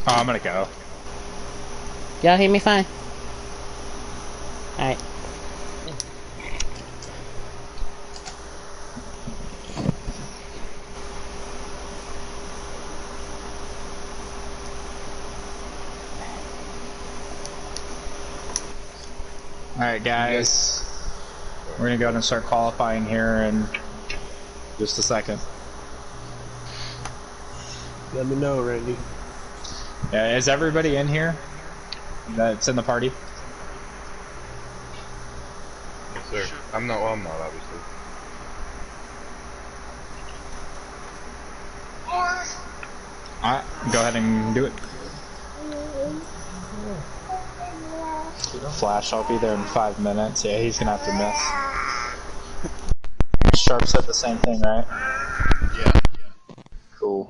Oh, I'm gonna go. Y'all hear me fine? Alright. Alright, guys. We're gonna go ahead and start qualifying here in just a second. Let me know, Randy. Yeah, is everybody in here that's in the party? Yes, sir. I'm not, obviously. Alright, go ahead and do it. Flash, I'll be there in 5 minutes. Yeah, he's gonna have to miss. Sharp said the same thing, right? Yeah. Cool.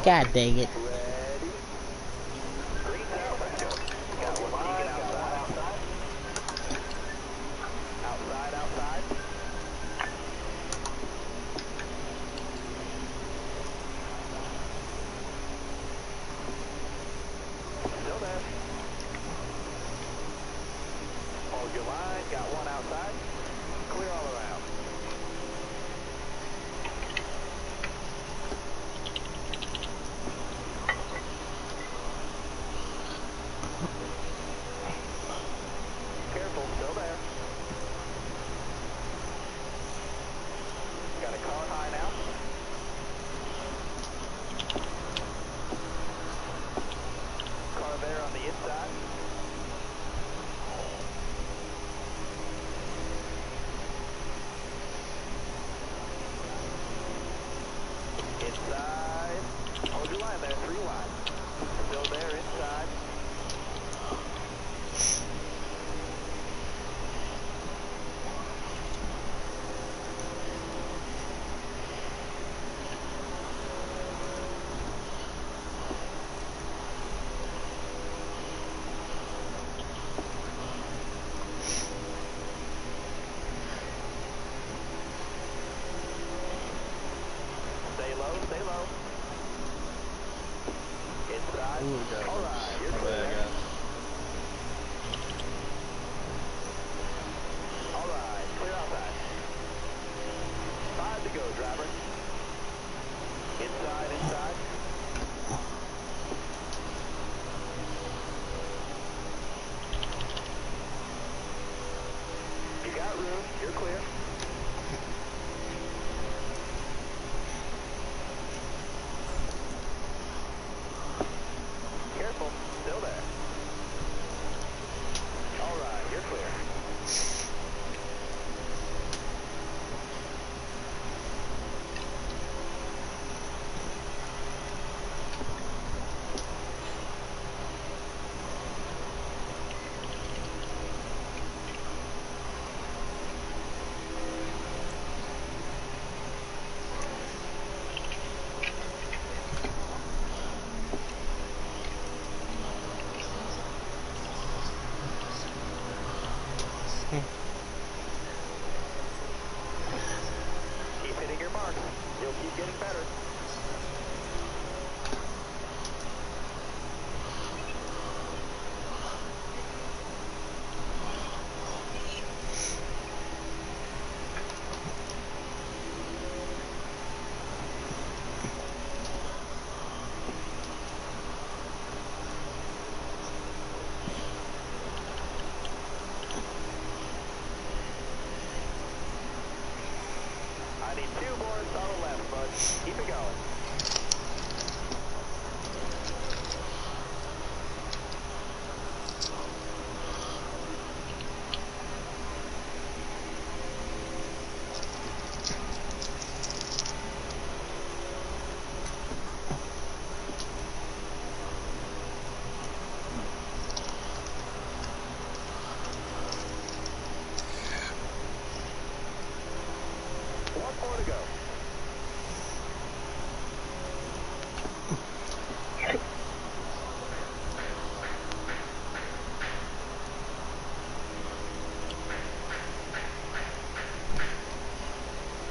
God dang it.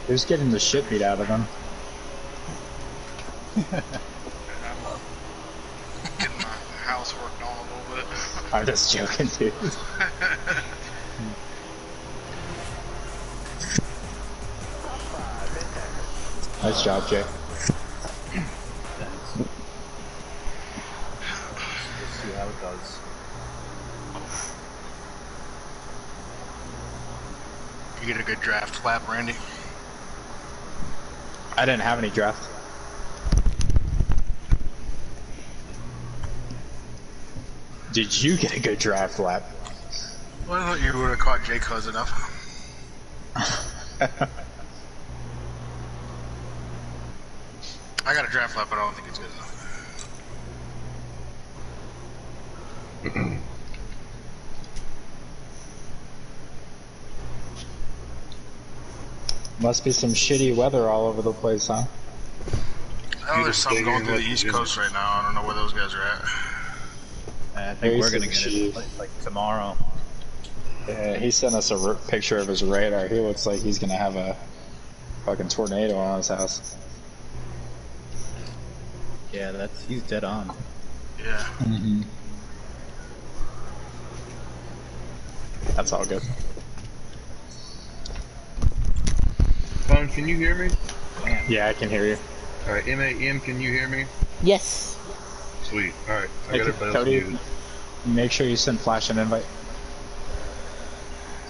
Who's getting the shit beat out of them? I'm getting my house worked on a little bit. I'm just joking, dude. Nice job, Jay. Thanks. Let's see how it does. You get a good draft lap, Randy. I didn't have any draft. Did you get a good draft lap? Well, I thought you would have caught Jay close enough. I got a draft lap, but I don't think it's good enough. Must be some shitty weather all over the place, huh? I know there's something going through the East Coast right now. I don't know where those guys are at. I think we're gonna get it like tomorrow. Yeah, he sent us a picture of his radar. He looks like he's gonna have a fucking tornado on his house. Yeah, he's dead on. Yeah. Mm-hmm. That's all good. Phone, can you hear me? Yeah, I can hear you. Alright, MAM, can you hear me? Yes. Sweet. Alright, I got everybody else Cody, muted. make sure you send Flash an invite.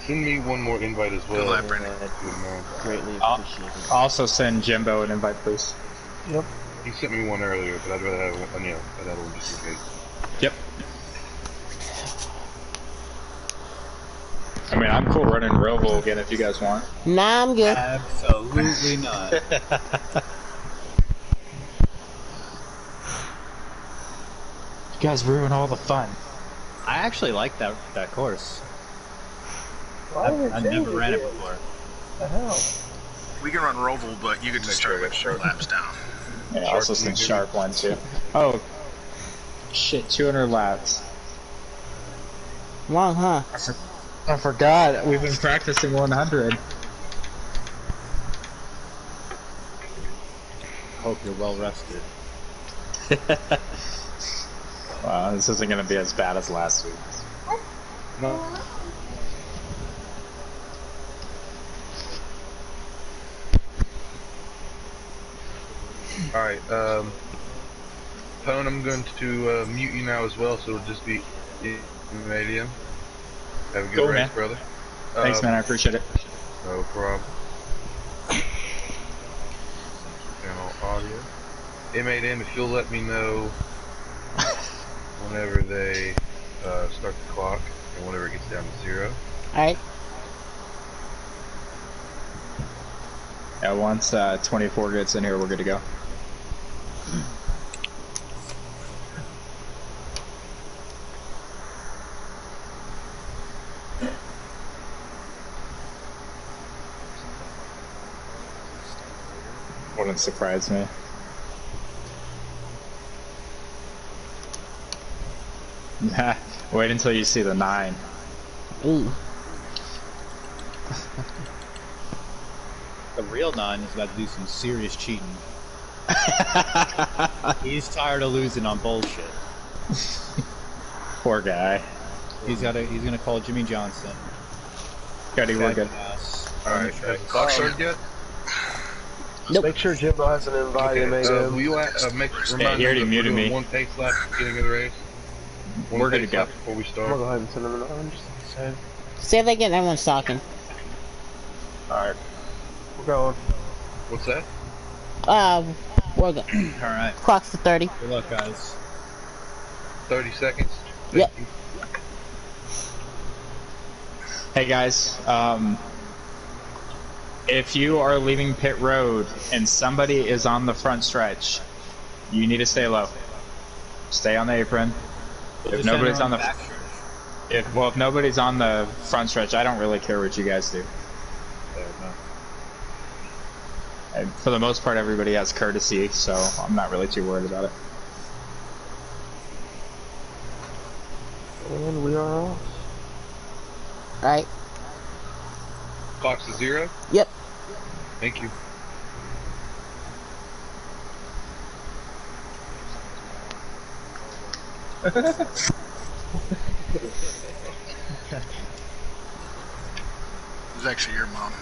Send me one more invite as well. Good luck, Brandon. Good man. Greatly I'll- appreciated. Also send Jimbo an invite, please. Yep. He sent me one earlier, but I'd rather have one, I'd have one just in case. Yep. I mean, I'm cool running Roval again if you guys want. Nah, I'm good. Absolutely not. You guys ruin all the fun. I actually like that course. Why would I've they never do ran it this? before. What the hell? We can run Roval, but you can just start with short laps down. Yeah, also send Sharp one too. Oh, shit, 200 laps. Long, huh? I forgot. We've been practicing 100. Hope you're well rested. Wow, this isn't going to be as bad as last week. No. Alright, Phone, I'm going to mute you now as well, so it'll just be medium. Have a good Cool, race, man. brother. Thanks, man. I appreciate it. No problem. Channel audio. M8M, if you'll let me know whenever they start the clock and whenever it gets down to 0. Alright. Yeah, once 24 gets in here, we're good to go. Wouldn't surprise me. Wait until you see the 9. Ooh. The real 9 has got to do some serious cheating. He's tired of losing on bullshit. Poor guy. He's gonna call Jimmy Johnson. Cody, we're good. Alright, has the clock started yet? Nope. Make sure Jimbo has an invite. Okay, MAM. will you remind he already me that muted we're doing me. one pace lap at the beginning of the race? One We're good pace to go. lap before we I'm start. gonna go ahead and send him an I'm just saying. Say that again, everyone's talking. Alright. We're going. What's that? We're good. Alright. Clock's to 30. Good luck, guys. 30 seconds. Yep. Thank you. Hey guys, if you are leaving pit road and somebody is on the front stretch, you need to stay low. Stay on the apron. If nobody's on the if nobody's on the front stretch, I don't really care what you guys do. And for the most part, everybody has courtesy, so I'm not really too worried about it. And we are off. Alright. Clock's to 0. Yep. Thank you. It was actually your mom.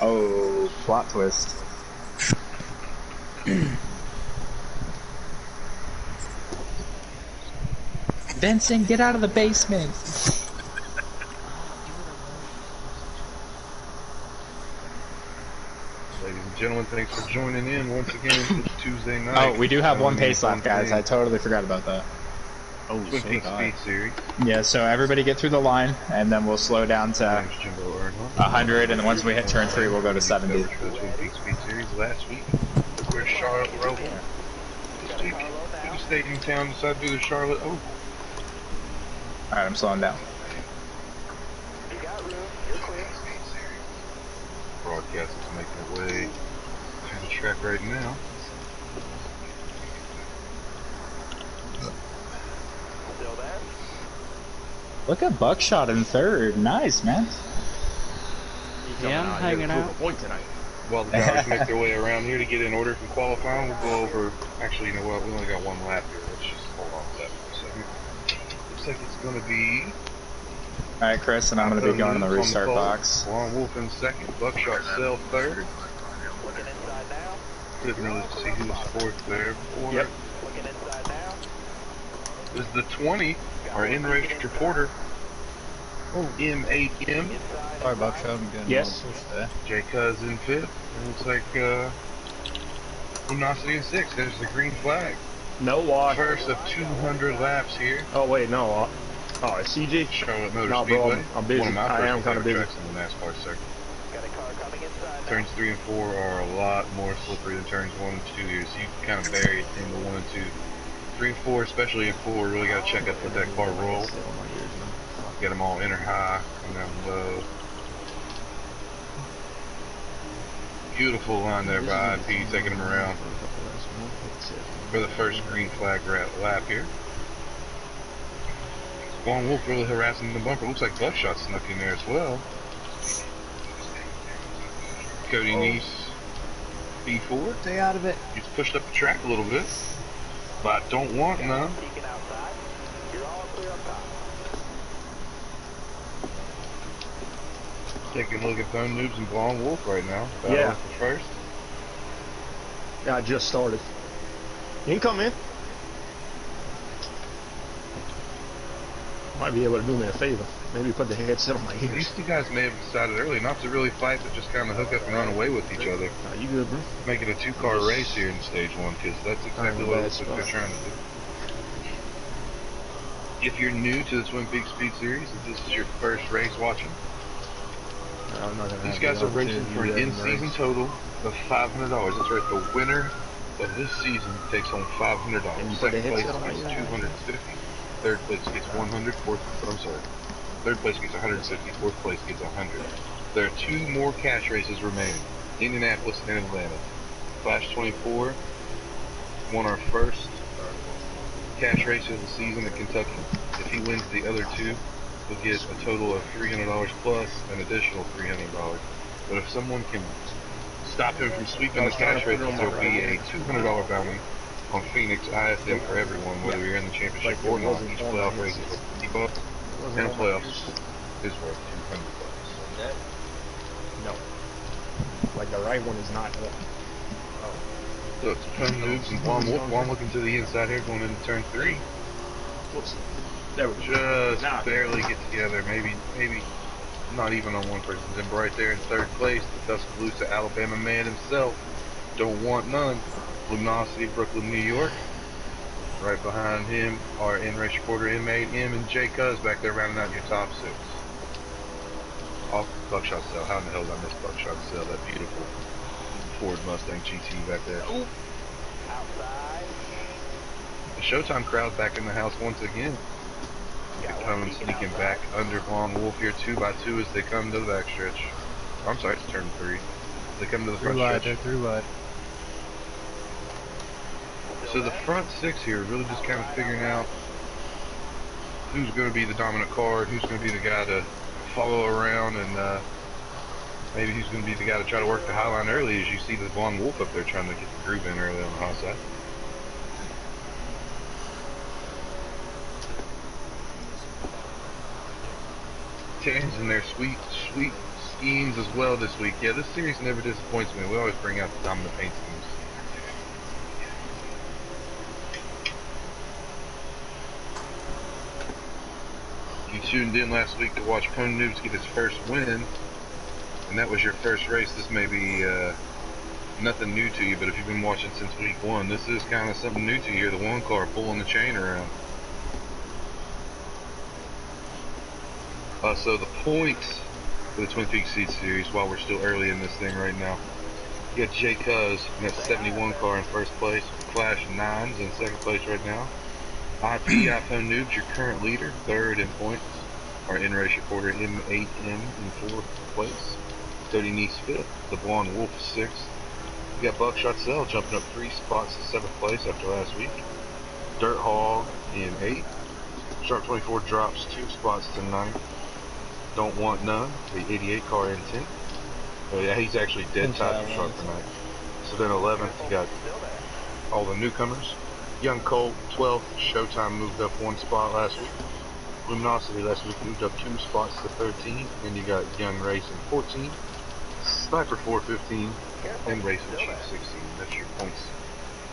Oh, plot twist. Vincent, get out of the basement. Ladies and gentlemen, thanks for joining in once again this Tuesday night. Oh, we do have one pace lap, guys. I totally forgot about that. Oh, Twin so Peaks did I. Speed Series. Yeah, so everybody get through the line, and then we'll slow down to My name's Jimbo Earnhardt. 100, and then once we hit turn 3, we'll go to 70. Coverage for the Twin Peaks Speed Series last week. We're Charlotte Roval. This week, we stayed in town, decided to do the Charlotte Oval. Alright, I'm slowing down. Broadcast is making their way to the track right now. Look at Buckshot in 3rd. Nice, man. Yeah, I'm hanging out. Point tonight. While the drivers make their way around here to get in order for qualifying, we'll go over. Actually, you know what? We only got one lap here. Let's just hold on to that for a second. Looks like it's going to be. Alright, Chris, and I'm going to be going in the restart box. Juan Wolf in 2nd. Buckshot Cell 3rd. Didn't really see who was 4th there. Yep. This is the 20. Our in-race reporter. M8M. Sorry, Buckshot. I'm getting Yes. a little push there. Jay Cuz in 5th. It looks like Luminosity in 6th. There's the green flag. No wash. First of 200 laps here. Oh, wait, no. Oh, it's CG? Charlotte Motor No, bro, Speedway. I'm busy. One of my I am personal kinda favorite busy. tracks in the NASCAR circuit. Turns 3 and 4 are a lot more slippery than turns 1 and 2 here, so you can kind of bury it in the 1 and 2. 3 and 4, especially in 4, really got to check out let that car roll. Get them all inner high and down low. Beautiful line there by IP, taking them around for the first green flag lap here. Juan Wolf really harassing the bumper. Looks like Buckshot snuck in there as well. Cody Neese, B4. Stay out of it. He's pushed up the track a little bit, but I don't want none. Taking a look at Thone Noobs and Blonde Wolf right now. Yeah. For first. Yeah, I just started. You can come in. Might be able to do me a favor. Maybe put the headset on my These ears. two guys may have decided early not to really fight, but just kind of hook up and run away with each other. Nah, you good, bro? Make it a two-car race here in stage 1, because that's exactly Oh, what that's they're fine. trying to do. If you're new to the Twin Peaks Speed Series, if this is your first race watching, I'm not gonna these have guys the are racing opportunity for an to do that in in-season race. total of $500. That's right, the winner of this season takes home $500. And you put the Second place headset on gets my ear? $250. Third place gets 100. Third place gets 150. Fourth place gets 100. There are 2 more cash races remaining: Indianapolis and Atlanta. Flash 24 won our first cash race of the season at Kentucky. If he wins the other 2, he'll get a total of $300 plus an additional $300. But if someone can stop him from sweeping the cash races, there'll be a $200 bounty on Phoenix ISM for everyone, whether you're in the championship or not. Each playoff race is worth $50, and playoffs is worth $200. No. Like the right one is not. So it's Thone Noobs and Blonde Wolf. One looking to the inside here, going into turn 3. Whoops. There we go. Just barely get together. Maybe Not even on one person's in, right there in third place, the Tuscaloosa, Alabama man himself. Don't want none. Luminosity, Brooklyn, New York. Right behind him are in-race reporter M8M and Jay Cuz back there rounding out your top six. Off Buckshot Cell. How in the hell did I miss Buckshot Cell? That beautiful Ford Mustang GT back there. Ooh. The Showtime crowd back in the house once again. Coming sneaking back under Von Wolf here 2 by 2 as they come to the backstretch. Oh, I'm sorry, it's turn 3. As they come to the front stretch. They're through wide. So the front 6 here really just kind of figuring out who's going to be the dominant car, who's going to be the guy to follow around, and maybe who's going to be the guy to try to work the high line early, as you see the Von Wolf up there trying to get the groove in early on the high side. Tans and their sweet schemes as well this week. Yeah, this series never disappoints me. We always bring out the dominant paint schemes. You tuned in last week to watch Pony Noobs get his first win, and that was your first race. This may be nothing new to you, but if you've been watching since week 1, this is kind of something new to you. The one car pulling the chain around. So the points for the Twin Peaks Seed Series, while we're still early in this thing right now, you got Jay Cuz in that 71 car in first place, Clash 9's in second place right now. IP iPhone Noobs, your current leader, third in points. Our in-race reporter M8M in fourth place. Cody Neese fifth. The Blonde Wolf sixth. You got Buckshot Cell jumping up 3 spots to seventh place after last week. Dirt Hog in 8th. Sharp 24 drops 2 spots to 9th. Don't Want None, the 88 car in 10th. Oh yeah, he's actually dead tied for Sharp tonight. So then 11th, you got all the newcomers. Young Colt, 12th. Showtime moved up 1 spot last week. Luminosity last week moved up 2 spots to 13. Then you got Young Racing 14. Sniper 415. And Racing Chief 16. That's your points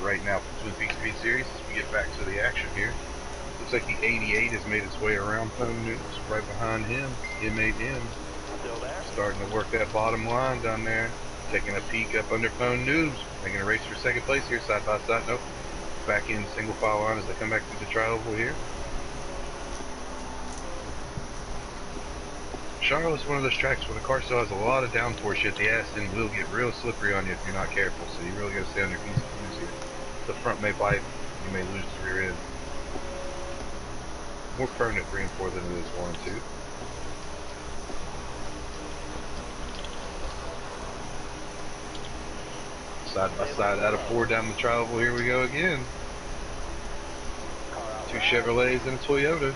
right now for Twin Peaks Speed Series. As we get back to the action here. Looks like the 88 has made its way around Pony Noobs. Right behind him, M8M. Starting to work that bottom line down there. Taking a peek up under Pony Noobs. Making a race for second place here, side by side. Nope. Back in single file line as they come back to the tri-oval here. Charlotte's one of those tracks where the car still has a lot of downforce, yet the ass end will get real slippery on you if you're not careful, so you really got to stay on your P's and Q's here. The front may bite, you may lose the rear end. More permanent 3 and 4 than it is 1 and 2. Side by side out of 4 down the tri-oval, here we go again. 2 Chevrolets and a Toyota.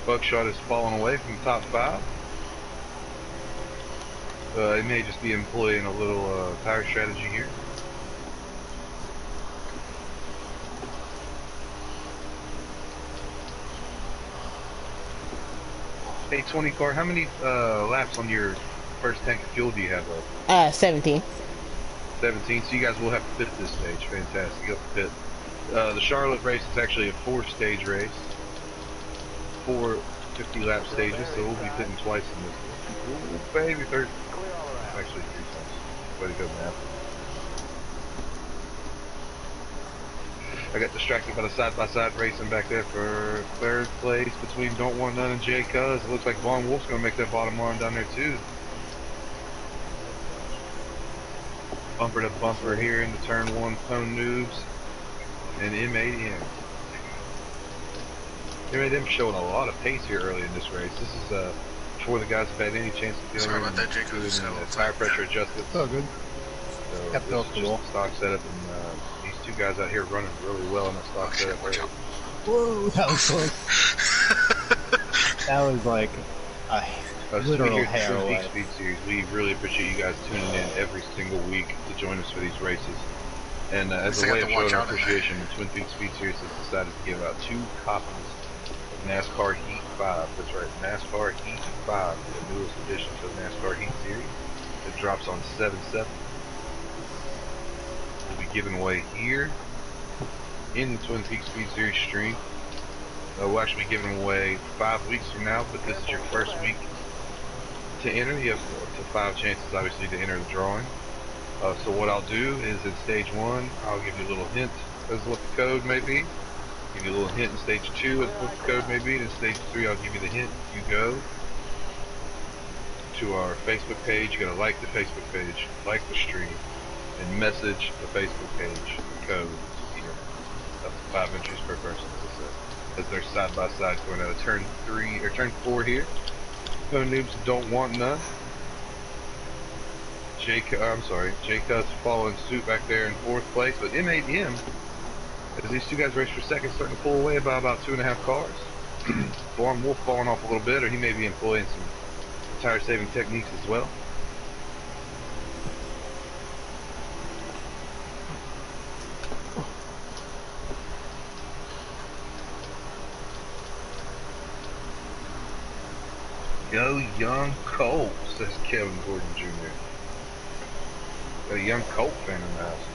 Buckshot has fallen away from the top 5. He may just be employing a little power strategy here. Hey, 20 car, how many laps on your first tank of fuel do you have left? 17. 17, so you guys will have to pit this stage. Fantastic, you have to pit. The Charlotte race is actually a 4-stage race. 4 50-lap stages, so we'll be pitting twice in this one. Ooh, baby, third. Actually 3 times. Way to go, man. I got distracted by the side-by-side racing back there for 3rd place between Don't Want None and Jay Cuz. It looks like Von Wolf's going to make that bottom line down there, too. Bumper to bumper here into turn 1, Pony Noobs and M8M. M8M showing a lot of pace here early in this race. This is before the guys have had any chance to Sorry about that, Jacob. Tire pressure adjusted. Oh, good. So Kept this off is the just wall. a stock setup, and these 2 guys out here running really well in the stock setup. Watch out. Whoa, that was close. That was like a literal Speaking hair of Twin away. Peaks Speed Series, we really appreciate you guys tuning in every single week to join us for these races. And as We a way have of to watch showing our out in appreciation, the Twin Peaks Speed Series has decided to give out 2 copies of NASCAR Heat 5. That's right, NASCAR Heat 5, the newest addition to the NASCAR Heat Series. It drops on 7/7. We'll be giving away here in the Twin Peaks Speed Series stream. We'll actually be giving away 5 weeks from now, but this is your first week to enter. You have up to 5 chances, obviously, to enter the drawing. So what I'll do is in stage 1, I'll give you a little hint as to what the code may be. Give you a little hint in stage 2 as to what the code may be. And in stage 3, I'll give you the hint. You go to our Facebook page. You gotta like the Facebook page, like the stream, and message the Facebook page code. Up to 5 entries per person, as I said. As they're side by side going out of turn 3 or turn 4 here. No noobs don't want none. Jaycuz following suit back there in 4th place, but M8M, as these two guys race for 2nd, starting to pull away by about 2.5 cars. Blonde Wolf falling off a little bit, or he may be employing some tire saving techniques as well. Go Young Colt, says Kevin Gordon Jr. Got a young Colt fan in the house.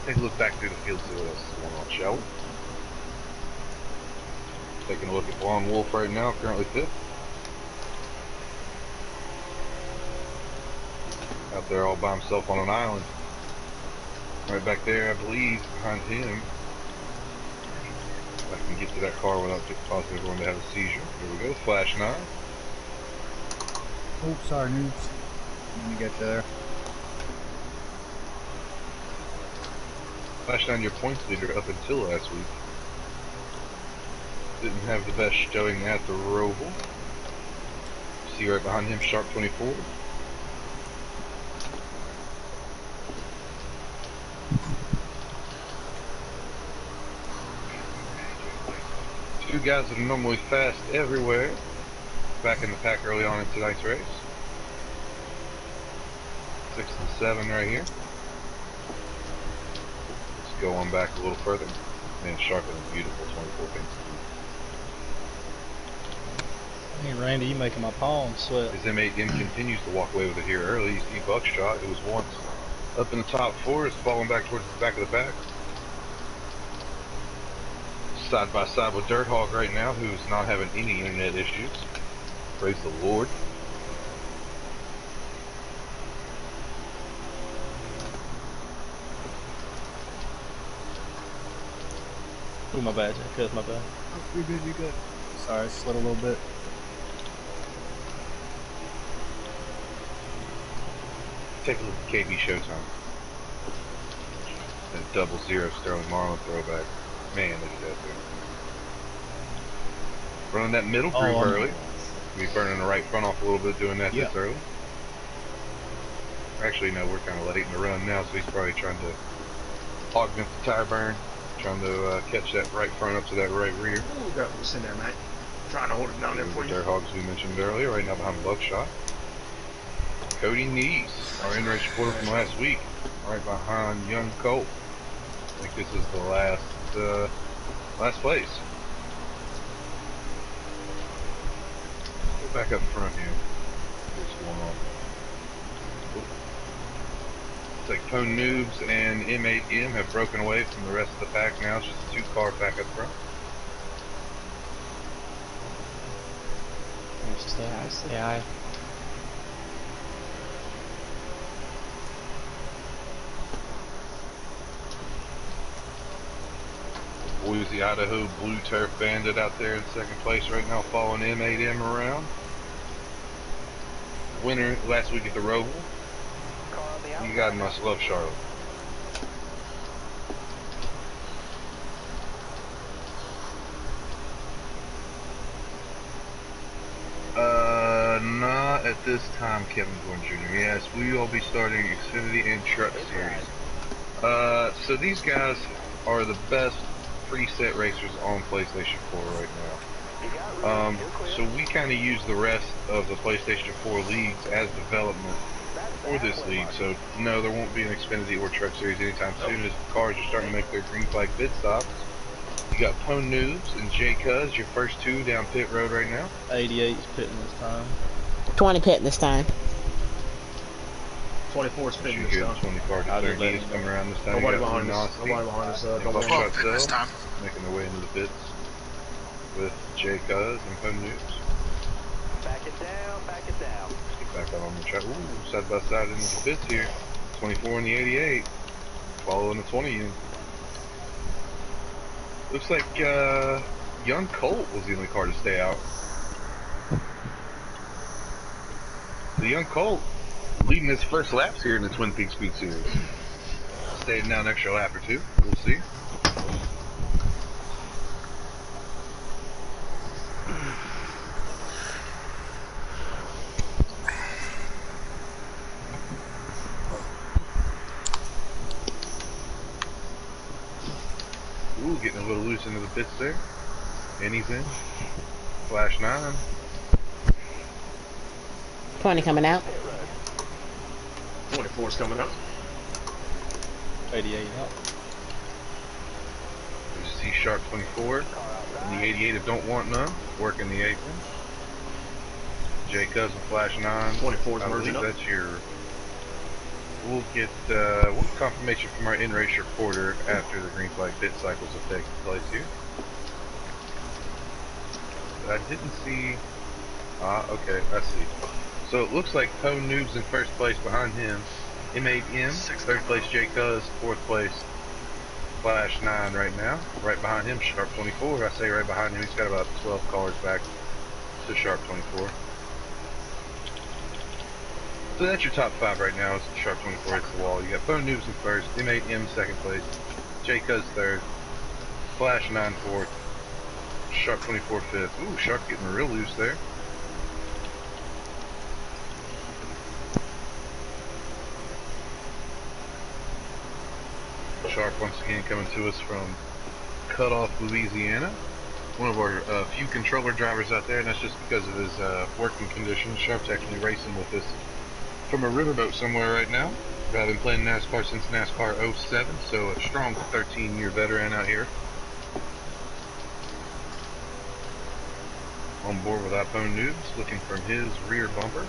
Take a look back through the field, see what else is going on, shall we? Taking a look at Blonde Wolf right now, currently 5th. Out there all by himself on an island. Right back there, I believe, behind him. I can get to that car without possibly going to have a seizure. Here we go, Flash 9. Oh, sorry, noobs. Let me get you there. Flash 9, your points leader up until last week. Didn't have the best showing at the Roval. See right behind him, Sharp 24. Two guys that are normally fast everywhere, back in the pack early on in tonight's race. 6 and 7 right here. Let's go on back a little further. Man, Sharp is a beautiful 24 pin. Hey Randy, you making my palms sweat. His M8M continues to walk away with it here early. You see Buckshot, who was once up in the top 4, is falling back towards the back of the pack. Side by side with Dirt Hog right now, who's not having any internet issues. Praise the Lord. Oh, my bad, Jack. My bad. Oh, you're good, you're good. Sorry, I slid a little bit. Take a look at KB Showtime. That 00 Sterling Marlin throwback. Man, look at that thing. Running that middle groove early. Be burning the right front off a little bit doing that this early. Actually, no, we're kind of late in the run now, so he's probably trying to augment the tire burn. Trying to catch that right front up to that right rear. Ooh, got what's in there, mate. Trying to hold it down there for you. Dirt Hogs we mentioned earlier, right now behind Buckshot. Cody Neese, our in-race reporter from last week, right behind Young Colt. I think this is the last place. Go back up front here. What's going on? Looks like Pone Noobs and M8M have broken away from the rest of the pack now. It's just a 2-car pack up front. Stay high, stay high. Boise, Idaho Blue Turf Bandit out there in 2nd place right now, following M8M around. Winner last week at the Roval. You guys must love Charlotte. Not at this time, Kevin Gordon Jr. Yes, we will be starting Xfinity and Truck Series. So these guys are the best preset racers on PlayStation 4 right now. So we kind of use the rest of the PlayStation 4 leagues as development for this league. So no, there won't be an Xfinity or Truck Series anytime soon, as the cars are starting to make their green flag pit stops. You got Pone Noobs and Jaycuz, your first two down pit road right now. 88's pitting this time. 20 pit this time. 24 spin You this get time. 20 car to I'll 30 just let is him coming know. around this time. Nobody You got behind us. Luminosity Nobody behind us. and Double Buckshot Fuck it this Cell time. making their way into the pits with J Cuz and Home News. Back it down, back it down. Get back out on the track. Ooh, side by side into the pits here. 24 and the 88. Following the 20 in. Looks like Young Colt was the only car to stay out. The Young Colt leading his first laps here in the Twin Peaks Speed Series. Staying down an extra lap or two. We'll see. Ooh, getting a little loose into the pits there. Anything. Flash 9. 20 coming out. 24's coming up. 88 out. There's C-Sharp 24. And the 88 of Don't Want None. Working the apron. J Cuz and Flash 9. 24's I merging believe up. that's your... We'll get confirmation from our in-race reporter after the green flag pit cycles have taken place here. But I didn't see... okay, I see. So it looks like Poe Noob's in first place behind him. M8M, third place J Cuz, fourth place Flash 9 right now. Right behind him, Sharp 24. I say right behind him, he's got about 12 cars back to Sharp 24. So that's your top 5 right now. It's Sharp 24 hits the wall. You got Phone Noobs in first, M8M second place, J Cuz third, Flash 9 fourth, Sharp 24 fifth. Ooh, Sharp getting real loose there. Sharp once again coming to us from Cutoff, Louisiana. One of our few controller drivers out there, and that's just because of his working conditions. Sharp's actually racing with us from a riverboat somewhere right now. I've been playing NASCAR since NASCAR 07, so a strong 13-year veteran out here. On board with iPhone Noobs, looking from his rear bumper.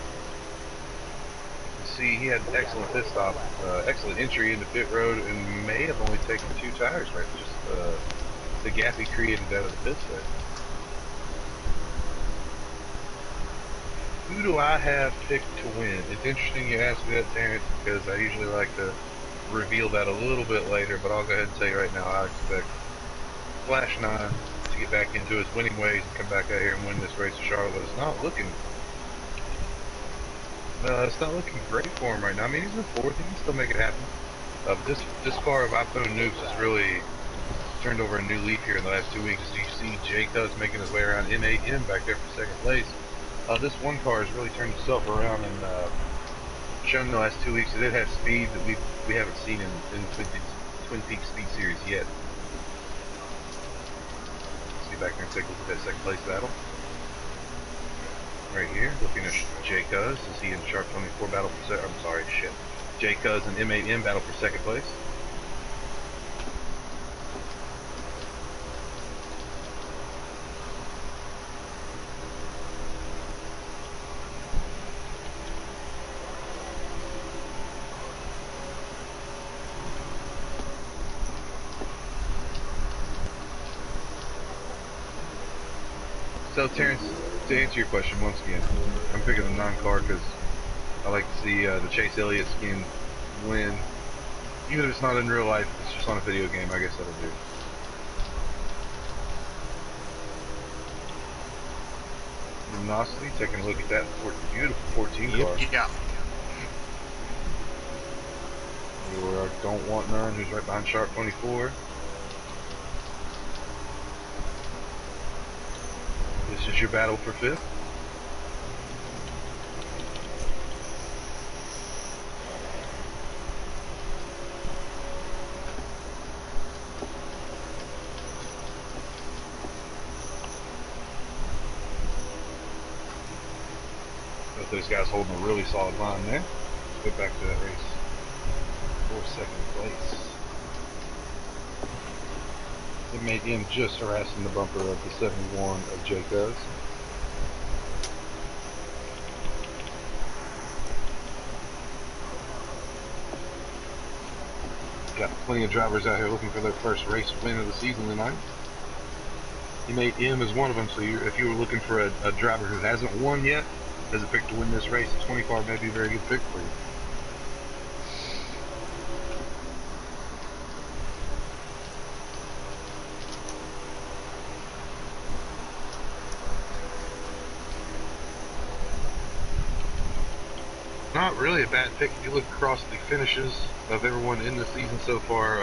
See, he had an excellent pit stop, excellent entry into pit road, and may have only taken 2 tires, right? Just the gap he created out of the pits there. Who do I have picked to win? It's interesting you ask me that, Terrence, because I usually like to reveal that a little bit later, but I'll go ahead and tell you right now, I expect Flash 9 to get back into his winning ways and come back out here and win this race of Charlotte. It's not looking great for him right now. I mean, he's in fourth. He can still make it happen. This car of iPhone Noobs has really turned over a new leaf here in the last 2 weeks. As you see J Cuz making his way around M8M back there for second place. This one car has really turned itself around and shown in the last 2 weeks that it has speed that we haven't seen in Twin Peaks Speed Series yet. Let's get back there and take a look at that second place battle. Right here, looking at J Cuz as he and Sharp 24 battle for J Cuz and M8M battle for second place. So Terrence, to answer your question once again, I'm picking the non-car because I like to see the Chase Elliott skin win. Even if it's not in real life, it's just on a video game, I guess that'll do. Luminosity, taking a look at that beautiful 14 car. Yeah. Or Don't Want None, who's right behind Sharp 24. This is your battle for fifth. Both those guys holding a really solid line there. Let's get back to that race for second place. It made him just harassing the bumper of the 71 of J Cuz. Got plenty of drivers out here looking for their first race win of the season tonight. Teammate M is one of them, so if you were looking for a driver who hasn't won yet, as a pick to win this race, a 20 car may be a very good pick for you. Not really a bad pick if you look across the finishes of everyone in the season so far.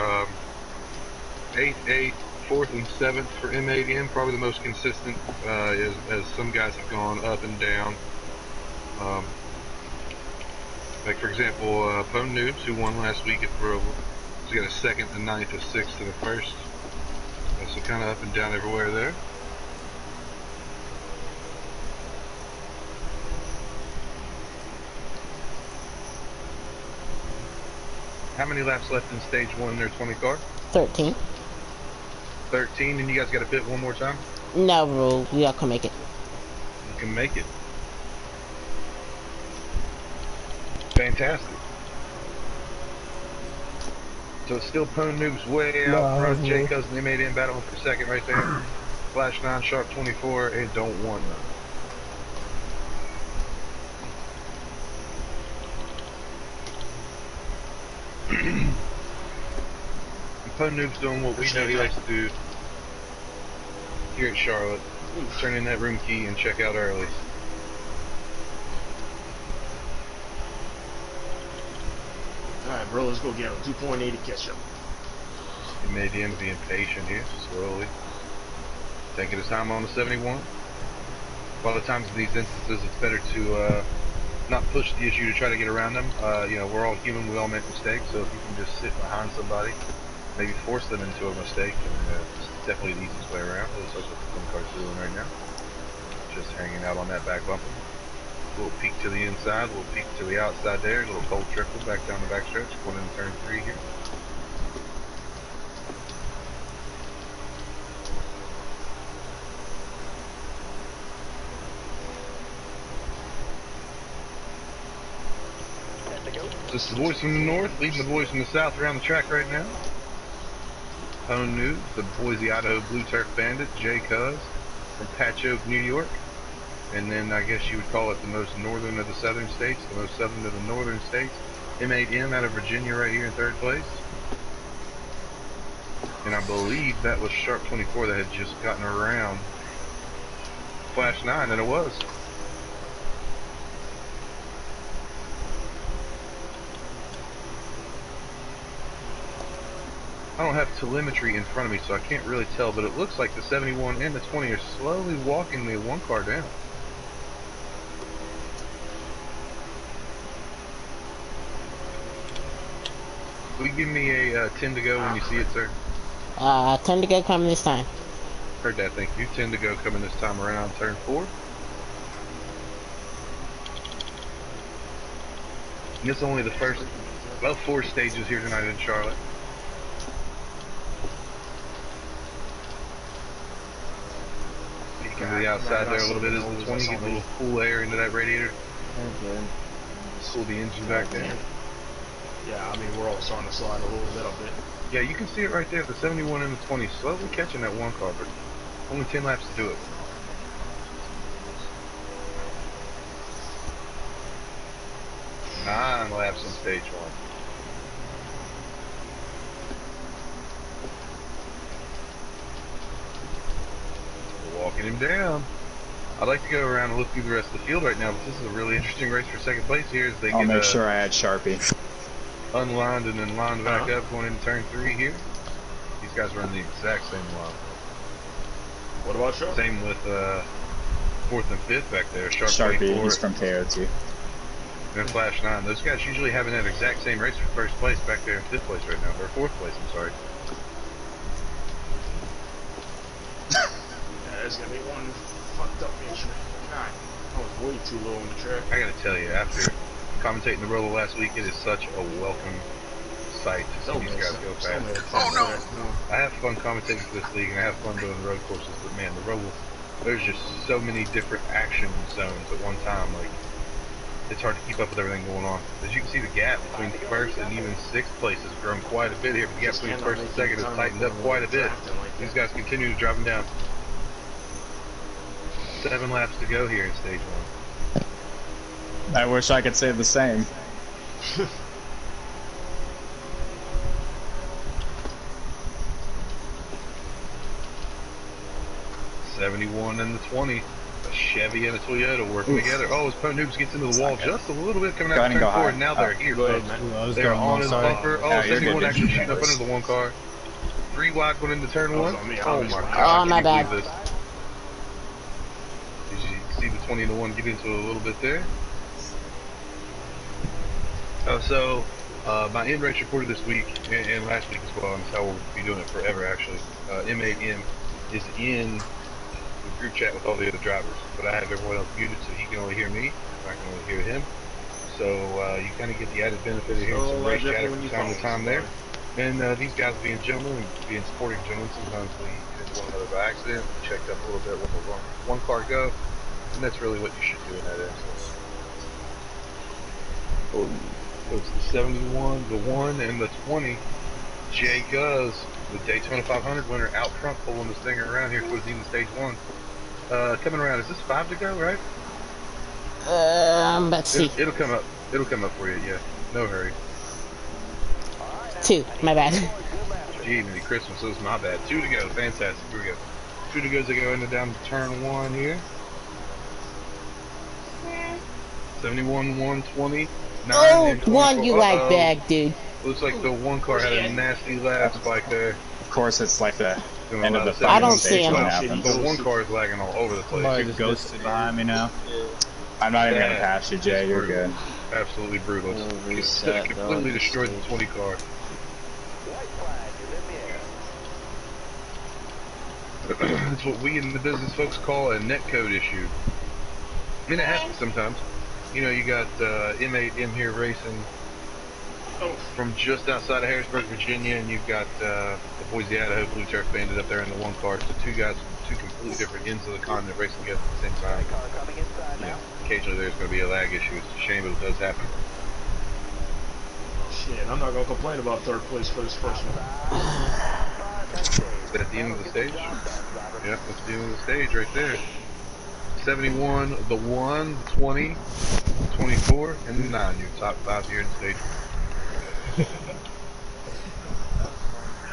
8th, 8th, 4th, and 7th for M8M, probably the most consistent, as some guys have gone up and down. Like for example, Pone Noobs, who won last week at Roval, he's got a 2nd, a 9th, a 6th, and a 1st. So kind of up and down everywhere there. How many laps left in stage 1 in their 20 car? 13. 13, and you guys got to pit one more time? No rule. We all can make it. You can make it. Fantastic. So it's still Pone Noob's way out front. Jay Cousin, they made in battling for 2nd right there. Flash 9, Sharp 24, and Don't Want None. Pone Noob's doing what we know he likes to do here at Charlotte. Turn in that room key and check out early. Alright, bro, let's go get him. 2.8 to catch up. He made him be impatient here, slowly. Taking his time on the 71. A lot of times in these instances, it's better to not push the issue to try to get around them. You know, we're all human, we all make mistakes, so if you can just sit behind somebody, maybe force them into a mistake, and it's definitely the easiest way around. Looks like what the Twin Car's doing right now. Just hanging out on that back bumper. A little peek to the inside, a little peek to the outside there, a little cold trickle back down the backstretch, going into turn 3 here. This is the boys from the north, leading the boys from the south around the track right now. Pone Noobs, the Boise, Idaho Blue Turf Bandit, Jay Cuz from Patch Oak, New York. And then I guess you would call it the most northern of the southern states, the most southern of the northern states. M8M out of Virginia right here in 3rd place. And I believe that was Sharp 24 that had just gotten around Flash 9, and it was. I don't have telemetry in front of me, so I can't really tell, but it looks like the 71 and the 20 are slowly walking the 1 car down. Will you give me a 10 to go when you see it, sir? 10 to go coming this time. Heard that, thank you. 10 to go coming this time around turn 4. And it's only the first of 4 stages here tonight in Charlotte. To the outside there a little bit is the 20, get a little cool air into that radiator. Okay. Cool the engine back there. Yeah, I mean, we're all starting to slide a little bit. Yeah, you can see it right there, the 71 and the 20, slowly catching that 1 car, but only 10 laps to do it. Nine laps in stage 1. Walking him down. I'd like to go around and look through the rest of the field right now, but this is a really interesting race for 2nd place here as they I'll make sure I add Sharpie. Unlined and then lined back up going into turn 3 here. These guys run the exact same line. What about Sharp? Same with 4th and 5th back there. Sharpie, he's from KO2. And Flash 9. Those guys usually having that exact same race for 1st place back there in 5th place right now, or 4th place, I'm sorry. There's gonna be one fucked up instrument. God, I was way too low on the track. I gotta tell you, after commentating the Roval last week, it is such a welcome sight to see these guys go fast. Oh no! I have fun commentating for this league, and I have fun doing the road courses, but man, the Roval, there's just so many different action zones at one time. Like, it's hard to keep up with everything going on. As you can see, the gap between first and even sixth place has grown quite a bit here. The gap between first and second has tightened up quite a bit. These guys continue to drive them down. 7 laps to go here in stage 1. I wish I could say the same. 71 and the 20. A Chevy and a Toyota working together. Oh, as Pone Noobs gets into the wall just a little bit coming out of turn 4, and now they're here, folks. They're on his bumper. Oh, 71 actually shooting up under the one car. 3 wide going into turn 1. Oh my god. Oh, my bad. Did you see the 20 and the 1 get into a little bit there? My in-race reporter this week, and last week as well, and it's how we'll be doing it forever actually, M8M is in the group chat with all the other drivers, but I have everyone else muted so he can only hear me, I can only hear him. So you kind of get the added benefit of hearing some race chatter from time to time there. And these guys being gentlemen and being sporting gentlemen, sometimes we get into one another by accident, we checked up a little bit when the one car go, and that's really what you should do in that instance. So it's the 71, the 1, and the 20. Jay Guz, the Daytona 500 winner, out front pulling this thing around here towards the end of stage 1. Coming around, is this 5 to go, right? Let's see. It'll come up. It'll come up for you, yeah. No hurry. 2, my bad. Gee, Merry Christmas, so it's my bad. 2 to go, fantastic, here we go. 2 to go as they go into down to turn 1 here. 71, 120. Oh, 1 you like bag, dude. Looks like the one car had a nasty lap spike there. Of course, it's like the end of the I don't see him. The one car is lagging all over the place. You're ghosted behind me now. I'm not even gonna pass you, Jay. You're good. Absolutely brutal. Completely destroyed the 20 car. It's what we in the business folks call a netcode issue. I mean, it happens sometimes. You know, you got M8M here racing from just outside of Harrisburg, Virginia, and you've got the Boise, Idaho Blue Turf Bandit up there in the one car. So 2 guys from 2 completely different ends of the continent racing together at the same time. Yeah, occasionally there's going to be a lag issue. It's a shame, but it does happen. Shit, I'm not going to complain about 3rd place for this first one. Is that at the end of the stage? Yep, that's the end of the stage right there. 71, the 1, the 20, 24, and the 9. Your top 5 here in stage 1.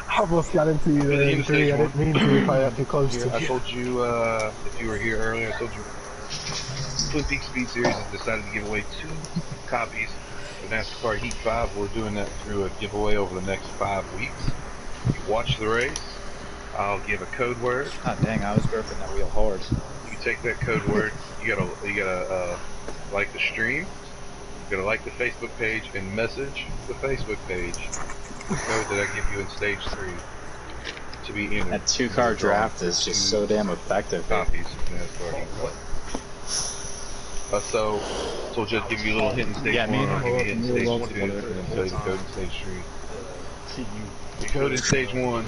I almost got into you there in 3. I didn't mean to if I had too close to you. I told you, if you were here earlier, I told you Twin Peaks Speed Series has decided to give away 2 copies of NASCAR Heat 5. We're doing that through a giveaway over the next 5 weeks. You watch the race, I'll give a code word. Oh dang, I was gripping that wheel hard. You take that code word, you gotta like the stream, you gotta like the Facebook page and message the Facebook page the code that I give you in stage 3 to be in. That 2-car draft is just so damn effective. Copies of NASCAR Heat 5. So we'll just give you a little hint in stage 1, I'll give you a hint in stage 2, and then tell you the code in stage 3. The code in stage 1,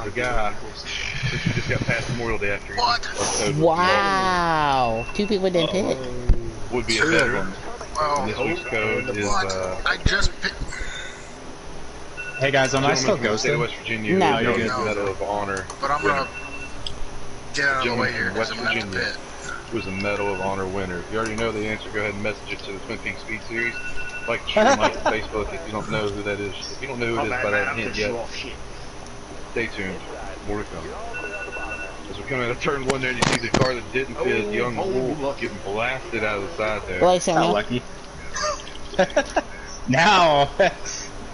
the guy, since we just got past Memorial Day after Wow. 2 people didn't hit. Would be a veteran. And this week's code is, I just picked. Hey guys, am I still ghosted? West Virginia, No. you're good. Medal of Honor. But I'm gonna get out of the way here because West I'm gonna have to Virginia pit. was a Medal of Honor winner. If you already know the answer, go ahead and message it to the Twin Peaks Speed Series. Like the stream, like the Facebook, if you don't know who that is. If you don't know who it is by that hint yet, stay tuned. More to come. As we come out of turn 1 there, you see the car that didn't fit, Young Wolf, getting blasted out of the side there. Like Not lucky. Now,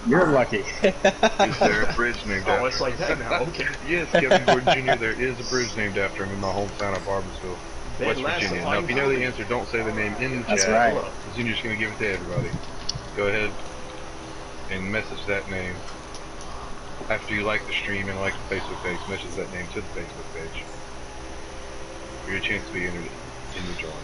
you're lucky. Is there a bridge named after him? Oh, it's like that now, okay. Yes, Kevin Gordon Jr., there is a bridge named after him in my hometown of Barboursville, West Virginia. Now, if you know the answer, don't say the name in the chat. That's right. Because then you're just going to give it to everybody. Go ahead and message that name. After you like the stream and like the Facebook page, message that name to the Facebook page for your chance to be entered in the drawing.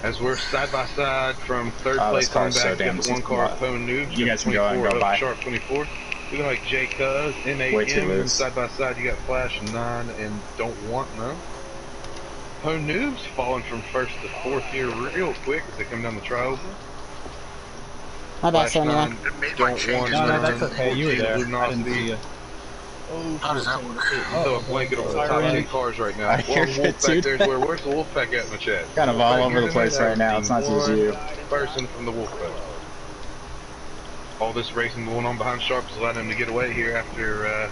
As we're side by side from 3rd place on back, got the 1 car Pone Noobs. You guys can go and go by. Sharp 24. Looking like Jay Cuz, M8M, side by side. You got Flash 9 and Don't Want No. Ho Noob's falling from first to fourth here real quick as they come down the trioval. My bad, Sonya. It made my changes. No, that's okay. You were there. I didn't see Luminosity. you. How does that work? So a blanket over the top 10 cars right now. I hear One it, Wolfpack dude. there's where's the Wolfpack at in the chat? Kind of all Right over here the place tonight, right now. It's not just one you. person from the Wolfpack. All this racing going on behind Sharp is allowing them to get away here after.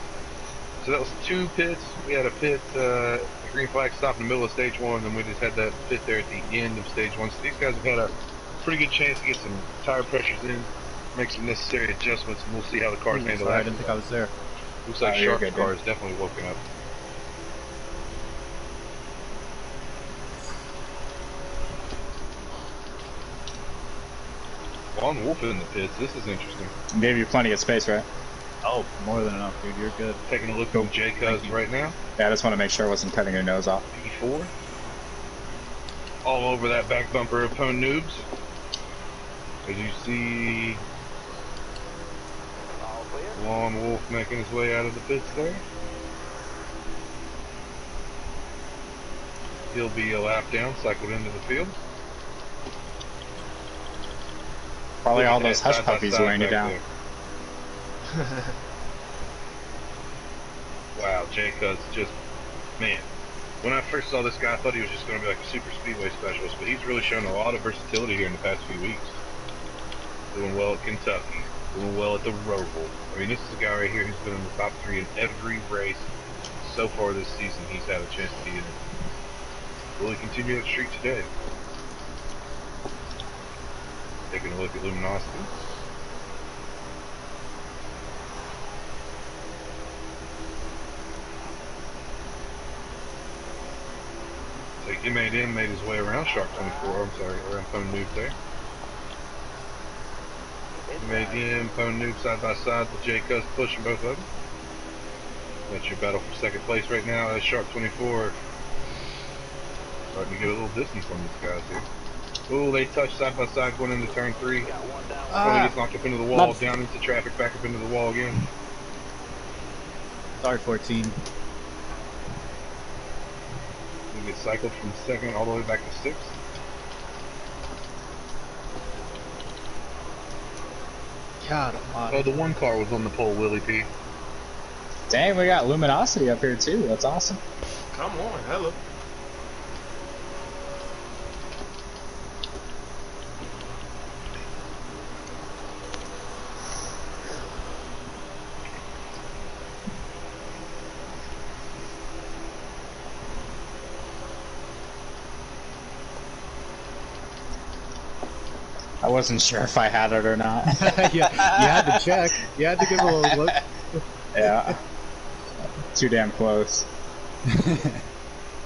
So that was 2 pits. We had a pit, a green flag stop in the middle of stage 1, and we just had that pit there at the end of stage 1. So these guys have had a pretty good chance to get some tire pressures in, make some necessary adjustments, and we'll see how the cars handle Sorry, I that. didn't think I was there. Looks like Oh, you're Sharp's good, car dude. is definitely woken up. Lon Wolf in the pits. This is interesting. Gave you plenty of space, right? Oh, more than enough, dude. You're good. Taking a look at J Cuz right now. Yeah, I just want to make sure I wasn't cutting your nose off. P4. All over that back bumper of Pwn Noobs. As you see All clear. Lon Wolf making his way out of the pits there. He'll be a lap down, cycled into the field. Probably Look all at those that hush side by puppies side weighing you back down. there. Wow, J Cuz just, man. When I first saw this guy, I thought he was just going to be like a super speedway specialist, but he's really shown a lot of versatility here in the past few weeks. Doing well at Kentucky, doing well at the Roval. I mean, this is a guy right here who's been in the top 3 in every race so far this season. He's had a chance to be in it. Will he continue that streak today? Taking a look at Luminosity. So M8M made his way around Shark 24, I'm sorry, around Pwn Noob there. M8M, Pwn Noob side by side with J Cuz pushing both of them. That's your battle for second place right now as Shark 24 starting to get a little distance on these guys here. Oh, they touch side by side going into turn 3. Tony gets knocked up into the wall, down into traffic, back up into the wall again. Sorry, 14. We get cycled from 2nd all the way back to 6th. God Oh, almighty. the one car was on the pole, Willie P. Dang, we got Luminosity up here too. That's awesome. Come on, hello. I wasn't sure if I had it or not. You had to check. You had to give a little look. Yeah. Too damn close.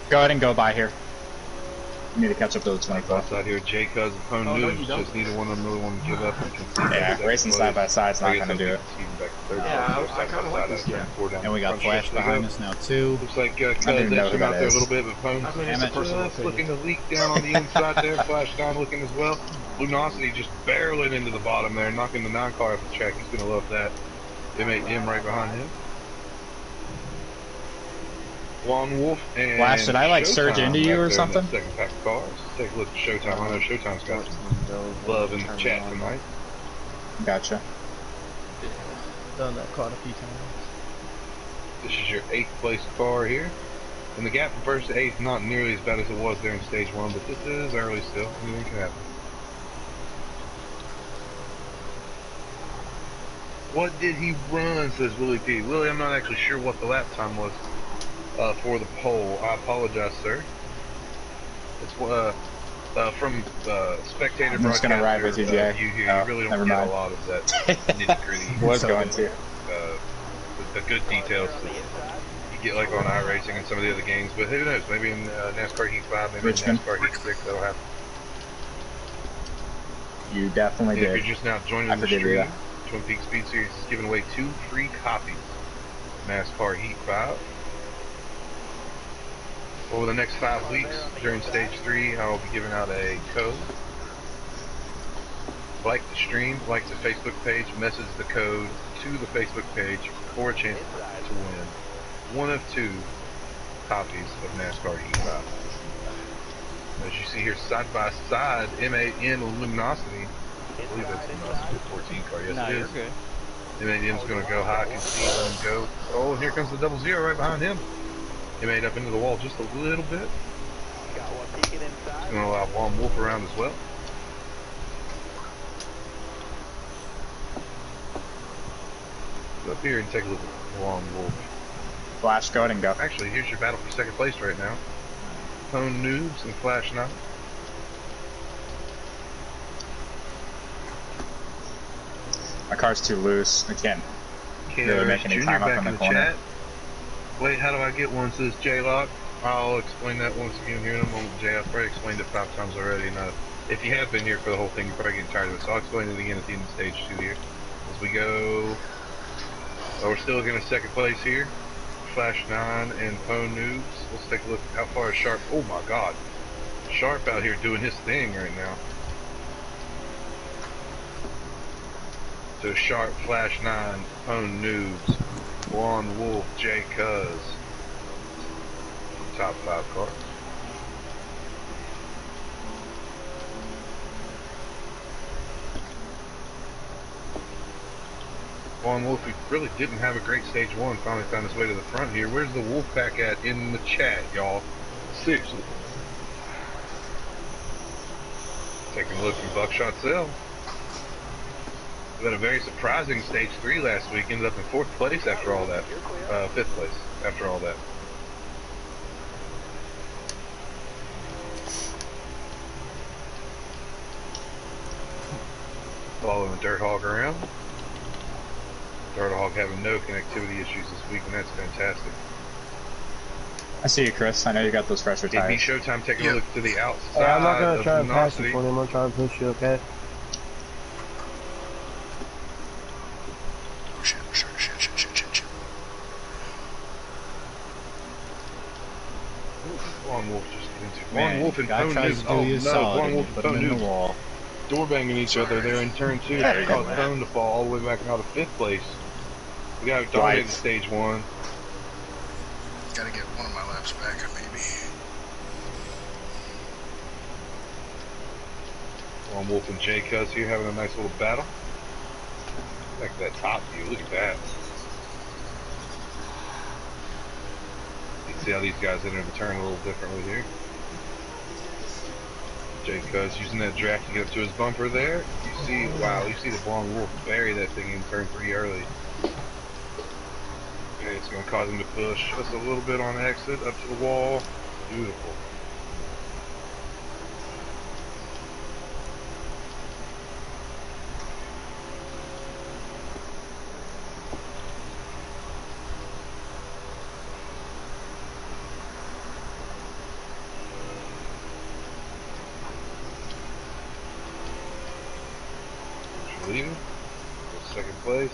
Go ahead and go by here. You need to catch up to the 24. Outside here, J Cuz and Pwn Oh, no, Noobs you don't. just neither one of them really want to give up and concede. Yeah, Second racing place. side by side's not I guess gonna do they'll it. be conceding back to third Yeah, place. I Side kinda by like side this as turn guy. 4 down And we the got front Flash stretch they behind go. us now, too. Looks like Cuz I don't even know edged who him out that there a is. little bit, but Pwn I mean, it's a personal just opinion. looking to leak down on the inside there. Flash down looking as well. Luminosity just barreling into the bottom there, knocking the 9 car off the track. He's going to love that. M8M right behind him. Lon Wolf and Flash, did I, like, surge Showtime into you back or there in that something? Second pack of cars. Take a look at Showtime. I know Showtime's got some love in the chat tonight. Gotcha. Done that quite a few times. This is your 8th place car here. And the gap from 1st to 8th not nearly as bad as it was there in stage 1, but this is early still. Anything can happen. What did he run, says Willie P. Willie, I'm not actually sure what the lap time was for the pole. I apologize, sir. It's from spectator I'm just gonna ride with you, Jay. You here. Oh, You really never don't get mind. a lot of that nitty-gritty. Was going to. The good details that you get like on iRacing and some of the other games, but who knows? Maybe in NASCAR Heat 5, maybe Richmond. in NASCAR Heat 6, that'll happen. You definitely And if did. you're just now joining I the forgive you stream, that. Twin Peaks Speed Series is giving away 2 free copies of NASCAR Heat 5. Over the next 5 weeks, during Stage 3, I will be giving out a code. Like the stream, like the Facebook page, message the code to the Facebook page for a chance to win 1 of 2 copies of NASCAR Heat 5. As you see here, side by side, MAN Luminosity. I believe that's Luminosity 14 car. Yes, it is. You're good. MAN's going to go high. I can see him go. Oh, and here comes the 00 right behind him. He made up into the wall just a little bit. Got one peeking inside. It's going to allow Von Wolf around as well. Go up here and take a look at Von Wolf. Flash, go ahead and go. Actually, here's your battle for second place right now. Hone Noobs and Flash 9. My car's too loose. I can't really make any Jr. time up back in the in the corner. chat. Wait, how do I get one? Says J-Lock. I'll explain that once again here in a moment, Jay. I've probably explained it 5 times already. And if you have been here for the whole thing, you're probably getting tired of it. So I'll explain it again at the end of stage 2 here. As we go, we're still looking at second place here. Flash 9 and Phone Noobs. Let's take a look at how far is Sharp. Oh my God, Sharp out here doing his thing right now. So Sharp, Flash 9, Phone Noobs, Blonde Wolf, J Cuz. Top 5 cars. Blonde Wolf, who really didn't have a great stage 1, finally found his way to the front here. Where's the Wolf Pack at in the chat, y'all? Seriously. Taking a look from Buckshot Cell. We had a very surprising stage 3 last week. Ended up in 4th place after all that. 5th place after all that. Following Dirt Hog around. Dirt Hog having no connectivity issues this week, and that's fantastic. I see you, Chris. I know you got those fresher It'd be tires. Showtime taking a look to the outside I'm not gonna of try and pass Luminosity. you for him. I'm trying to push you, okay? Shit. Blonde Wolf just get into Man, Blonde Wolf and guy Phone tries Noobs. to do Oh you a no, solid Blonde and Wolf you and put Phone him in the Noobs wall. door banging each other there in turn 2. There you go, Caused man. Phone to fall all the way back out of 5th place. The guy who dominated Right. stage 1. Gotta get one of my laps back, maybe. Blonde Wolf and J Cuz here having a nice little battle. Back to that top view, look at that. You can see how these guys enter the turn a little differently here. J Cuz using that draft to get up to his bumper there. You see, wow, you see the Blonde Wolf bury that thing in turn 3 early. And it's going to cause him to push just a little bit on exit up to the wall. Beautiful. Leaving. Second place.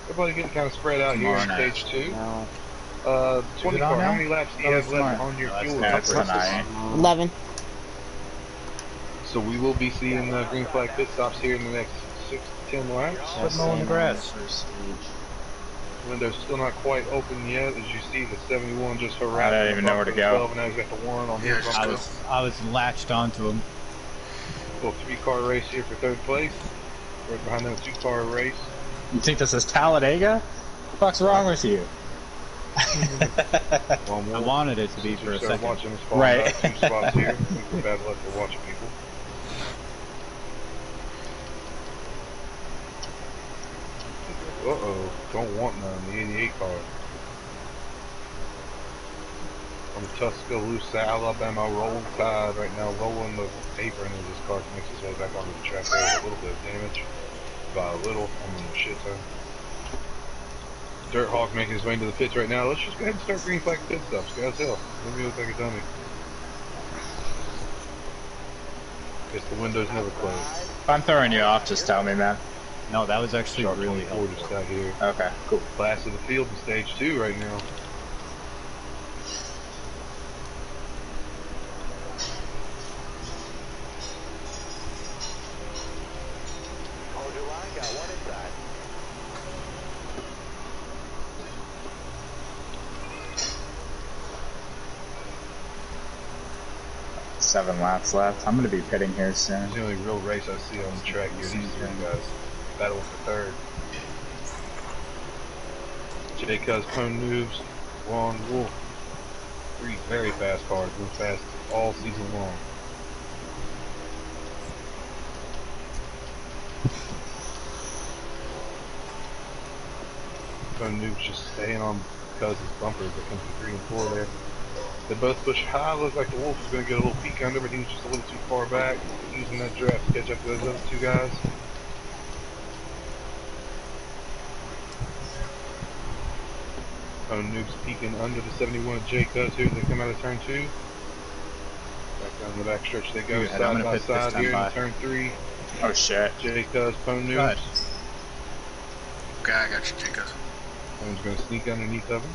Everybody getting kind of spread out here in stage 2. No. 20 it on car. How now? many laps do you Oh, have it's left tomorrow. on your No, fuel? that's tonight. 11. So we will be seeing green flag pit stops here in the next 6 to 10 laps. Put mowing the grass. Window's still not quite open yet. As you see, the 71 just harassed. I don't even know where to go. 12, and now he's got the 1 on Yeah, his just bumper. go. I was latched onto him. Little 3-car race here for 3rd place. Right behind them, a 2-car race. You think this is Talladega? What the fuck's wrong with you? I wanted it to be for a Start second. watching us fall Right. about 2 spots here. I think we're bad luck for watching people. Uh-oh, don't want none, the 88 car. From Tuscaloosa, Alabama, Roll Tide right now, rolling the apron as this car makes its way back onto the track there with a little bit of damage. By a little, I mean a shit ton. Dirt Hawk making his way into the pits right now. Let's just go ahead and start green flag pit stops, guys. Hell, let me look like a dummy. Guess the windows never close. If I'm throwing you off, just tell me, man. No, that was actually Sharp really 24 helpful. just out here. Okay, cool. Last of the field in stage 2 right now. Hold your line, got one inside. 7 laps left. I'm gonna be pitting here soon. It's the only real race I see on the track here. These three guys battle for third. Jay Cuz, Pone Noobs, Juan Wolf. 3 very fast cars, been fast all season long. Pone Noobs just staying on Cuz's bumpers that come to 3 and 4 there. They both push high. Look like the Wolf is going to get a little peek under, but he was just a little too far back. Using that draft to catch up to those other 2 guys. Pone Noobs peeking under the 71 of Jay Cuz here as they come out of turn 2. Back down the back stretch they go, Yeah, side by side here in turn 3. Oh shit. Jay Cuz, Pone Noobs. Okay, I got you, Jay Cuz. Pone's going to sneak underneath of him.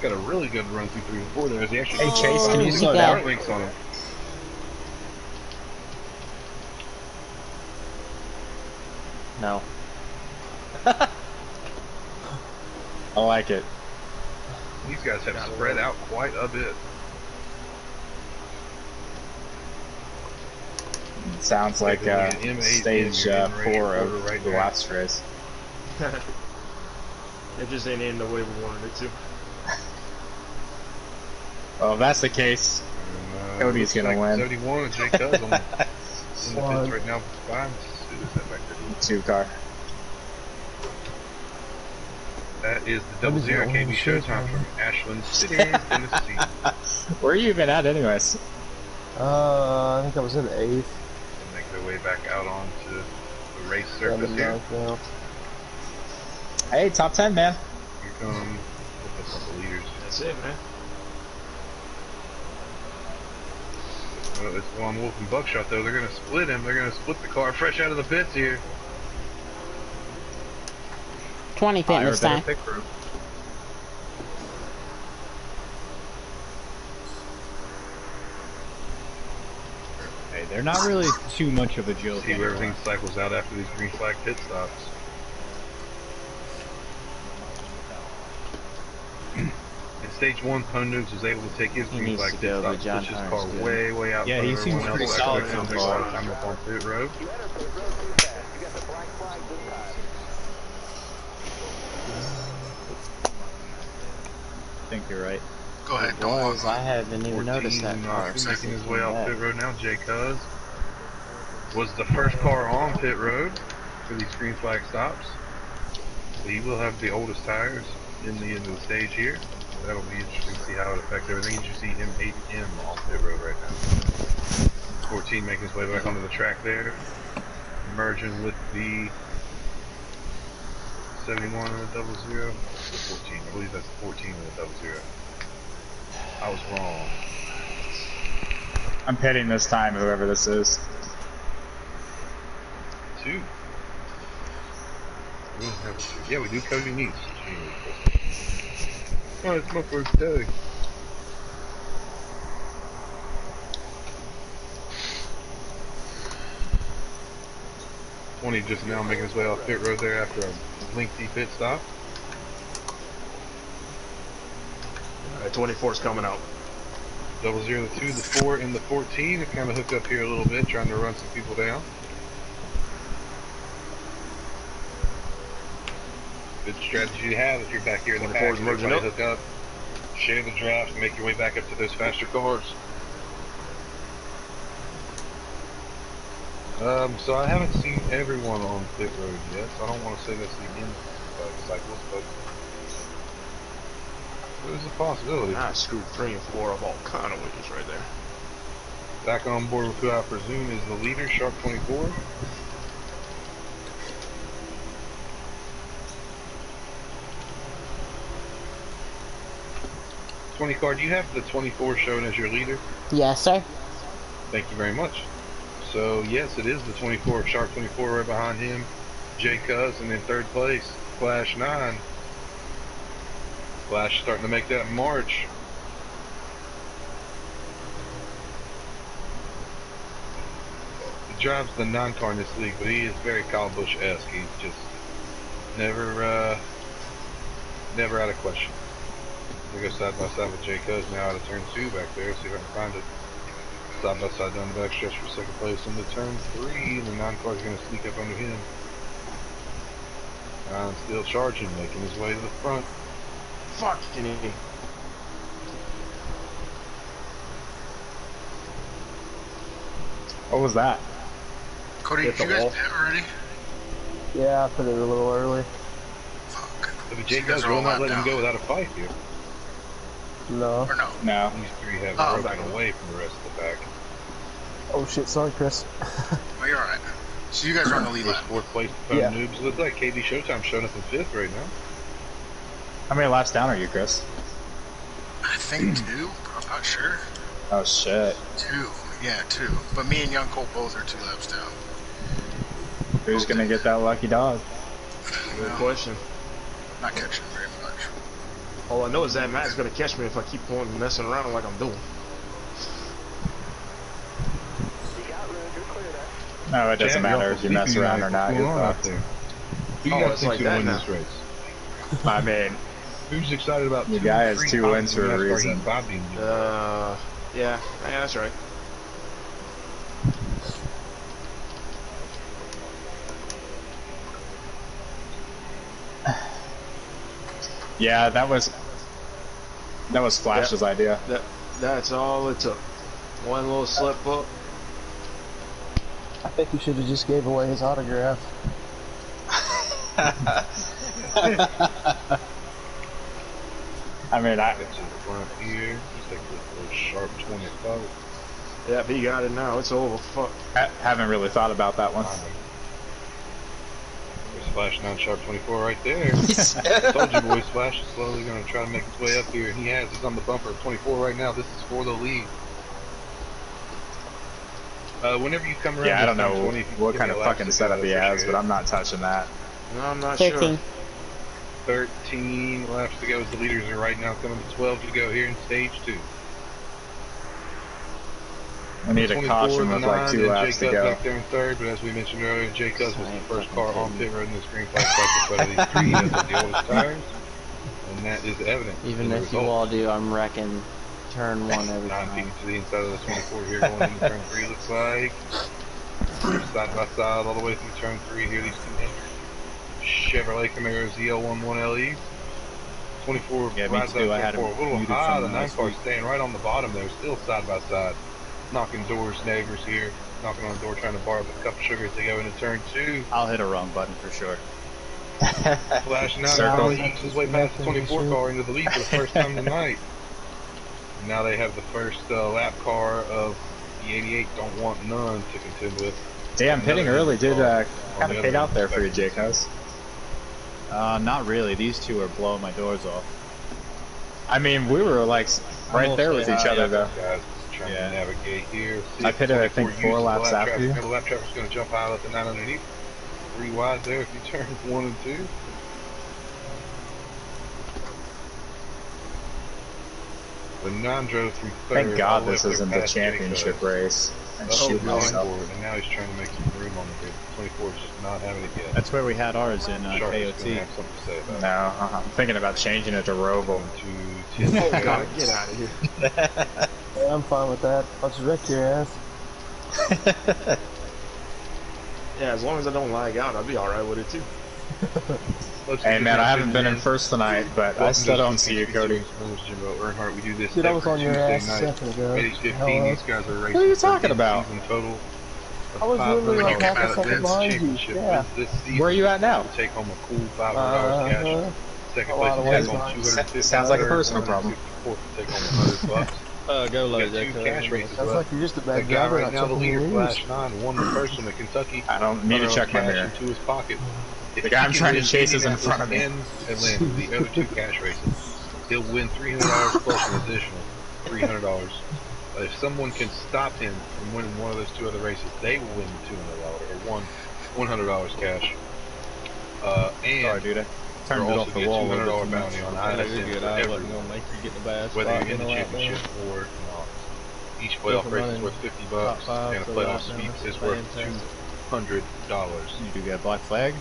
Got a really good run through 3 and 4 there. As he actually Hey Chase, can you slow down? links on him. No. I like it. These guys have spread out quite a bit. Sounds like stage 4 of right the now. last race. It just ain't in the way we wanted it to. Well, if that's the case, Cody's gonna win. 71 and Jay Cuz on in the pits right now. Fine. Who's that back there? 2 car. That is the Double Zero KB Showtime from Ashland City, Tennessee. Where are you even at anyways? I think I was in 8th. And make their way back out onto the race surface here. Now. Hey, top 10, man. Here come the leaders. That's it, man. Well, it's Juan Wolf and Buckshot though. They're gonna split him. They're gonna split the car fresh out of the pits here. 20 pit this time. Hey, they're not really too much of a joke. See where everything cycles out after these green flag pit stops. In stage 1, Pone Noobs was able to take his green flag pit stop, push his car way out. Yeah, he seems pretty solid so far. I'm up on pit road. I think you're right. Go ahead, don't Boys, walk I haven't even noticed that car. Making his way off pit road now. Jay Cuz was the first car on pit road for these green flag stops. So he will have the oldest tires in the end of the stage here. So that'll be interesting to see how it affects everything. You see M8M on pit road right now. 14 making his way back onto the track there. Merging with the 71 and a 00. 14. I believe that's 14 and a 00. I was wrong. I'm pitting this time, whoever this is. 2. We don't have a 2. Yeah, we do. Cody Needs. Oh, it's my first day. Twenty just now making his way off pit road there after a lengthy pit stop. 24's coming out. 00, the 2, the 4, and the 14 have kind of hooked up here a little bit, trying to run some people down. Good strategy to have if you're back here in the pack. Merging up. Hook up, share the draft, and make your way back up to those faster cars. So I haven't seen everyone on pit road yet, so I don't want to say that's the end of cycles, but there's a possibility. I scooped 3 and 4 of all kind of wickets right there. Back on board with who I presume is the leader, Shark 24. Card, do you have the 24 shown as your leader? Yes, sir. Thank you very much. So yes, it is the 24, Shark 24 right behind him, Jay Cuz, and in 3rd place, Flash 9. Flash starting to make that march. He drives the 9-car in this league, but he is very Kyle Busch-esque. He's just never out of question. We go side by side with Jay Cuz now out of turn 2 back there. See if I can find it. Side by side down the back stretch for second place into turn 3. And the 9 car's going to sneak up under him. And still charging, making his way to the front. Fucking idiot. What was that? Cody, Hit did you the guys wall. pit already? Yeah, I put it a little early. Fuck. But Jay You guys Cuz are will all not lapped let him down. go without a fight here. No. Or no? No. These 3 have Oh, broken okay. away from the rest of the pack. Oh shit, sorry, Chris. Oh, you're alright. So you guys are on the lead First lap. 4th place to Yeah. Noobs. Looks like KB Showtime showing up in 5th right now. How many laps down are you, Chris? I think 2. I'm not sure. Oh shit. 2. Yeah, 2. But me and Young Colt both are 2 laps down. Who's gonna get that lucky dog? Good question. Not catching very much. All I know is that Matt's gonna catch me if I keep on messing around like I'm doing. You got room, you're clear there. No, it doesn't matter if you mess around or not. You're fucked. Who you Oh, guys it's think like gonna that win now. this race? I mean, Who's excited about The 2, guy has 3 2 pops wins for in a NASCAR Heat reason. 5 being used? Yeah, that's right. yeah, that was Flash's idea. That's all it took. One little slip up. I think he should have just gave away his autograph. I mean, That's in the front here. Just like a little sharp 25. Yep, he got it now. It's over. Fuck. haven't really thought about that one. There's Splash 9 sharp 24 right there. Told you boys, Splash is slowly going to try to make his way up here, and he has. He's on the bumper of 24 right now. This is for the lead. Whenever you come around, Yeah, I don't this time know 20, if you what give kind me of a lap fucking to setup go, he has, appreciate but it. I'm not touching that. No, I'm not 13. sure. 13 laps to go as the leaders are right now coming to 12 to go here in stage 2. I need a 24 caution with like 2 and laps Jay to Cuz go. back there in 3rd, but as we mentioned earlier, Jay Cuz was the first car on pit road in this green flag practice out of these 3 that had the oldest tires, and that is evident. Even in the if you results. all do, I'm wrecking turn 1 every 9 time. peeking to the inside of the 24 here going into turn 3 looks like. Side by side all the way through turn 3 here, these contenders. Chevrolet Camaro ZL11LE. 24 Yeah, me rides too. out I had turn 4 him a little muted high. from The 9 last car's week. staying right on the bottom there, still side by side. Knocking doors, neighbors here. Knocking on the door trying to borrow the cup of sugar as they go into turn 2. I'll hit a wrong button for sure. Flashing out Circle. now, eats his way past the 24 car into the lead for the first time tonight. And now they have the first lap car of the 88 Don't Want None to contend with. Damn, pitting Another early did car kind on of the paid other out there for you, respective Jake House. Not really. These two are blowing my doors off. I mean, we were like right there with each other though. Guys trying Yeah. to navigate here. See I if pitted, I 24 think, 4 uses the laps lap after traffic. you. Now the lap traffic's going to jump high, let the 9 underneath. 3 wide there if you turn 1 and 2. The 9 drove through 3rd. Thank all God the way this up there isn't the past Jay championship Cuz. race. And Oh, shoot going myself. for it, and now he's trying to make some room on the grid. 24 is just not having it yet. That's where we had ours in Sharp is KOT. gonna have something to say about No, I'm thinking about changing it to Roval. 1, 2, 10. Oh god, get out of here. Yeah, I'm fine with that. I'll just wreck your ass. Yeah, as long as I don't lag out, I'll be alright with it too. Hey man, I haven't been in first tonight, but I still don't see you, Cody. Jimbo Earnhardt, we do this Dude, I was every on your Tuesday ass a night. second ago. Age 15, Hello? these guys are racing. What are you for talking the about? season total of I was literally like $500 half a Pilot second Wins behind you. Championship Yeah. this season. Where are you at now? To take home a cool $500 cash. Second A place lot of will take ways home behind. $250. Sounds like a personal problem. Fourth will take home $100. Go We low, got 2 cash races Sounds left. like you're just a That bad guy driver. right Not now, the checking leader, your Flash news. 9, won the first one at Kentucky. I don't need to $100 check my cash mirror. into his pocket. If The he guy I'm can trying to win chase is in front of me. Indianapolis and Atlanta, the other 2 cash races, he'll win $300 plus an additional $300. If someone can stop him from winning one of those 2 other races, they will win $200 or $100 cash. And Sorry, dude. I they'll turned it also off the get wall. $200 bounty on I know ISN you're good. for I wasn't everyone, going to make you get the bad whether spot you're in the a lap down. championship or not. Each If playoff I'm race is running worth $50, top 5 and a for the playoff lap sweep down, is that's worth fantastic. $200. You do get black flag?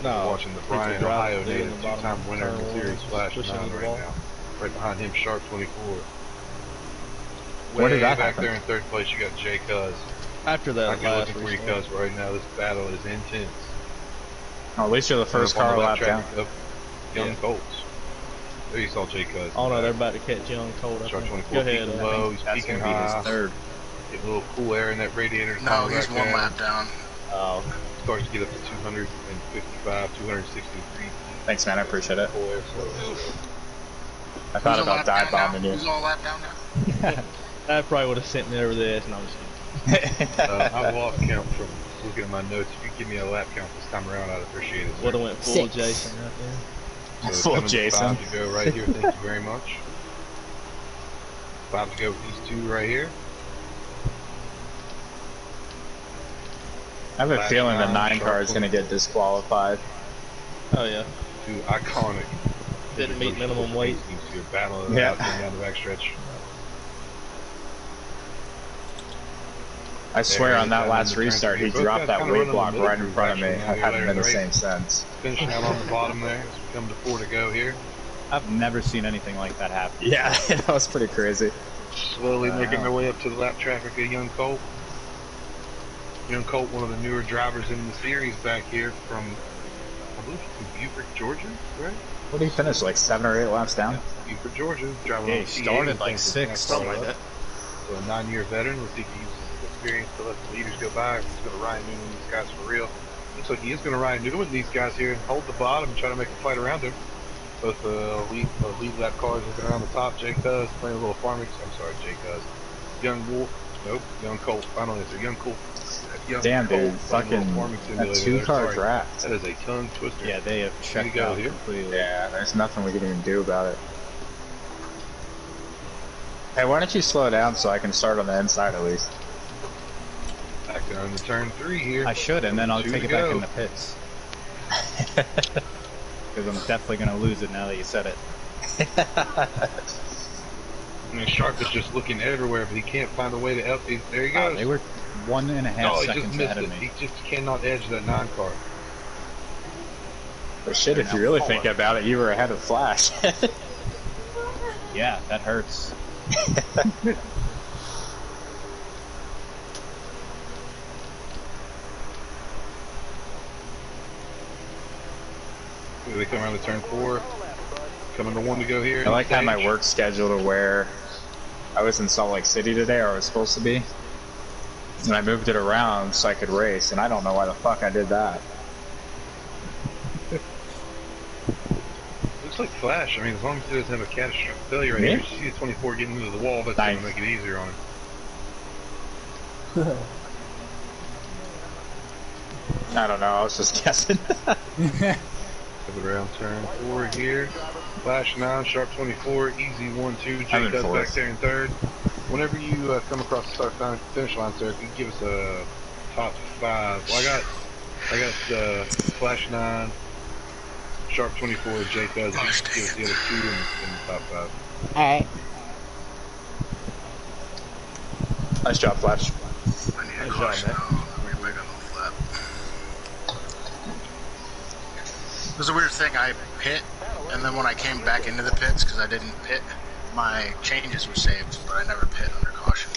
We're No. watching the People Brian, drive Ohio through in native, the bottom two-time winner of the turn series, one, Flash pushing 9 the right wall. now. Right behind him, Sharp 24. Where did Way that back happen? there in third place, you got Jay Cuz. After that I can last looking for you, restart. Cuz. Right now, this battle is intense. Oh, at least you're the first Up on car the lap left down. traffic of Young Yeah. Colts. There you saw Jay Cuz. Oh no, they're about to catch Young Cold. I Sharp think. 24 Go ahead. peaking low, he's That's peaking gonna be his high. third. Getting a little cool air in that radiator. to No, calm he's back one down. lap down. Oh, Starting to get up to 255, 263. Thanks, man. I appreciate it. Cool air, so. I thought Who's a about lap dive down now? bombing you. Who's all lap down now? I probably would have sent me over this, and I was I've lost count from looking at my notes. If you give me a lap count this time around, I'd appreciate it. would have went full 6. Jason right there. So Full coming to Jason. 5 to go right here. Thank you very much. 5 to go with these two right here. I have a Last feeling the round, 9 car is Sharp going to get disqualified. Oh yeah. Two iconic. Didn't meet minimum weight. You're battling it Yeah. out down the backstretch. I swear There on it that is, last down in the restart, he turn. Both dropped guys that kinda weight running block the right in middle front of me. through I fraction now. haven't You're been the later same in the since. Finishing out on the bottom there as we come to 4 to go here. I've never seen anything like that happen. Yeah, that was pretty crazy. Slowly making their way up to the lap traffic of Young Colt. Young Colt, one of the newer drivers in the series back here from, I believe, from Beaufort, Georgia, right? What did he finish, like 7 or 8 laps down? Beaufort, Georgia, driving Yeah, on he T8, started I like think, 6, so something like that. So a 9-year veteran. Let's see if he uses his experience to let the leaders go by. If he's going to Ryan Newman these guys for real. Looks like he is going to Ryan Newman these guys here and hold the bottom and try to make a fight around him. Both lead lap cars looking around the top. Jay Cuz playing a little farming. I'm sorry, Jay Cuz. Young Wolf. Nope. Young Colt. Final answer. Young Colt. Young Damn, Colt dude. playing a little Fucking farming a simulator 2-car there. Sorry. draft. That is a tongue twister. Yeah, they have Here we checked go out here. completely. Yeah, there's nothing we can even do about it. Hey, why don't you slow down so I can start on the inside at least? Back down to turn 3 here. I should, and then I'll 2 take to it back go. in the pits. Because I'm definitely going to lose it now that you said it. I mean, Sharp is just looking everywhere, but he can't find a way to help. There he goes. They were 1.5 Oh, he just seconds missed ahead it. of me. He just cannot edge that 9 car. But shit, if you really think about it, you were ahead of Flash. Yeah, that hurts. They come around to turn 4. Coming to 1 to go here. I like how my work schedule to where I was in Salt Lake City today, or I was supposed to be. And I moved it around so I could race, and I don't know why the fuck I did that. Looks like Flash. I mean, as long as he doesn't have a catastrophic failure right Yeah. here. You see the 24 getting into the wall, that's Nice. going to make it easier on him. I don't know, I was just guessing. Coming around turn 4 here. Flash 9, Sharp 24, easy 1-2. I'm Jay in Cuz fourth. back there in 3rd. Whenever you come across the finish line, sir, if you give us a top 5. Well, I got Flash 9, Sharp 24, Jay Cuz. You can give us the other 2 in the top 5. Alright. Nice job, Flash. I need a caution now. We're back on the flap. It was a weird thing. I pit, and then when I came back into the pits, because I didn't pit, my changes were saved, but I never pit under caution.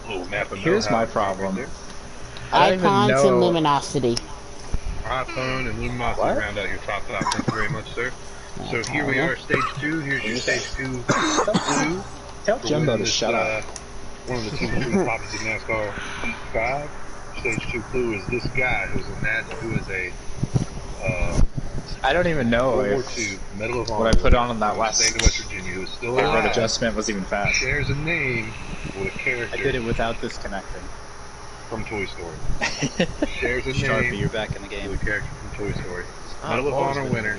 Little map of Here's know-how my right problem. there. I don't even Icons and know- luminosity. iPhone and Luminosity What? round out your top 5. Thank you very much, sir. So here we are, stage 2. Here's your stage 2 clue. Tell For Jumbo winning to this, shut up. One of the 2 clue topics in NASCAR Heat 5. Stage 2 clue is this guy who is a I don't even know World War if II Medal of Honor. what I put on that from the last state of West Virginia, who is still road alive. adjustment was even fast. Shares a name with a character I did it without disconnecting. from Toy Story. Shares a Sharpie, name you're back in the game. with a character from Toy Story. Medal of Honor winner.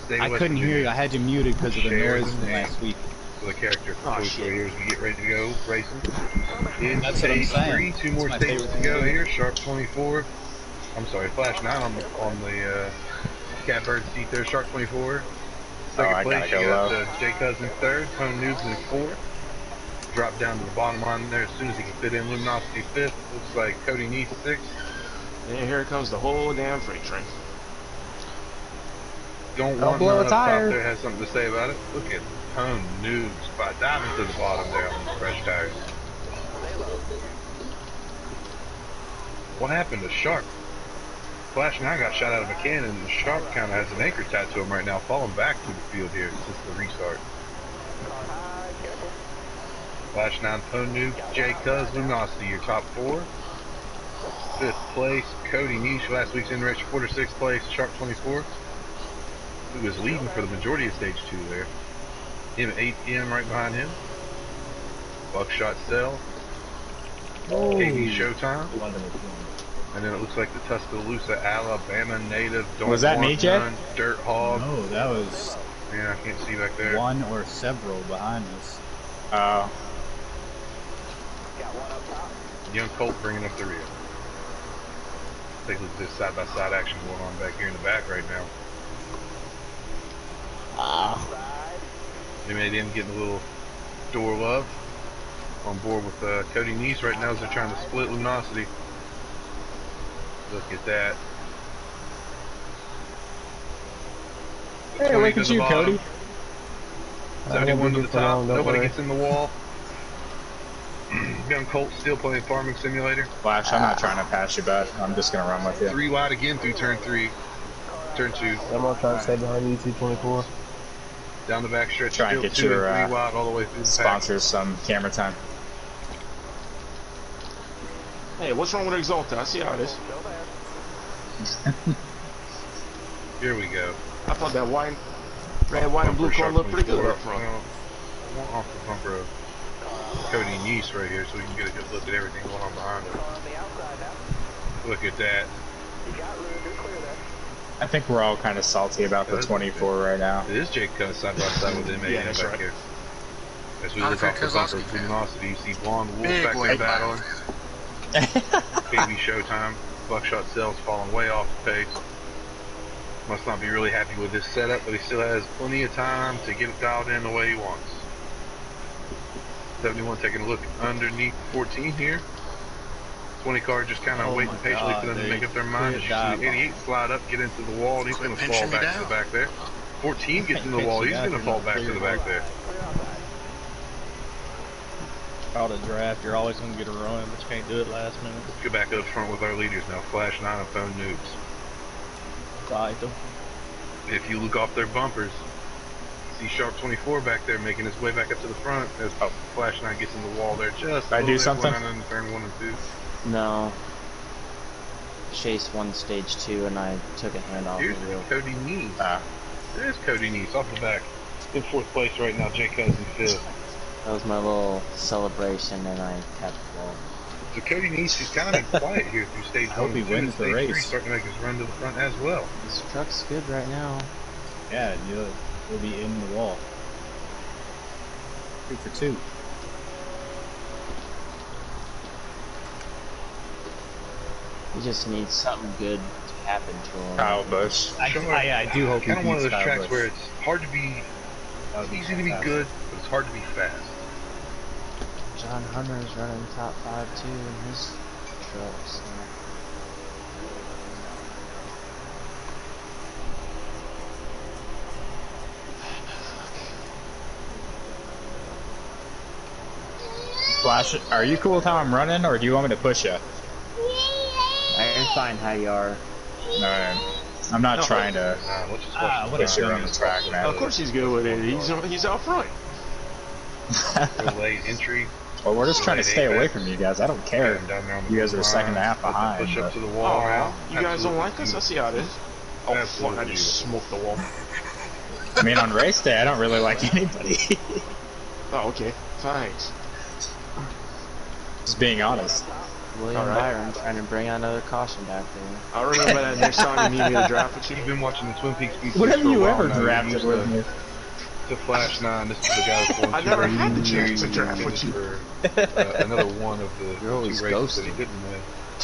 State of I West couldn't hear Virginia. you. I had you muted because of the Shares noise a from name. last week. With a character from Oh, Toy shit. Story here as we get ready to go racing. In That's what I'm stage saying. 3, 2 more That's my stages to favorite go thing. here. Sharp 24. I'm sorry, Flash 9 on the catbird seat there. Sharp 24. Second I place, gotta you go got low. Jay Cuz in 3rd. Tony Noobs in 4th. Drop down to the bottom line there as soon as he can fit in. Luminosity 5th. Looks like Cody Neese 6th. And here comes the whole damn freight train. Don't Don't want blow none a up top tire. there has something to say about it. Look at Tone Noobs by diving to the bottom there on these fresh tires. What happened to Sharp? Flash 9 got shot out of a cannon, and Sharp kind of has an anchor tied to him right now, falling back through the field here since the restart. Flash 9, Tone Noob, Jay Cuz, Luminosity, your top 4. 5th place, Cody Niche, last week's in-race reporter, 6th place, Sharp 24. Who was leading for the majority of stage 2 there. Him at 8 p.m. right behind him. Buckshot Cell. KB Showtime. And then it looks like the Tuscaloosa, Alabama native. Don't Was that me, Want Jay? None, Dirt Hog. No, that was Yeah, I can't see back there. one or several behind us. Young Colt bringing up the rear. Take a look at this side-by-side action going on back here in the back right now. They made him getting a little door love on board with Cody Nice right now as they're trying to split Luminosity. Look at that. Hey, look at you, Cody. 71 to the top. Nobody worry. gets in the wall. Young Colt still playing Farming Simulator. Flash, I'm not trying to pass you, bud. I'm just gonna run with you. 3 wide again through turn 3. Turn 2. I'm gonna try to stay behind you, T24. Down the back stretch. Try and Still get 2 your, and 3 wide all the way through the pack. Sponsors some camera time. Hey, what's wrong with Exalta? I see how it is. Here we go. I thought that red, white, and blue car looked pretty good up front. I want off the bumper of Cody Nice right here so we can get a good look at everything going on behind him. Look at that. I think we're all kind of salty about the 24 right now. It is Jake Cuss side by side with him Yeah, that's back right. here. As we look off the bumper of Luminosity, you see Blonde Wolf Big back there weight battling. KB Showtime. Buckshot Cell's falling way off the pace. Must not be really happy with this setup, but he still has plenty of time to get it dialed in the way he wants. 71 taking a look underneath 14 here. 20 car just kind of waiting patiently for them to make up their mind. As you see 88 slide up, get into the wall, and he's going to fall pinching me back to the down. back there. 14 gets in the wall, he's going to fall back to the back there. Out of draft, you're always going to get a run, but you can't do it last minute. Let's go back up front with our leaders now. Flash 9 and Phone Noobs. Title. If you look off their bumpers, see Sharp 24 back there making his way back up to the front as Flash 9 gets in the wall there. Just I do something? in turn 1 and 2. No. Chase won stage 2 and I took a hand off the Here's wheel. Cody Neese. There's Cody Neese off the back. In 4th place right now, Jay Cuz in 5th. That was my little celebration and I tapped the wall. So Cody Neese is kind of quiet here through stage 1 hope he and 2. wins the Stage race. 3 starting to make his run to the front as well. This truck's good right now. Yeah, you'll be in the wall. 2 for 2. He just needs something good to happen to him. Kyle Busch. I do hope he Kind of one of beats those Kyle tracks Busch. where it's hard to be, That would it's easy to be fantastic. good, but it's hard to be fast. John Hunter's running top 5 too in his truck, so. Flash, are you cool with how I'm running, or do you want me to push you? I find how you are. No, I'm not trying to Let's just push you around the track, man. Of course he's good with it. He's out front. late entry. Well, we're just trying to stay away from you guys. I don't care. Down there on the You guys are a second and a half line, behind. Push up but- to the Oh, wall. well, you guys don't Absolutely like us? I see how it is. Oh, Absolutely fuck, I just smoked the wall. I mean, on race day, I don't really like anybody. Oh, okay. Thanks. Just being honest. William Alright. Byron trying to bring out another caution back there. I'll remember that next time you need me to draft with you. You've been watching the Twin Peaks BC When have for a you while ever now. drafted Used with me? to Flash 9. This is the guy that's going I to never race had the the chance to series draft and with you. for, another one of the You're 2 always races that he ghosting. didn't win.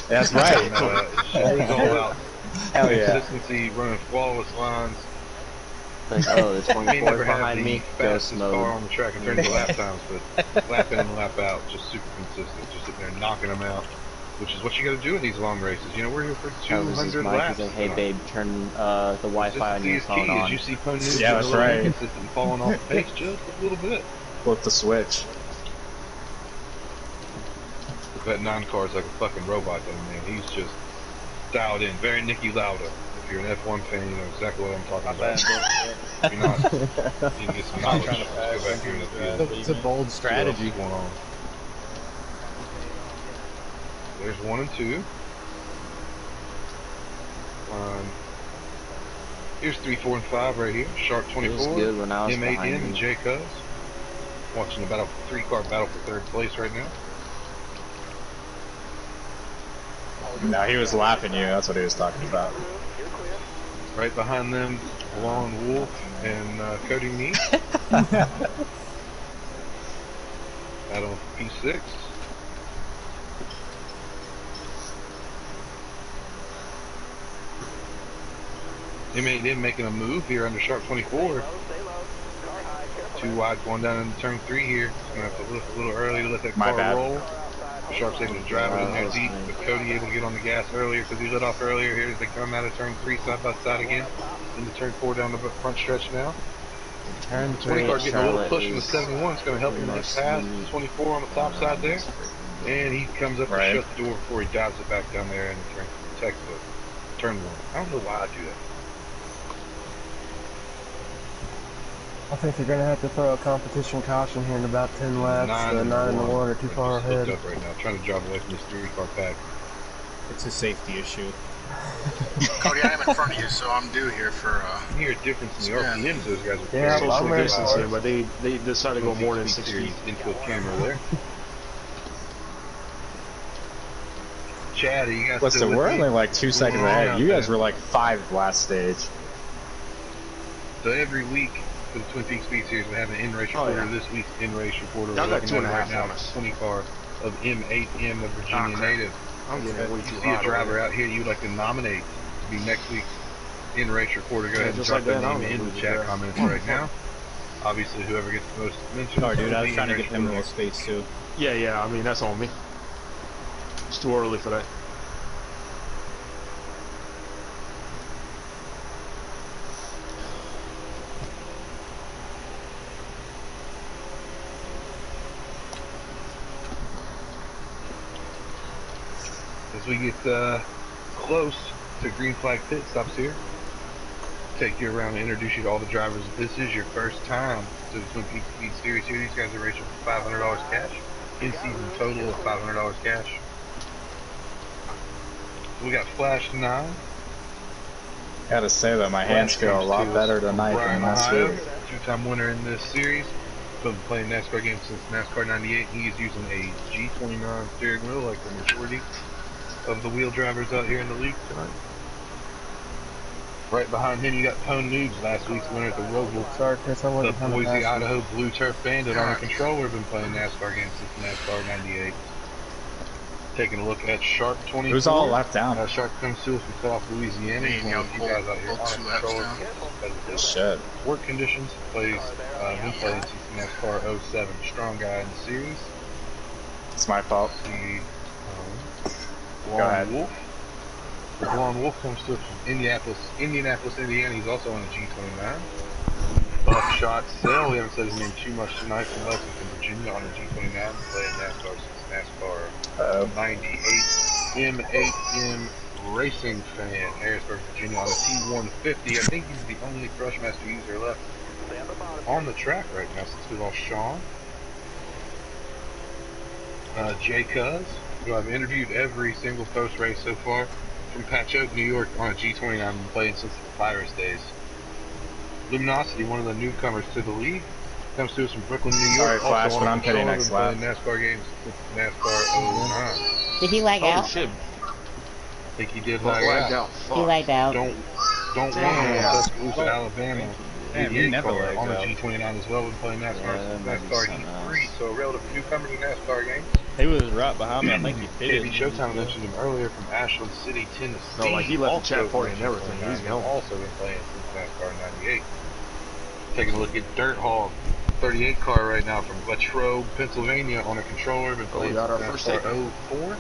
That's right. And, it's all about Hell yeah. consistency, running flawless lines. Like, oh, the May 24 never have behind the me, ghost fastest car mode. on the track in terms of lap times, but lap in and lap out, just super consistent, just sitting there knocking them out. which is what you got to do in these long races. You know, we're here for That was his 200 mic. laps. He's like, hey babe, turn the Wi-Fi on your phone As on. you see Pony News Yeah, a that's little right. inconsistent, falling off the pace just a little bit. Flip the switch. That non-car is like a fucking robot, though, man. He's just dialed in. Very Nicky Lauda. If you're an F1 fan, you know exactly what I'm talking about. If you're not, you can get some knowledge. trying to Let's go back here in the field. It's a bold strategy. What's going on? There's 1 and 2. Here's 3, 4, and 5 right here. Shark 24, It was good when I was M8M, behind and you. J Cuz. Watching the 3-car battle for 3rd place right now. No, he was laughing you. That's what he was talking about. Right behind them, Lon Wolf and Cody Mead. Battle P6. M8M making a move here under Shark 24. 2 wide going down into turn 3 here. Gonna have to lift a little early to let that My car bad. roll. Shark's able to drive it in there deep, but Cody able to get on the gas earlier because he lit off earlier. Here as they come out of turn 3 side by side again. Into turn 4 down the front stretch now. Turn 3 20 car at getting a little Charlotte push in the is 71. It's going to help him get past 24 on the top side there. And he comes up Right. to shut the door before he dives it back down there and turn textbook. Turn 1. I don't know why I do that. I think you're going to have to throw a competition caution here in about 10 laps. 9 and 1 are too far ahead. Up right now, trying to drive away from this 3-car pack. It's a safety issue. Cody, I am in front of you, so I'm due here for. You hear a difference in the RPMs those guys are Yeah, carrying. I'm ready. Distance here, but they decided to go more than 60. Infield camera there. Chad, you guys Listen, still with we're me? only like 2 seconds What's going on ahead. out You guys there? were like 5 last stage. So every week for the Twin Peaks Speed Series, we have an in-race Oh, reporter. yeah. This week's in-race reporter, Y'all we're got looking at 2.5 right now, on us. 20 car of M8M, a Virginia crap. native. I'm getting way If too you see a hot. driver out here you'd like to nominate to be next week's in-race reporter, go Yeah, ahead and just drop like their that, I name don't in know the who chat did that. comments right now. Obviously, whoever gets the most mentions. Sorry, dude. I will was be trying to in-race get him a reporter. little space too. Yeah, I mean, that's on me. It's too early for that. As we get close to green flag pit stops here, take you around and introduce you to all the drivers. If this is your first time to the Twin Peaks Speed Series here, these guys are racing for $500 cash. In-season total of $500 cash. We got Flash 9. Gotta say though, my hands feel a lot better tonight than last Ohio, week. two-time winner in this series. Been playing NASCAR games since NASCAR 98. He's using a G29 steering wheel like the majority of the wheel drivers out here in the league tonight. Right behind him, you got Pone Noobs, last week's winner at the Roval. Sorry, Chris, I The wasn't coming Boise, past you. Idaho Blue Turf Bandit on the controller. Been playing NASCAR games since NASCAR 98. Taking a look at Shark 24. Who's all left down? Shark comes to us from South Louisiana. Me He's and one of the few Young guys out here pulled on 2 the laps controller down. because of his Shit. work conditions. Been playing since NASCAR 07. Strong guy in the series. It's my fault. The Go ahead. Wolf. The Blonde Wolf comes to us from Indianapolis, Indiana. He's also on a G29. Buckshot Sale, we haven't said his name too much tonight, from Lexington, Virginia, on a G29, playing NASCAR since NASCAR 98. M8M Racing fan, Harrisburg, Virginia, on a T150. I think he's the only Crushmaster user left on the track right now since we lost Sean. J Cuz, who I've interviewed every single post race so far, from Patch Oak, New York, on a G29, been playing since the Virus days. Luminosity, one of the newcomers to the league, comes to us from Brooklyn, New York. Sorry, Flash, also but on I'm pitting controller, next been playing lap. NASCAR games since NASCAR 09. Did he lag Oh, out? shit. I think he did Blacked lag out. out. He Fuck. lagged out. Don't want to Damn. Tuscaloosa, Alabama. Damn, he 88 never car lagged on a out. G29 as well. Been playing NASCAR Yeah, since that might be NASCAR something Heat 3, so a relative newcomer to NASCAR games. He was right behind me. I think he pitted. KB Showtime mentioned him earlier from Ashland City, Tennessee. No, like, he left the Also chat party and on everything. He's G29, gone. Also been playing since NASCAR 98. Taking a look at Dirt Hog, 38 car right now from Latrobe, Pennsylvania, on a controller. Been playing we got our since first NASCAR take. 04.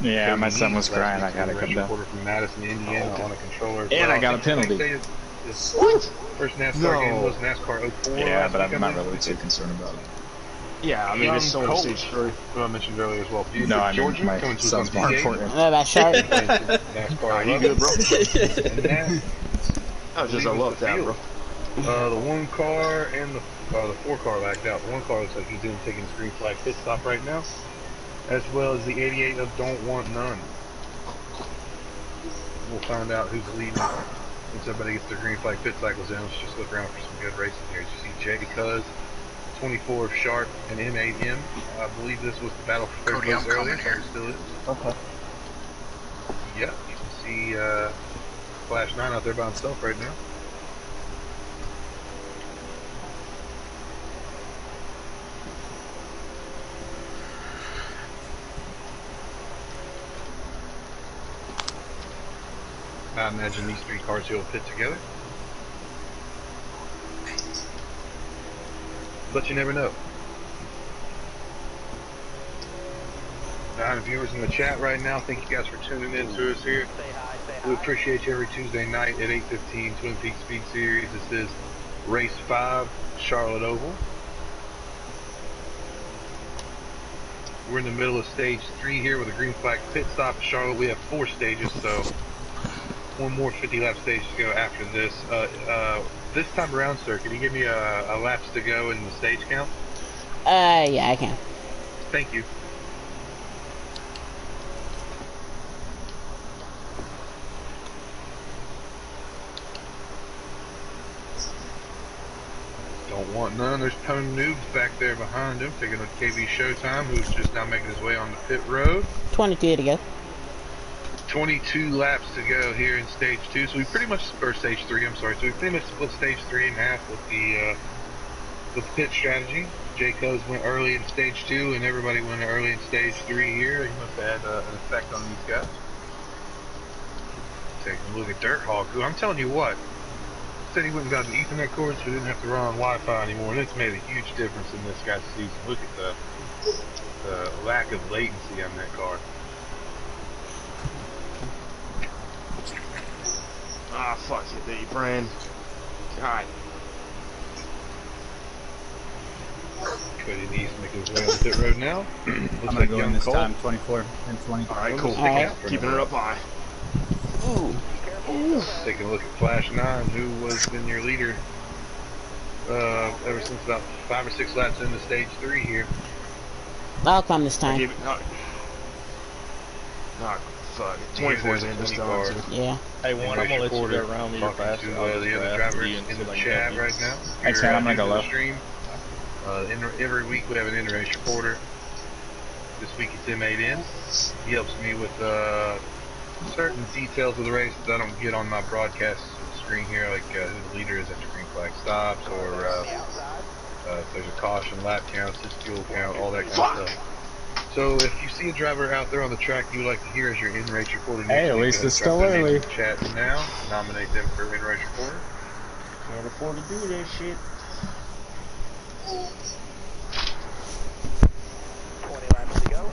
Yeah, Cody my son Neese was last crying. I week's gotta race come down. reporter from Madison, Indiana, on a controller. As And well. I got a penalty. What? First NASCAR No. game was NASCAR 04 Yeah, last but week, I'm I not believe. really too concerned about it. Yeah, I mean, it's Young only Colt, stage 3. who I mentioned earlier as well. Buford, No, I mean, Georgia, my coming to us on son's more D8. important. What about Shark? NASCAR You good, bro? And that, I was just, I love that, bro. the one car and the 4 car backed out. The 1 car looks like he's in taking his green flag pit stop right now, as well as the 88 of Don't Want None. We'll find out who's leading once everybody gets their green flag pit cycles in. Let's just look around for some good racing here. As you see Jay Cuz, 24 of Sharp, and M8M. I believe this was the battle for third Cody, I'm place earlier. coming here. It still is. Okay. Yep, you can see Flash 9 out there by himself right now. I imagine these 3 cars here will fit together. But you never know. Viewers in the chat right now, thank you guys for tuning in to us here. We appreciate you every Tuesday night at 8:15, Twin Peaks Speed Series. This is Race 5, Charlotte Oval. We're in the middle of stage 3 here with a green flag pit stop at Charlotte. We have 4 stages, so 1 more 50-lap stage to go after this. This time around, sir, can you give me a laps to go in the stage count? Yeah, I can. Thank you. Don't Want None. There's Tone Noobs back there behind him, taking a KV Showtime, who's just now making his way on the pit road. 22 to go. 22 laps to go here in stage 2. So we pretty much, or stage 3, I'm sorry. So we pretty much split stage 3 in half with the pit strategy. Jay Cuz went early in stage 2, and everybody went early in stage 3 here. He must have had an effect on these guys. Taking a look at Dirt Hawk, who I'm telling you what, said he went and got an Ethernet cord, so he didn't have to run on Wi-Fi anymore, and it's made a huge difference in this guy's season. Look at the lack of latency on that car. Ah, fuck it, the brand. God. Cody Neese making his way on the pit road now. I'm gonna go in this time, 24 and 20. Alright, cool. Alright. Keeping it up high. Taking a look at Flash 9, who was been your leader ever since about 5 or 6 laps into stage 3 here. I'll come this time. Keep it, fuck it. 24's in this time, too. Yeah. Hey, one, I'm gonna let you go around me real Talking fast. to the other drivers in the chat right now. Thanks, man. I'm gonna go low. Stream. Every week we have an in-race reporter. This week it's M8M. He helps me with certain details of the race that I don't get on my broadcast screen here, like who the leader is after green flag stops, or if there's a caution, lap counts, his fuel count, all that kind of stuff. So if you see a driver out there on the track you would like to hear as your in-race reporter, Hey, at least it's still early. Chat now, nominate them for in-race reporter. Can't afford to do that shit. 20 laps to go.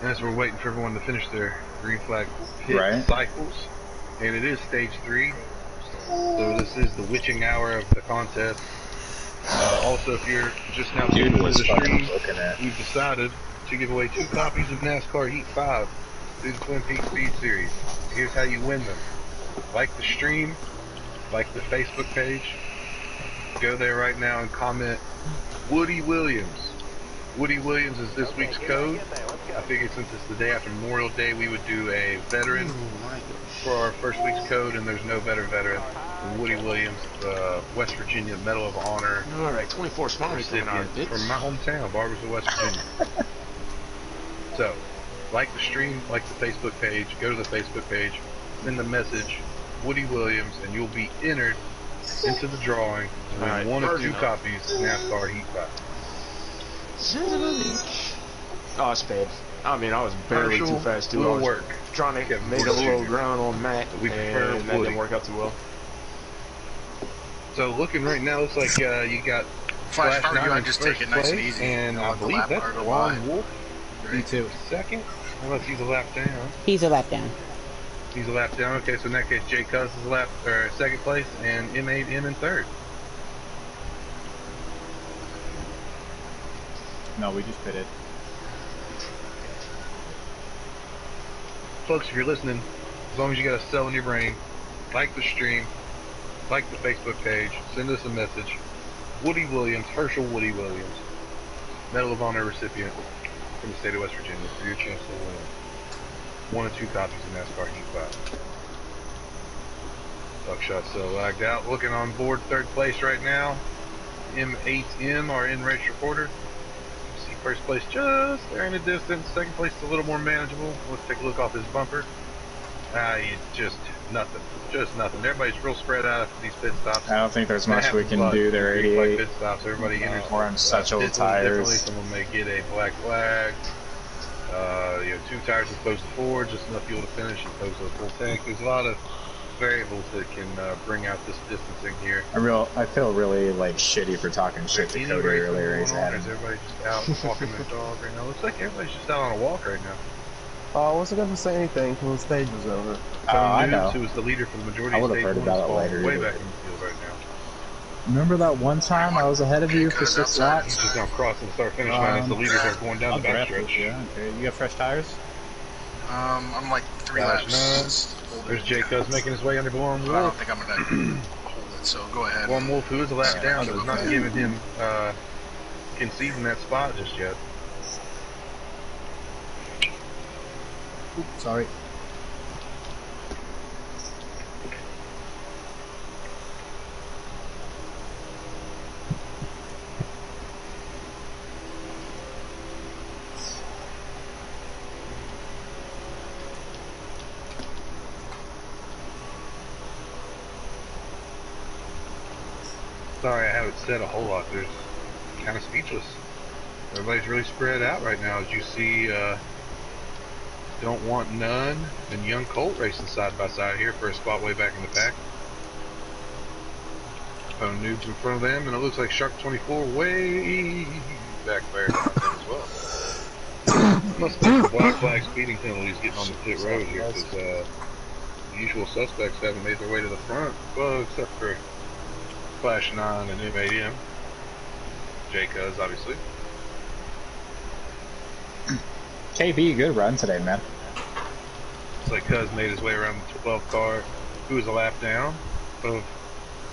As we're waiting for everyone to finish their green flag pit cycles, and it is stage 3, so this is the witching hour of the contest. Also, if you're just now tuning into the stream, we've decided to give away 2 copies of NASCAR Heat 5 through the Twin Peaks Speed Series. Here's how you win them. Like the stream, like the Facebook page, go there right now and comment Woody Williams. Woody Williams is this week's code. I figured since it's the day after Memorial Day, we would do a veteran for our first week's code, and there's no better veteran than Woody Williams, the West Virginia Medal of Honor Alright, 24 sponsors coming out, recipient bitch. from my hometown, Barbersville, West Virginia. So, like the stream, like the Facebook page, go to the Facebook page, send the message, Woody Williams, and you'll be entered into the drawing to win Alright, 1 of 2 first copies of NASCAR Heat 5. Oh, it's bad. I mean, I was barely Herschel too fast, too. will I was work. trying to Kevin make a Porter little Jr. ground on Matt, We prefer and that Woody. didn't work out too well. So looking right now, looks like you got Flash, Flash how are you? 9 I just first take it nice and place, easy. and I Let the believe lap that's car go Ron by. Wolf Me too. Second? Unless he's a lap down. He's a lap down. He's a lap down. Okay, so in that case, Jay Cuz is second place, and M8M in third. No, we just pitted. Folks, if you're listening, as long as you got a cell in your brain, like the stream, like the Facebook page, send us a message. Woody Williams, Herschel Woody Williams, Medal of Honor recipient from the state of West Virginia, for your chance to win 1 of 2 copies of NASCAR Heat 5. Buckshot so lagged out. Looking on board, third place right now. M8M, our in-race reporter. See first place just there in the distance. Second place is a little more manageable. Let's take a look off his bumper. Just nothing. Just nothing. Everybody's real spread out after these pit stops. I don't think there's much we can do there, 88. Pit stops. Everybody enters. We're on such old tires. Someone may get a black flag. 2 tires as opposed to 4, just enough fuel to finish as opposed to a full tank. There's a lot of variables that can bring out this distancing here. I feel really like shitty for talking shit to Cody earlier. Is everybody just out walking their dog right now? Looks like everybody's just out on a walk right now. I wasn't going to say anything until the stage was over. I know. Who was the leader for the majority I of would have heard about it later. Way back in the field right now. Remember that one time I was ahead of you for 6 laps? He's just now crossing the start finish line as the leaders are going down the backstretch. Yeah, okay. You got fresh tires? I'm like 3 laps. There's Jay Cuz making his way under Blonde Wolf. I don't think I'm gonna hold it, so go ahead. Blonde Wolf, who is a lap down, but is not giving him conceding that spot just yet. Oops, sorry. Sorry, I haven't said a whole lot. There's kind of speechless. Everybody's really spread out right now. As you see, Don't Want None and Young Colt racing side by side here for a spot way back in the pack. Noobs in front of them, and it looks like Shark 24 way back there as well. Must be some black flag speeding penalties getting on the pit road here, because the usual suspects haven't made their way to the front. Well, except for Flash 9 and M8M. Jay Cuz, obviously. KB, good run today, man. Looks like Cuz made his way around the 12th car, who was a lap down of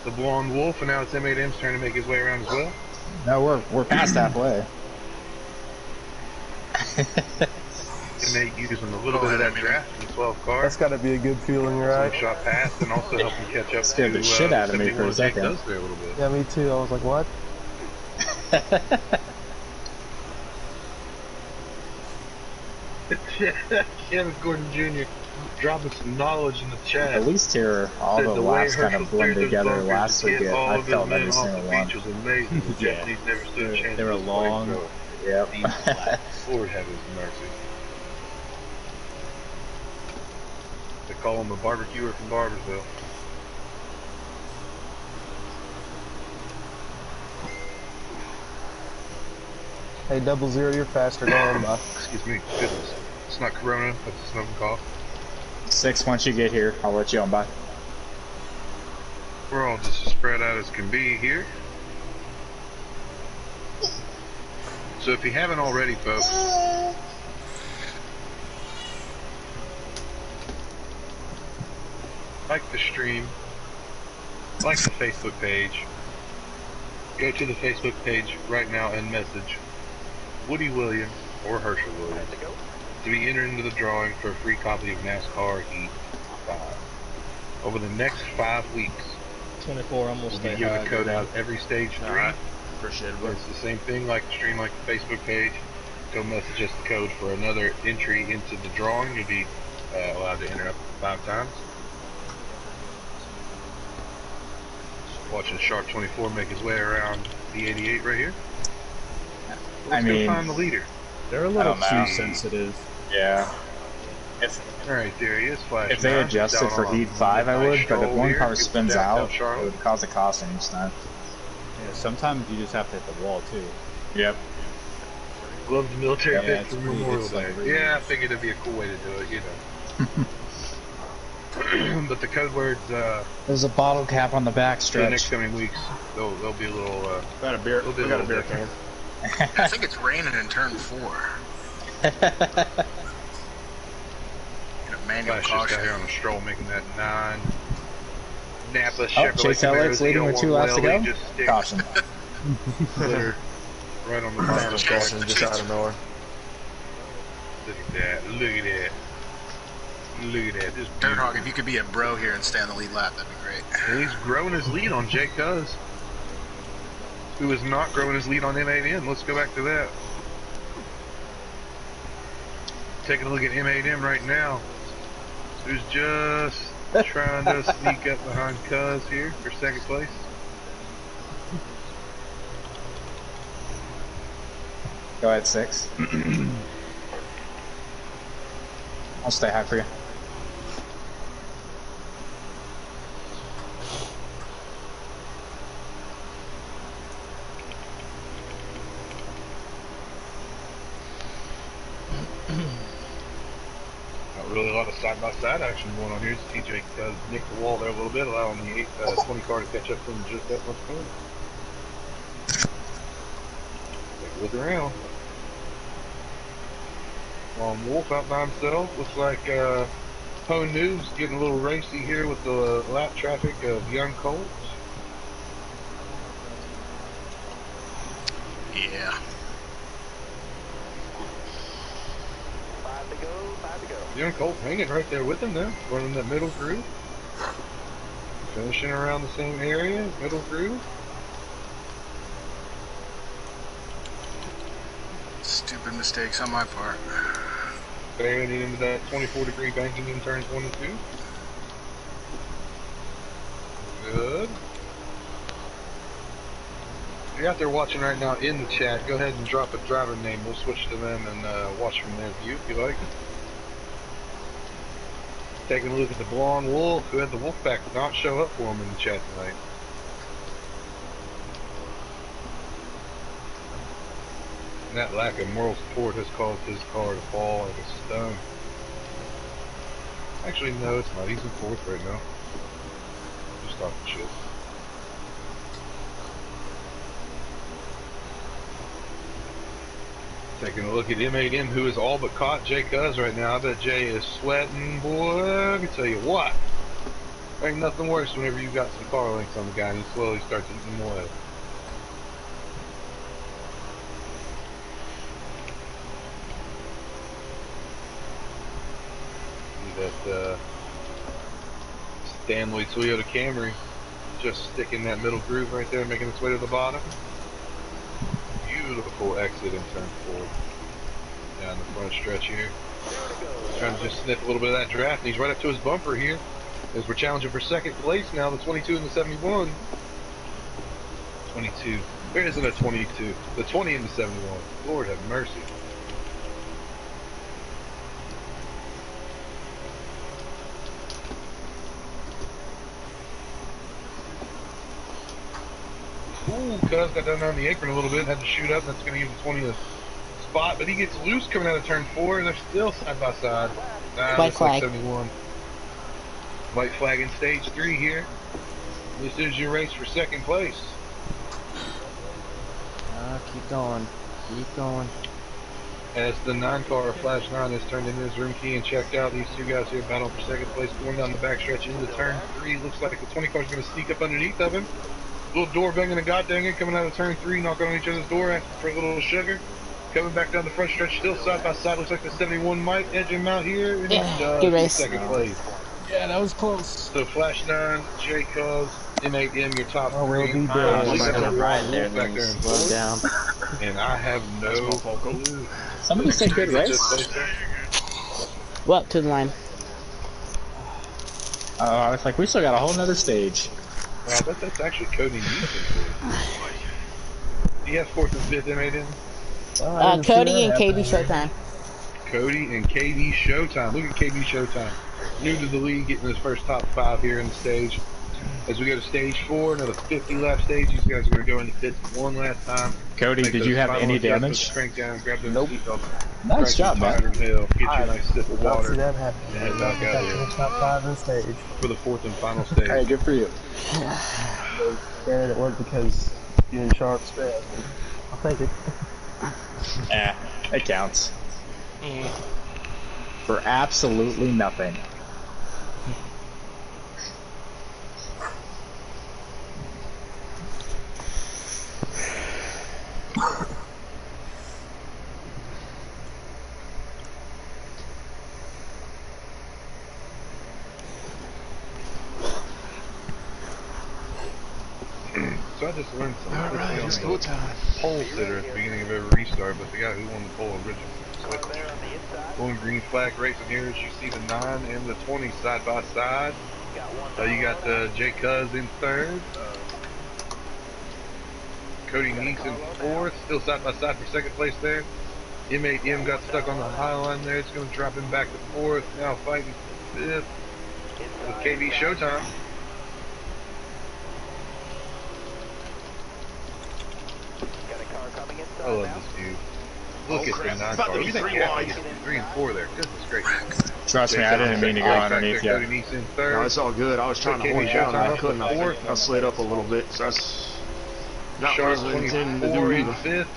the Blonde Wolf, and now it's M8M's turn to make his way around as well. No, we're past halfway. M8 using a little bit of that draft in the 12th car. That's got to be a good feeling, right? Shot past and also help him catch up. Scared the shit out of me for a second. There a little bit. Yeah, me too. I was like, what? Kevin Gordon Jr. dropping some knowledge in the chat. At least here, all the laps kind of blend together last weekend. I felt every single one. Was amazing. The Japanese never stood a chance. They were long. Yep. Lord have his mercy. They call him a barbecuer from Barbersville. Hey, 00, you're faster going by. Excuse me, goodness. It's not Corona, that's a smoking cough. 6 once you get here, I'll let you on by. We're all just as spread out as can be here. So if you haven't already, folks, like the stream, like the Facebook page, go to the Facebook page right now and message Woody Williams or Herschel Williams to be entered into the drawing for a free copy of NASCAR Heat 5. Over the next 5 weeks, 24 almost we'll give the code out every stage 3. Appreciate it. It's the same thing, like the stream, like the Facebook page. Go message us the code for another entry into the drawing. You'll be allowed to enter up to 5 times. Watching Shark 24 make his way around the 88 right here. Let's go find the leader. They're a little too sensitive. Yeah. Alright, there he is. Flash If they 9, adjusted down for on Heat 5, I would, but if one here, car gets spins downtown out, it Charlotte. would cause a caution each time. Yeah, sometimes you just have to hit the wall too. Yep. Love the military Yeah, pick it's for pretty- Memorial it's like Day. really Yeah, I nice. figured it'd be a cool way to do it, you know. But the code words There's a bottle cap on the back for the next stretch. coming weeks, they'll be a little. Got a beer. We'll do We a got a little beer different. can. I think it's raining in turn 4. Manual Flash just got caution. here on a stroll, making that 9. Napa Oh, Chevrolet Chase Elliott Camaros, leading with 2 laps to L1 go. just sticks Caution. glitter right on the Man, bottom. it's crossing just out of nowhere. Look at that! Look at that! Look at that! This Dirt Hog, if you could be a bro here and stay on the lead lap, that'd be great. And he's growing his lead on Jake Cuz, who is not growing his lead on M8M. Let's go back to that. Taking a look at M8M right now, who's just trying to sneak up behind Cuz here for second place. Go ahead, 6. I'll stay high for you. Not really a lot of side-by-side action going on here. TJ nicked the wall there a little bit, allowing the 20 car to catch up to him just that much time. Take a look around. Wolf out by himself. Looks like Ho News getting a little racy here with the lap traffic of Young Colts. Yeah. 5 to go, 5 to go. Young Colts hanging right there with him now, running that middle groove. Finishing around the same area, middle groove. Stupid mistakes on my part. Bailing into that 24-degree banking in turns 1 and 2. Good. If you're out there watching right now in the chat, go ahead and drop a driver name. We'll switch to them and watch from their view if you like. Taking a look at the Blonde Wolf, who had the Wolfpack not show up for him in the chat tonight. And that lack of moral support has caused his car to fall like a stone. Actually, no, it's not. He's in 4th right now. Just talking shit. Taking a look at M8M, who is all but caught Jay Cuz right now. I bet Jay is sweating, boy. I can tell you what. There ain't nothing worse whenever you got some car links on the guy and he slowly starts eating away. That Stanley Toyota Camry just sticking that middle groove right there, making its way to the bottom. Beautiful exit in turn 4 down the front stretch here. Trying to just sniff a little bit of that draft, and he's right up to his bumper here as we're challenging for second place now. The 22 and the 71. 22. There isn't a 22. The 20 and the 71. Lord have mercy. Ooh, Cuz got down on the apron a little bit, had to shoot up. That's going to give the 20 a spot, but he gets loose coming out of turn 4, and they're still side by side. Nah, White looks like flag. 71. White flag in stage 3 here. This is your race for second place. Keep going. Keep going. As the 9 car, Flash 9, has turned in his room key and checked out. These two guys here battling for second place, going down the backstretch into turn 3. Looks like the 20 car is going to sneak up underneath of him. Little door banging a goddamn it, coming out of turn 3, knocking on each other's door, asking for a little sugar. Coming back down the front stretch, still side by side. Looks like the 71 might edge him out here. And Yeah, good race. Second place. Yeah, that was close. So Flash 9, J Cuz, M8M, your top Oh, we'll 3. be I dead. was Leaving gonna a ride there Wolf back and there then in slow fourth. down. And I have no clue. Somebody say good race. Well, to the line. I was like, we still got a whole nother stage. I bet that's actually Cody Newton. He has 4th and 5th M8M. Oh, I didn't see Cody that and happen. KB Showtime. Cody and KD Showtime. Look at KD Showtime. New to the league, getting his first top 5 here in the stage. As we go to stage 4, another 50 lap stage, these guys are going to go into pits one last time. Cody, Make did those you have final any adjustments, damage? Crank down, grab those Nope. seatbelts. Nice job, man. Hill, get you a nice sip of Not see water, that happen. and head back out here Top 5 in stage. for the 4th and final stage. Hey, good for you. Granted, it worked because you and Sharp sped. I'll take it. It counts. For absolutely nothing. So I just learned something. Alright, it's go time. Pole sitter at the beginning of every restart, but the guy who won the pole originally. Blue and green flag racing here as you see the 9 and the 20 side by side. You got Jay Cuz in 3rd. Cody Neese in 4th, still side by side for 2nd place there. M8M got stuck on the high line there. It's going to drop him back to 4th. Now fighting 5th with KB Showtime. I love this dude. Look at the 9 car. Look at that gap. 3 and 4 there. Goodness gracious. Trust me, I didn't mean to go underneath Cody you. Neese in 3rd. No, it's all good. I was trying to hold it down and I couldn't. I slid up a little bit, so that's not what I Sharp was intending to do 24 in either. 5th.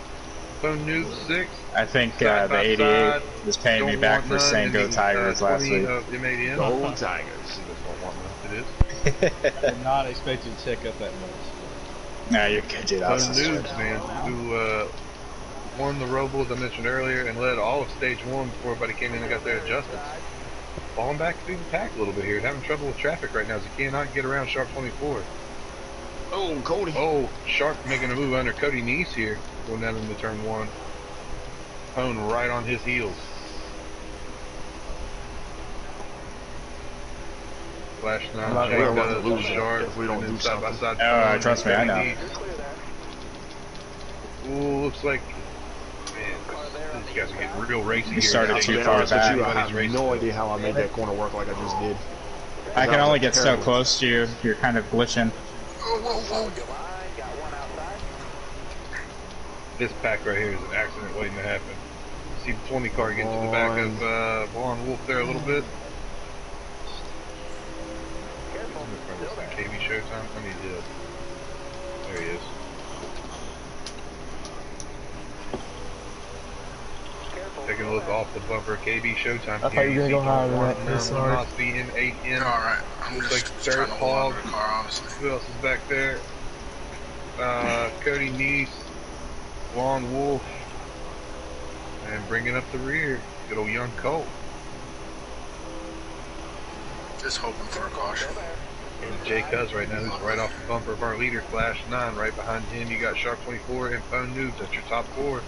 Phone Noob 6th. I think the 88 was paying me back for saying go Tigers last week. M8M. Go Tigers. It is. I did not expect you to check up that much. Nah, you're good, dude. Phone I was just Noobs, man, who won the Robles I mentioned earlier and led all of stage 1 before everybody came in and got their adjustments. Falling back through the pack a little bit here, having trouble with traffic right now as he cannot get around Sharp 24. Oh, Cody. Oh, Sharp making a move under Cody Neese here, going down into turn 1. Pone right on his heels. Flash 9, We're about to Jake lose Sharp, if we don't and then do side by something. side. trust me, I know. Ooh, looks like, man, these guys are getting real racy here. You started Now. too To be far honest with back. you, I Everybody's have racing. no idea how I made that corner work like I just did. I can That was only get so terrible. close to you. You're kind of glitching. This pack right here is an accident waiting to happen. See the 20 car get to the back of Vaughn Wolf there a little bit. KB Showtime. I need to. There he is. Taking a look off the bumper. KB Showtime. I thought you were gonna go higher than that. I'm sorry. Mosby in 8N. Alright, I'm Looks just like trying third to hold on hog. to the car, obviously. Who else is back there? Cody Neese, Vaughn Wolf, and bringing up the rear, good old young Colt. Just hoping for a caution. And Jay Cuz right now, who's right off the bumper of our leader, Flash 9. Right behind him, you got Sharp 24 and Phone Noobs. That's your top 4.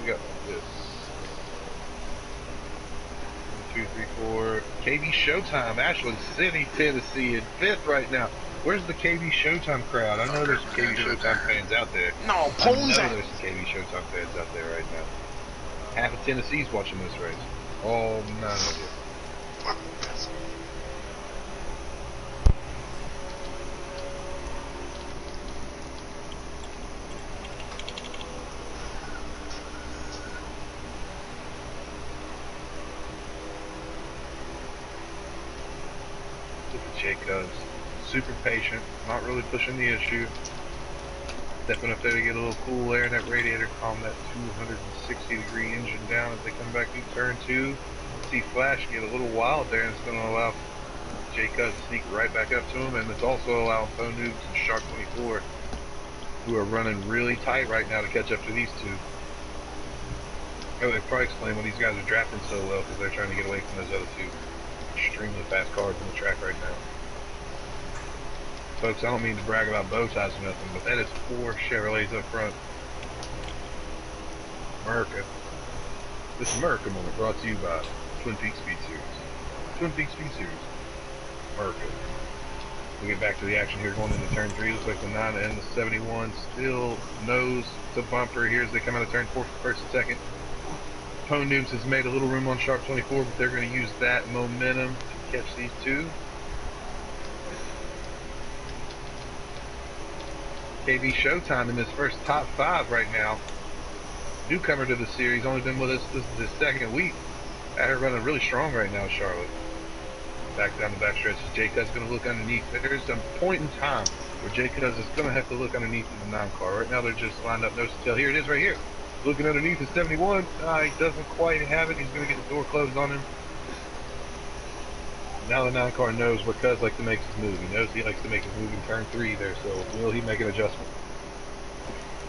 We got this. 1, 2, 3, 4. KB Showtime, Ashland City, Tennessee, in 5th right now. Where's the KB Showtime crowd? I know there's some KB Showtime fans out there. No, I know Pone's there's some KB Showtime fans out there right now. Half of Tennessee's watching this race. All 9 of you. Look at Jay Cuz. Super patient, not really pushing the issue. Stepping up there to get a little cool air in that radiator, calm that 260-degree engine down as they come back through turn 2. See Flash get a little wild there, and it's going to allow Jay Cuz to sneak right back up to him, and it's also allowing Phone Noobs and Shark 24, who are running really tight right now, to catch up to these two. Oh, they probably explain why these guys are drafting so well, because they're trying to get away from those other two extremely fast cars on the track right now. Folks, I don't mean to brag about bow ties or nothing, but that is 4 Chevrolets up front. America. This America moment brought to you by Twin Peaks Speed Series. Twin Peaks Speed Series. America. We get back to the action here going into turn 3. Looks like the 9 and the 71 still nose to bumper here as they come out of turn 4 for first and second. Pone Noobs has made a little room on Sharp 24, but they're going to use that momentum to catch these two. KB Showtime in this first top 5 right now. Newcomer to the series, only been with us, this is his second week. Got her running really strong right now, Charlotte. Back down the back stretch, Jay Cuz going to look underneath. There's a point in time where Jay Cuz is going to have to look underneath in the 9 car. Right now they're just lined up nose to tail. Here it is right here. Looking underneath is 71. He doesn't quite have it. He's going to get the door closed on him. Now the 9 car knows what Cuz likes to make his move. He knows he likes to make his move in turn 3 there, so will he make an adjustment?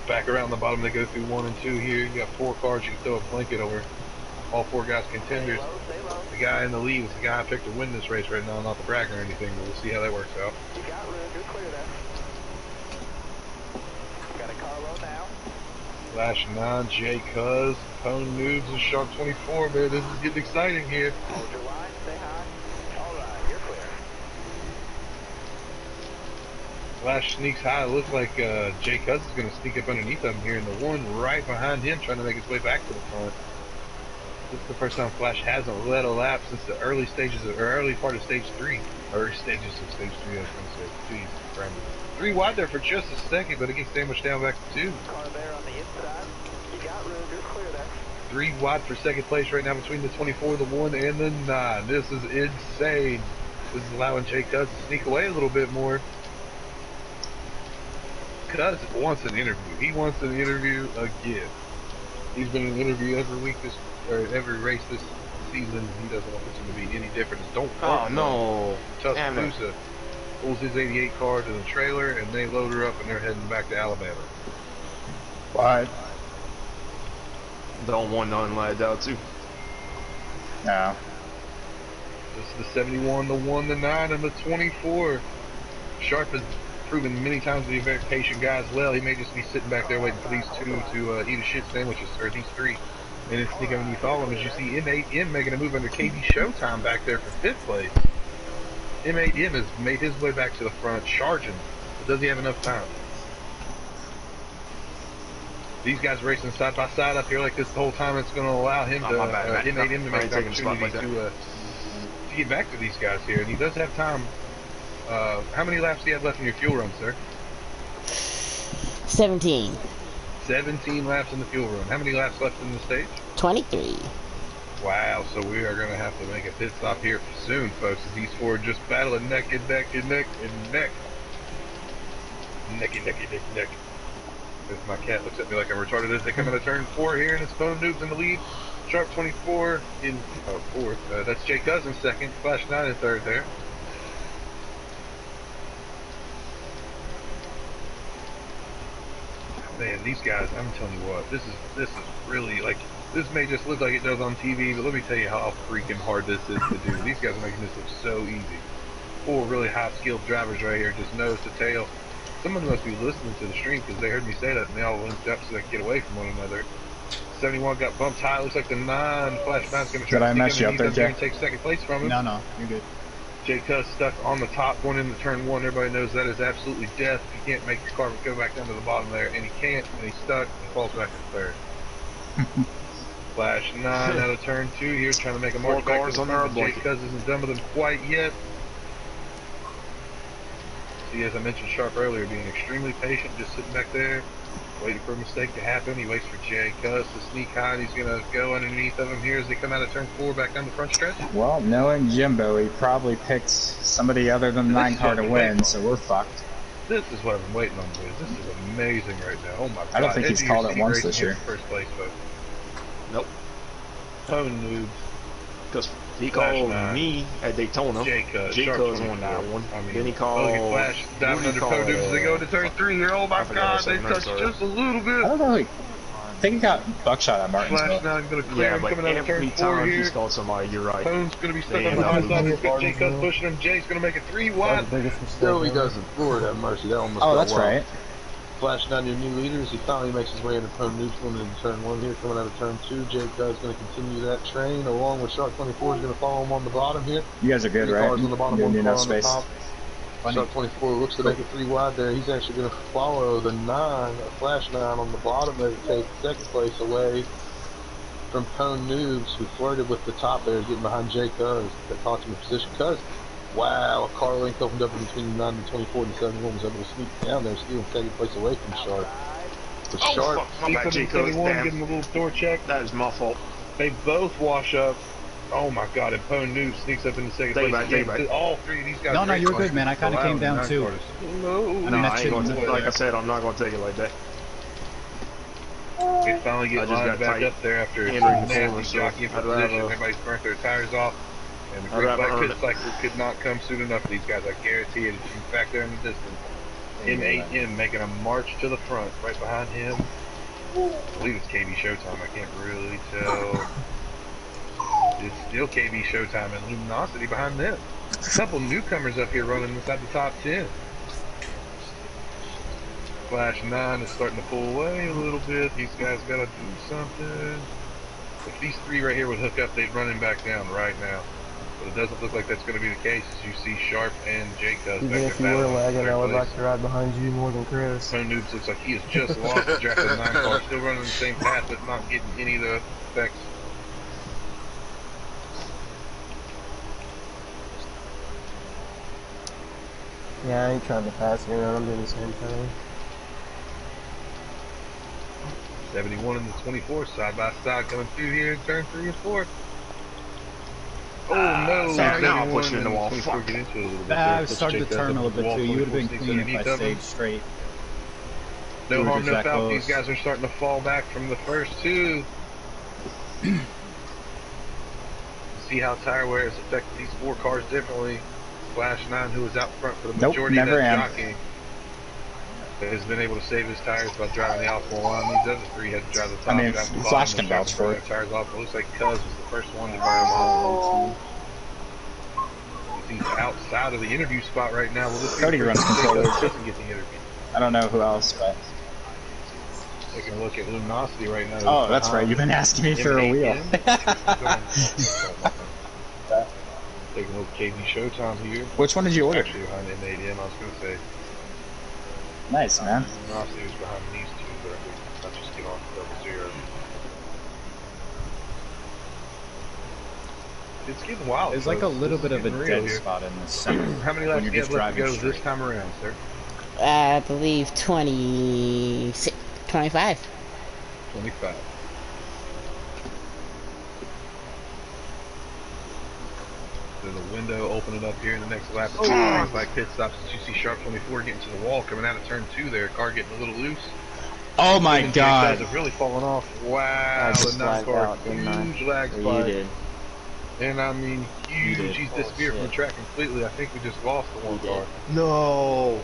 Back around the bottom, they go through 1 and 2 here. You got 4 cars, you can throw a blanket over. All 4 guys contenders. The guy in the lead was the guy I picked to win this race right now, not the bracket or anything, but we'll see how that works out. You got room, you're clear there. Got a car low now. Flash 9, Jay Cuz, Pone moves, and Shark 24, man. This is getting exciting here. Hold your line, stay high. Alright, you're clear. Flash sneaks high. It looks like Jay Cuz is going to sneak up underneath him here, and the one right behind him trying to make his way back to the front. This is the first time Flash hasn't led a lap since the early part of stage 3. Early stages of stage 3, I was going to say. Jeez, Brandon. 3 wide there for just a second, but it gets sandwiched down back to 2. Car there on the inside. You got room, you're clear there. 3 wide for second place right now between the 24, the 1, and the 9. This is insane. This is allowing Jay Cuz to sneak away a little bit more. Cuz wants an interview. He wants an interview again. He's been in an interview every week every race this season. He doesn't want this to be any different. Don't Oh no! Tuscaloosa pulls his 88 car to the trailer, and they load her up, and they're heading back to Alabama. Why? Don't want none like that too. No. This is the 71, the 1, the 9, and the 24. Sharp has proven many times to be a very patient guy as well. He may just be sitting back there waiting for these 2 to eat a shit sandwiches, or these 3. And then sneak underneath all of them, as you see M8M making a move under KB Showtime back there for 5th place. M8M has made his way back to the front, charging, but does he have enough time? These guys racing side by side up here like this the whole time. It's going to allow him to M8M to make an opportunity to get back to these guys here, and he does have time. How many laps do you have left in your fuel run, sir? 17. 17 laps in the fuel run. How many laps left in the stage? 23. Wow, so we are going to have to make a pit stop here soon, folks, as these 4 just battling neck and neck and neck and neck. Necky, necky, neck, neck. As my cat looks at me like I'm retarded as they come into turn 4 here, and it's Pone Noobs in the lead. Sharp 24 in 4th. That's Jay Cuz in 2nd. Flash 9 in 3rd there. Man, these guys, I'm telling you what, this is really, like, this may just look like it does on TV, but let me tell you how freaking hard this is to do. These guys are making this look so easy. 4 really high-skilled drivers right here, just nose to tail. Someone must be listening to the stream because they heard me say that, and they all linked up so they could get away from one another. 71 got bumped high. Looks like the 9, Flash 9's going to try to sneak underneath up and take 2nd place from him. No, you're good. Jay Cuz stuck on the top, going into turn 1. Everybody knows that is absolutely death. You can't make the car go back down to the bottom there, and he can't, and he's stuck. He falls back to 3rd. Flash 9 out of turn 2 here, trying to make a mark back to the front. Jay Cuz isn't done with him quite yet. See, as I mentioned Sharp earlier, being extremely patient, just sitting back there, waiting for a mistake to happen. He waits for Jay Cuz to sneak high, and he's going to go underneath of him here as they come out of turn 4 back down the front stretch. Well, knowing Jimbo, he probably picked somebody other than the 9 car to win, so we're fucked. This is what I've been waiting on, boys. This is amazing right now. Oh my god. I don't think he's called it once this year. First place, folks. Nope. Pone Noobs. Because he called me at Daytona. Jay Cuz won that one. I mean, then he called. Look at Flash down under Pone Noobs as they go into turn 3 here. Oh my god, they touched just a little bit. I don't know. I think he got buckshot at Martinsville. Flash 9 going to clear him coming out of turn 4 here. He's called somebody, you're right. Pone's going to be stuck on the high side. Jay Cuz pushing him. Jay's going to make it 3 wide. No, he doesn't. Lord have mercy. That almost oh, that's right. Flash 9, your new leaders. He finally makes his way into Pone Noobs going into turn 1 here, coming out of turn 2. Jay Cuz going to continue that train along with Shark 24 is going to follow him on the bottom here. You guys are good, right? Cars on the bottom, you enough on space. the top. Shark 24 looks to make it 3 wide there. He's actually going to follow the 9, Flash 9 on the bottom there to take 2nd place away from Pone Noobs, who flirted with the top there, getting behind Jay Cuz. That cost him a position. Cuz Wow, a car length opened up in between 9 and 24 and 71 was able to sneak down there, steal and take place away from Sharp. But Sharp, fuck, my bad, J-Cuz, 71, damn. getting a little door check. That is my fault. They both wash up. Oh my god, and Poe Noob sneaks up in the second Take place. it back. All three of these guys. No, are you're good, excellent. man. I kind of came down too. No, No, I ain't mentioned- gonna, like I said, I'm not gonna take it like that. They finally get I just lined got back tight. up there after a Entering the nasty corner, so jockey I'd position. rather- Everybody's burnt their tires off. And the I'd Great rather Black earn Pit it. Cycle could not come soon enough for these guys. I guarantee it. If you back there in the distance, M8M making a march to the front. Right behind him, I believe it's KB Showtime. I can't really tell. It's still KB Showtime and Luminosity behind them. A couple newcomers up here running inside the top 10. Flash 9 is starting to pull away a little bit. These guys gotta do something. If these three right here would hook up, they'd run him back down right now. But it doesn't look like that's going to be the case, as you see Sharp and J-Cuz Even back if you there were battling lagging, I third would place. like to ride behind you more than Chris. Poe Noobs looks like he has just lost the draft of the 9 car, still running the same path, but not getting any of the effects. Yeah, I ain't trying to pass you, man. I'm doing the same thing. 71 and the 24 side by side coming through here in turn 3 and 4. Oh no! sorry, now I'm 71 pushing in the and wall. 24 Fuck. get into it a little bit. I there. started to Let's check turn that a up. little bit Wall too. You would have 24 been sneaks clean if underneath I of stayed them. straight. No We were harm, just no that foul. These close. guys are starting to fall back from the first two. See how tire wear has affected these 4 cars differently. Flash 9, who was out front for the Nope, majority of never that am. jockey, has been able to save his tires by driving the optimal line. These other 3 had to drive the top. I mean, down to the bottom, Flash and can start vouch to for burn it. their tires off. It looks like Cuz was the first one to burn them off. He's outside of the interview spot right now. Well, this Cody runs controller. doesn't get the interview. I don't know who else, but Taking a look at Luminosity right now. oh, that's right. You've been asking me for a wheel. Taking a look at KB Showtime here. Which one did you order? Actually behind M8M, I was going to say. Nice, man. Luminosity was behind these two, but I'll just get on to 0. It's getting wild. There's like a folks. little This bit is of a getting real dead here. spot in the center. How many when laps you're do you just have left to driving go this straight. time around, sir? I believe 26, 25. 25. There's a window opening up here in the next lap. Two green flag pit stops as you see Sharp 24 getting to the wall, coming out of turn 2 there. Car getting a little loose. Oh my And god. Guys have really fallen off. Wow, I just the lagged car, out, didn't I? huge lag Or you spike. did. And I mean, huge. did. He's Oh, disappeared from the shit. track completely. I think we just lost the one You car. did. No.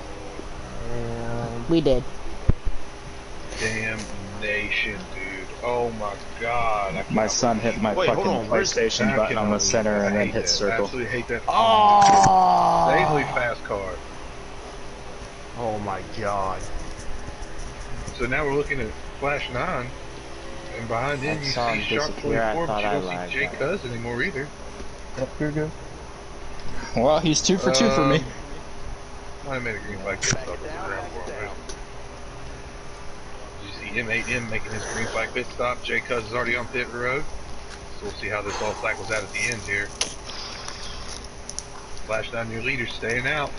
And We did. Damnation, dude. Oh my god. I My cannot son hit my Wait, hold fucking on, where's- PlayStation I button on cannot the center believe it. and I then hate hit that. circle. Absolutely hate that. Oh! Insanely fast car. Oh my god. So now we're looking at Flash 9, and behind him I you saw see him Sharp disappear. I 24, but thought you I don't lagged see Jay out. Cuz anymore either. yep, you're good. Well, he's 2 for 2 for me. Might have made a green flag pit stop with the ground for him. You see M8M making his green flag pit stop. Jay Cuz is already on pit road. So we'll see how this all cycles out at the end here. Flash 9, your leader, staying out.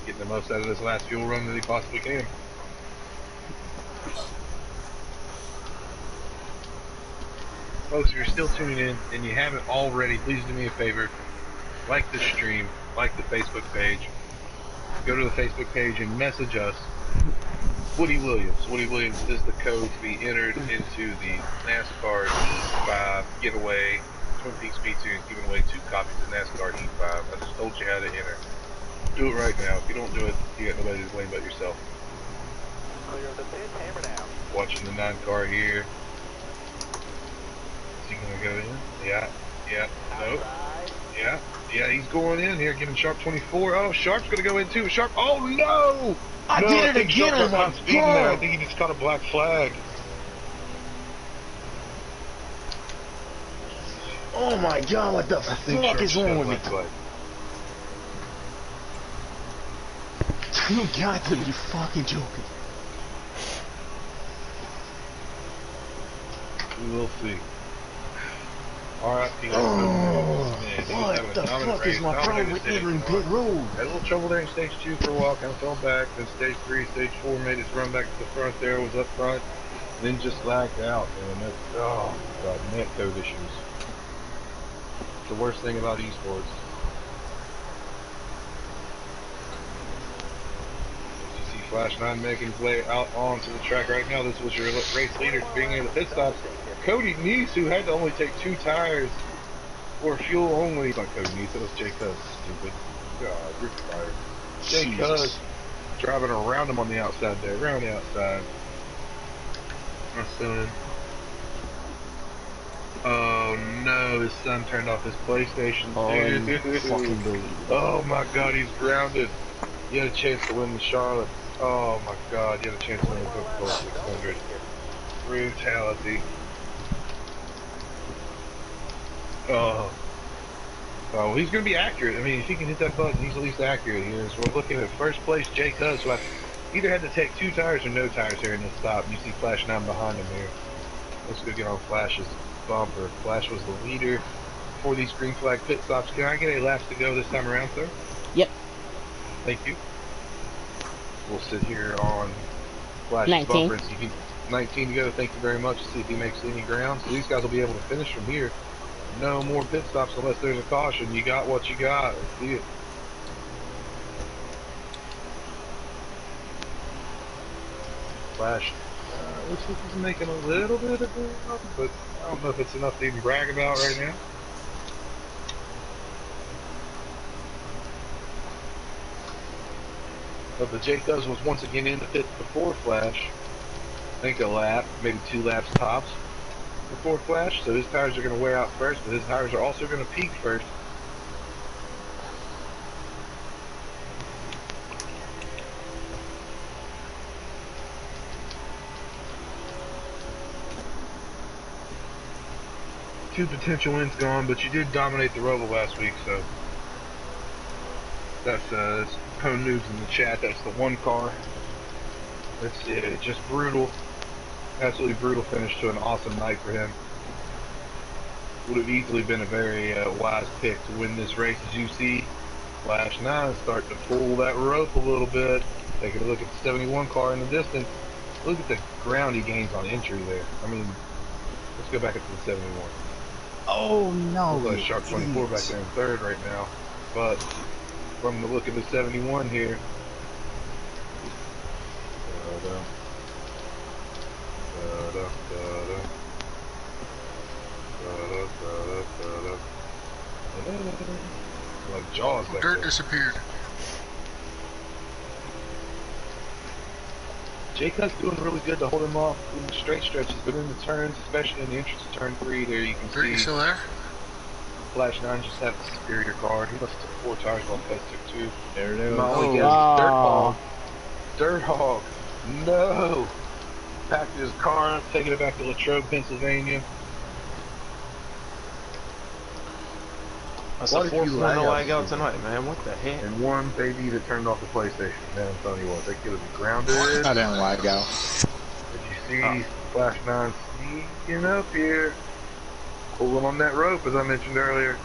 Getting the most out of this last fuel run that he possibly can. Folks, if you're still tuning in and you haven't already, please do me a favor. Like the stream, like the Facebook page. Go to the Facebook page and message us. Woody Williams. Woody Williams is the code to be entered into the NASCAR Heat 5 giveaway. Twin Peaks B2 is giving away 2 copies of NASCAR Heat 5. I just told you how to enter. Do it right now. If you don't do it, you got nobody to blame but yourself. Clear of the pit, hammer down. Watching the 9 car here. Is he gonna go in? Yeah. Nope. Outside. Yeah, he's going in here, getting Sharp 24. Oh, Sharp's gonna go in too. Sharp, oh no! I No, did it think again, Sharp oh got my speeding there. I god! think he just caught a black flag. Oh my god, what the I think fuck Sharp is just got wrong a with me? black flag. You got to be fucking joking. We will see. R.I.P. Oh. Man, What the fuck is my problem with entering pit road? Had a little trouble there in stage 2 for a while, kind of fell back. Then stage 3, stage 4 made its run back to the front there, was up front. Then just lagged out, man. That's, oh, God, net code issues. It's the worst thing about esports. You see Flash 9 making his way out onto the track right now. This was your race leader to being in the pit stops. Cody Neese, who had to only take 2 tires for fuel only. It's not Cody Neese, it was Jake Cuz. Stupid. God, you're fired. Jake Cuz driving around him on the outside there, around the outside. My son. Oh no, his son turned off his PlayStation. Oh my God, he's grounded. He had a chance to win the Charlotte. Oh my God, he had a chance to win the Coca-Cola 600. Brutality. Oh. Oh, he's going to be accurate. I mean, if he can hit that button, he's at least accurate here. So we're looking at first place Jake Cuz, who either had to take 2 tires or no tires here in this stop. You see Flash 9 behind him here. Let's go get on Flash's bumper. Flash was the leader for these green flag pit stops. Can I get a laps to go this time around, sir? Yep. Thank you. We'll sit here on Flash's 19. bumper and see if he 19 to go. Thank you very much. See if he makes any ground. So these guys will be able to finish from here. No more pit stops unless there's a caution. You got what you got. Let's see it. Flash looks like he's making a little bit of ground, but I don't know if it's enough to even brag about right now. But the Jake Cuz was once again in the pit before Flash. I think a lap, maybe 2 laps tops before Flash. So his tires are going to wear out first, but his tires are also going to peak first. Two potential wins gone, but you did dominate the Roval last week, so that's Pone Noobs in the chat. That's the 1 car. That's it. Just brutal, absolutely brutal finish to an awesome night for him. Would have easily been a very wise pick to win this race. As you see, Flash 9 starting to pull that rope a little bit. Taking a look at the 71 car in the distance. Look at the ground he gains on entry there. I mean, let's go back up to the 71. Oh no! Looks like Shark 24 back there in 3rd right now, but from the look of the 71 here, like Jaws back Dirt there. disappeared. Jake Cuz doing really good to hold him off in the straight stretches, but in the turns, especially in the entrance to turn 3 there, you can Dirt, you see still there? Flash 9 just have the superior car. He must have took 4 tires while Cuz took 2. There it is. Not only does Dirt Hog. Dirt Hog. No! Packed his car, taking it back to Latrobe, Pennsylvania. That's the 4th one to lag out tonight, man. What the heck? And one baby that turned off the PlayStation. Man, I'm telling you what, they could have been grounded. I didn't lag out. Did you see Flash 9 sneaking up here? Pulling on that rope, as I mentioned earlier.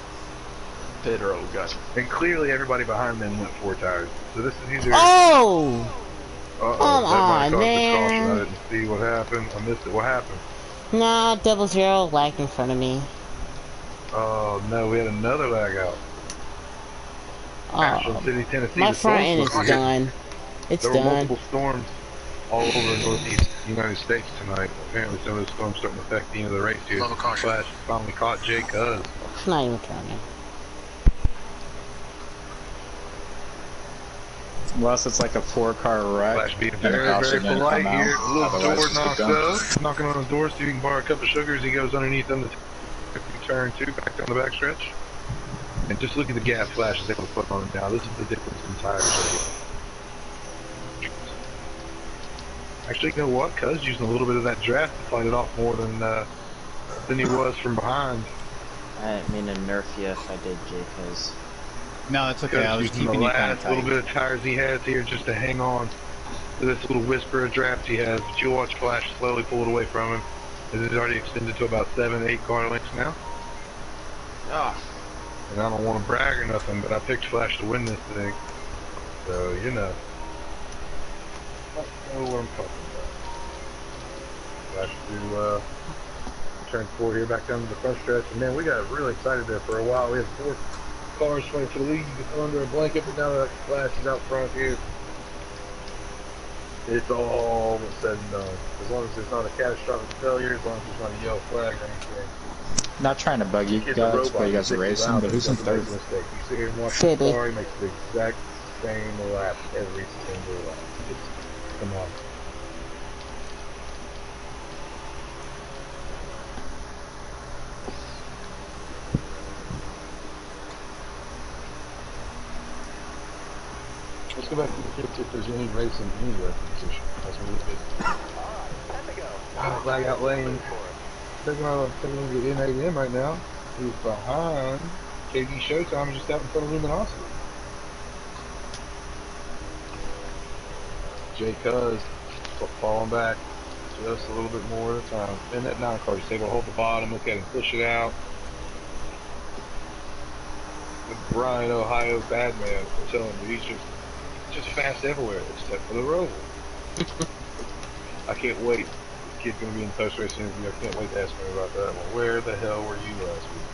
Pit road, gotcha. And clearly everybody behind them went 4 tires. So this is either... Oh! Come on, man. I didn't see what happened. I missed it. What happened? Nah, 00 lagged in front of me. Oh no, we had another lag out. Ashland City, Tennessee. My front end is done. It's done. There were done. multiple storms all over the northeast United States tonight. Apparently some of the storms starting to affect the end of the race here. Flash finally caught Jake Cuz. It's not even turning. Unless it's like a 4-car wreck. Flash being very, very polite here. A little door knocks up. Knocking on his door so you can borrow a cup of sugar as he goes underneath them to turn 2 back down the backstretch. And just look at the gas Flash is able to put on it now. This is the difference in tires right here. Actually, you know what? Cuz using a little bit of that draft to fight it off more than he was from behind. I didn't mean to nerf you if I did, Jay, because... No, it's okay. I was using the keeping you kind of last tight. little bit of tires he has here just to hang on to this little whisper of draft he has. But you'll watch Flash slowly pull it away from him. As it's already extended to about 7-8 car lengths now. Ah. And I don't want to brag or nothing, but I picked Flash to win this thing. So, you know. I know what I'm talking about. Flash to turn 4 here, back down to the front stretch. And man, we got really excited there for a while. We had 4 cars fighting for the lead. You can throw under a blanket, but now that Flash is out front here, it's all said and done. As long as there's not a catastrophic failure, as long as there's not a yellow flag or anything. Not trying to bug you guys, but you guys are racing, but who's in third? You sit here and watch the car, he makes the exact same lap every single lap. It's phenomenal. Let's go back to the pits if there's any racing anywhere position. That's what it is. Ah, flag out lane. Taking on the N8M right now. He's behind KD Showtime, just out in front of Luminosity. Jay Cuz falling back just a little bit more at a time. In that 9 car, just able to hold the bottom, look at him, push it out. The Brian Ohio bad man, I'm telling you, he's just fast everywhere except for the Roval. I can't wait. This kid's gonna be in post race interview. I can't wait to ask him about that one. Where the hell were you last week?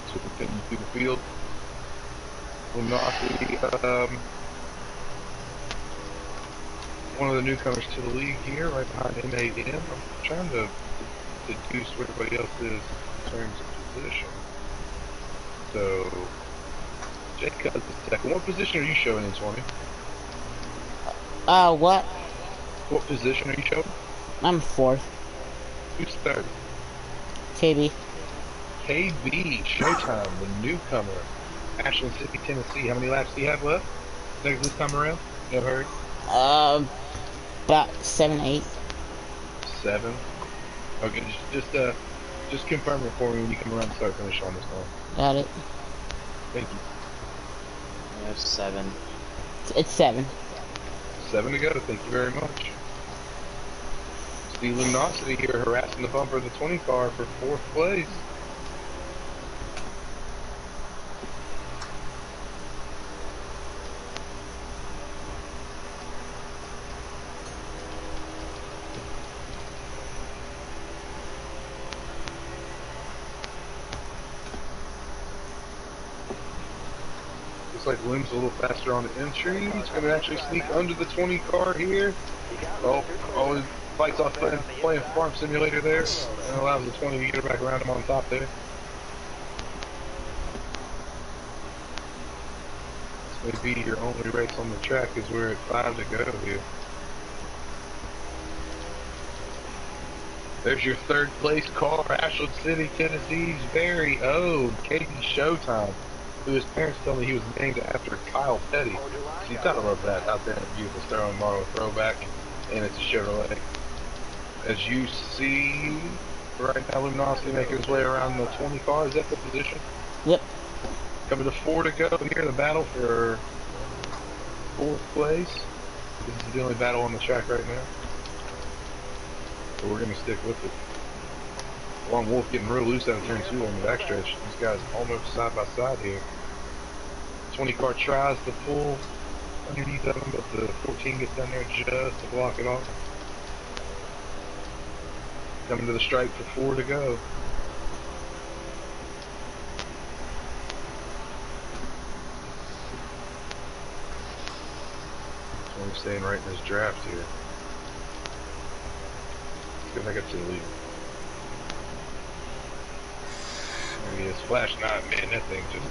So we continue through the field. Luminosity, one of the newcomers to the league here, right behind N8M. I'm trying to deduce where everybody else is in terms of position. So, Jake Cuz is second. What position are you showing in, Swarmy? What? What position are you showing? I'm 4th. Who's third? KB. KB Showtime, the newcomer. Ashland City, Tennessee. How many laps do you have left? This time around? No hurry. About 7, 8. 7. Okay, just confirm it for me when you come around and start finish on this one. Got it. Thank you. I have 7. It's 7. 7 to go. Thank you very much. Steve Luminosity here harassing the bumper of the 20 car for 4th place. Looks like Williams a little faster on the entry. He's going to actually sneak under the 20 car here. Oh, he fights off playing Farm Simulator there and allows the 20 to get back around him on top there. This may be your only race on the track as we're at 5 to go here. There's your 3rd place car, Ashland City, Tennessee's very own KD Showtime, who his parents told me he was named after Kyle Petty. So you gotta love that out there in the beautiful Sterling Marlowe throwback, and it's a Chevrolet. As you see right now, Luminosity making his way around the 20 car. Is that the position? Yep. Coming to 4 to go here, the battle for 4th place. This is the only battle on the track right now. So we're going to stick with it. Long Wolf getting real loose out of turn 2 on the backstretch. These guys almost side by side here. 20 car tries to pull underneath of them, but the 14 gets down there just to block it off. Coming to the stripe for 4 to go. So we're staying right in this draft here. Let's go back up to the lead. There he is, Flash 9, man, that thing's just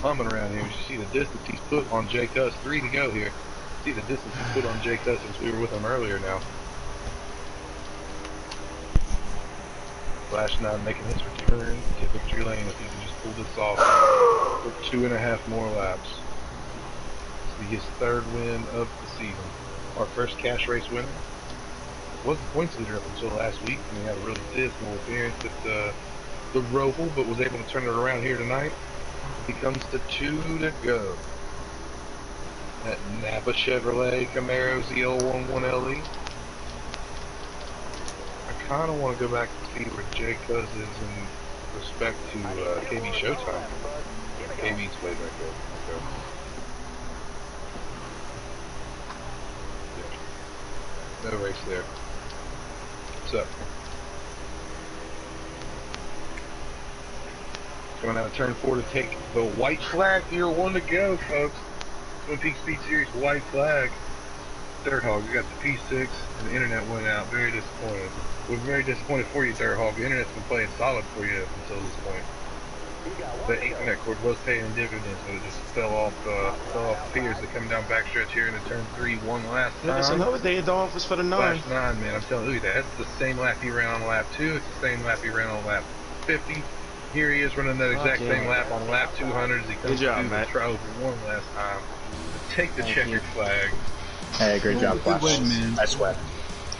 humming around here. You see the distance he's put on Jay Cuz, 3 to go here. See the distance he's put on Jay Cuz since we were with him earlier now. Flash 9 making his return to victory lane if he can just pull this off for 2.5 more laps. This will be his 3rd win of the season. Our first cash race winner. Wasn't points leader up until last week, and he had a really dismal appearance at the Roval, but was able to turn it around here tonight. He comes to 2 to go. That Napa Chevrolet Camaro ZL11LE. I kind of want to go back and see where Jay Cuz is in respect to KB Showtime. KB's way back there. So. Yeah. No race there. What's up? Going out of turn 4 to take the white flag. You're one to go, folks. Twin Peaks Speed Series white flag. Dirt Hog, you got the P6 and the internet went out. Very disappointed. We're very disappointed for you, Dirt Hog. The internet's been playing solid for you up until this point. The Ethernet cord was paying dividends, but it just fell off the piers that come down backstretch here into turn 3 one last time. It's another day at the office for the 9. Flash 9, man. I'm telling you, that's the same lap he ran on lap 2. It's the same lap he ran on lap 50. Here he is running that exact same lap on lap 200 as he comes through the trials we won last time. Take the checkered flag. Hey, great job, Flash. Good win, man. I sweat.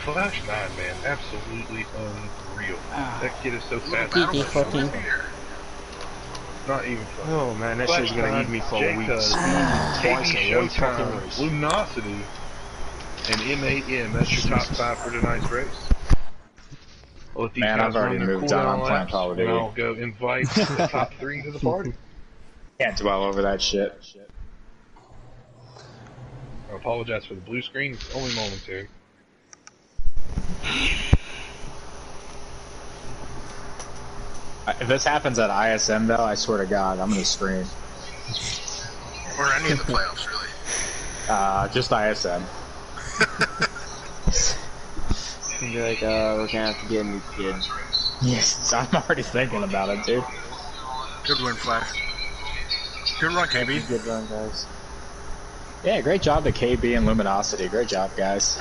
Flash 9, man, absolutely unreal. That kid is so fast. PG 14. Not even funny. Oh man, that Flash shit's gonna 9, eat me for a week. J-Cuz, Twice KB in one fucking Showtime, race. Luminosity, and M8M. That's your top 5 for tonight's race. Well, if these Man, guys I've already run their moved on cooldown Plant laps, Call of then Duty. I'll go invite the top 3 to the party. Can't dwell over that shit. I apologize for the blue screen. It's only momentary. If this happens at ISM, though, I swear to God, I'm gonna scream. Or any of the playoffs, really. Just ISM. And be like, we're gonna have to get a new kid. Yes, I'm already thinking about it, dude. Good win, Flash. Good run, KB. Good run, guys. Yeah, great job to KB and Luminosity. Great job, guys.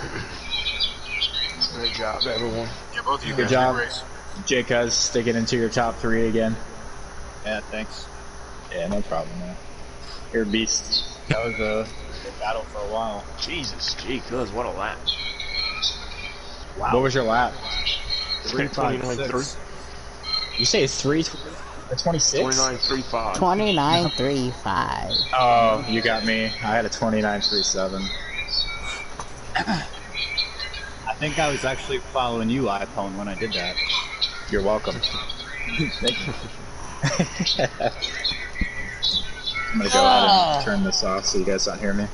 Great job, everyone. Yeah, both of you Good guys. job. Good race. J-Cuz, sticking into your top 3 again. Yeah, thanks. Yeah, no problem, man. You're a beast. That was a good battle for a while. Jesus, J-Cuz, what a lap. Wow. What was your lap? 29.3. You say 26? 29.35. 29.35. Oh, you got me. I had a 29.37. I think I was actually following you, iPhone, when I did that. You're welcome. Thank you. I'm gonna go ahead and turn this off so you guys don't hear me.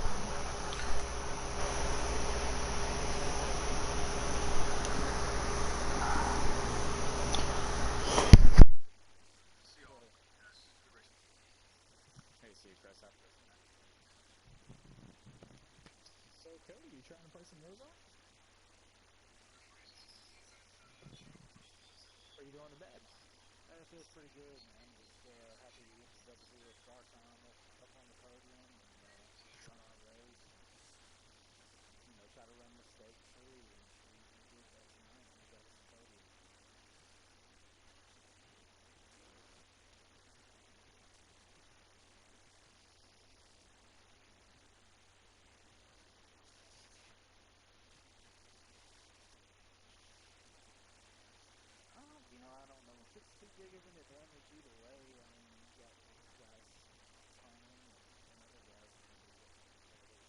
So, Cody, you trying to play some Warzone? Or are you going to bed? It feels pretty good, man. Just happy to get the double-zero start time up on the podium and run our race. Try to run mistake-free and we did that tonight and we got us the podium. I don't know. It's too big of an advantage either way. I mean, you got guys playing and other guys are going to be looking competitive.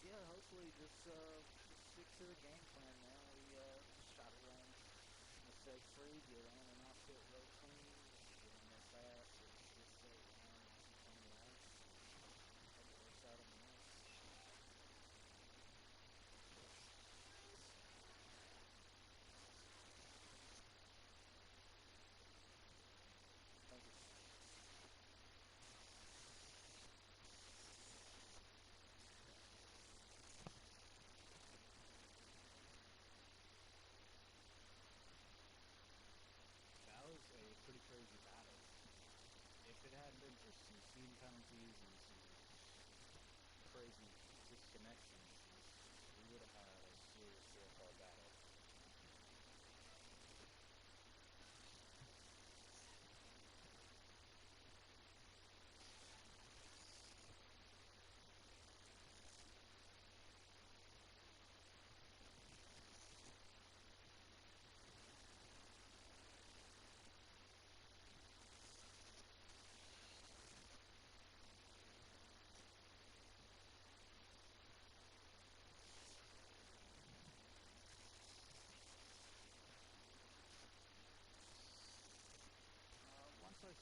Yeah, hopefully just stick to the game plan now. We just try to run mistake free, get on and off pit road clean, get in there fast, just stay around some clean laps. Hope it works out on the night. Thank you. That was a pretty crazy battle.